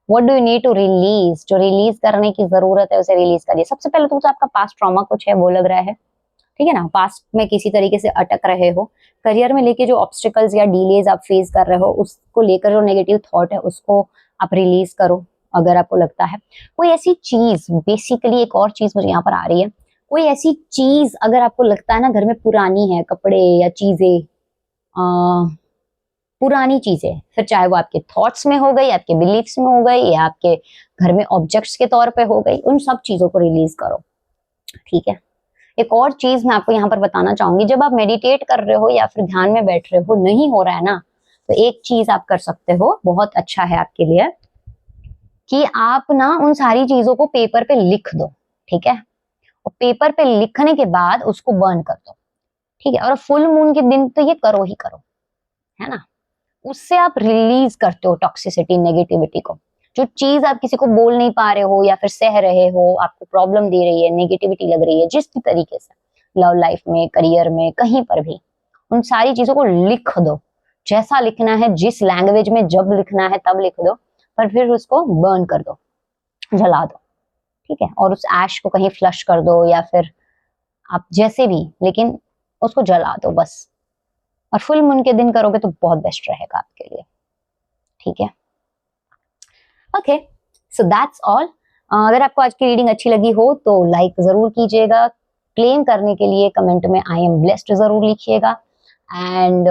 What do you need to release? जो रिलीज करने की जरूरत है उसे रिलीज करिए। सबसे पहले तो आपका पास्ट ट्रॉमा कुछ है वो लग रहा है, ठीक है ना। पास्ट में किसी तरीके से अटक रहे हो, करियर में लेके जो ऑब्स्टिकल्स या डिलेज आप फेस कर रहे हो उसको लेकर जो नेगेटिव थॉट है उसको आप रिलीज करो। अगर आपको लगता है कोई ऐसी चीज, बेसिकली एक और चीज मुझे यहाँ पर आ रही है, कोई ऐसी चीज अगर आपको लगता है ना घर में पुरानी है, कपड़े या चीजें, पुरानी चीजें, फिर चाहे वो आपके थॉट्स में हो गई, आपके बिलीफ्स में हो गई, या आपके घर में ऑब्जेक्ट्स के तौर पे हो गई, उन सब चीजों को रिलीज करो, ठीक है। एक और चीज मैं आपको यहाँ पर बताना चाहूंगी, जब आप मेडिटेट कर रहे हो या फिर ध्यान में बैठ रहे हो, नहीं हो रहा है ना, तो एक चीज आप कर सकते हो, बहुत अच्छा है आपके लिए, कि आप ना उन सारी चीजों को पेपर पे लिख दो, ठीक है। और पेपर पे लिखने के बाद उसको बर्न कर दो, ठीक है। और फुल मून के दिन तो ये करो ही करो, है ना। उससे आप रिलीज करते हो टॉक्सिसिटी, नेगेटिविटी को। जो चीज आप किसी को बोल नहीं पा रहे हो या फिर सह रहे हो, आपको प्रॉब्लम दे रही है, नेगेटिविटी लग रही है, जिस भी तरीके से, लव लाइफ में, करियर में, कहीं पर भी, उन सारी चीजों को लिख दो। जैसा लिखना है, जिस लैंग्वेज में जब लिखना है तब लिख दो, पर फिर उसको बर्न कर दो, जला दो, ठीक है। और उस ऐश को कहीं फ्लश कर दो, या फिर आप जैसे भी, लेकिन उसको जला दो बस। और फुल मून के दिन करोगे तो बहुत बेस्ट रहेगा आपके लिए, ठीक है। Okay, so that's all. अगर आपको आज की रीडिंग अच्छी लगी हो तो लाइक जरूर कीजिएगा। क्लेम करने के लिए कमेंट में आई एम ब्लेस्ड जरूर लिखिएगा। एंड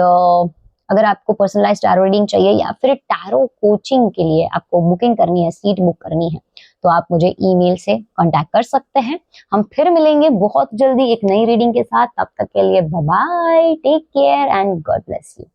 अगर आपको पर्सनलाइज्ड टैरो रीडिंग चाहिए या फिर टैरो कोचिंग के लिए आपको बुकिंग करनी है, सीट बुक करनी है, तो आप मुझे ईमेल से कांटेक्ट कर सकते हैं। हम फिर मिलेंगे बहुत जल्दी एक नई रीडिंग के साथ। तब तक के लिए bye bye, take care and God bless you.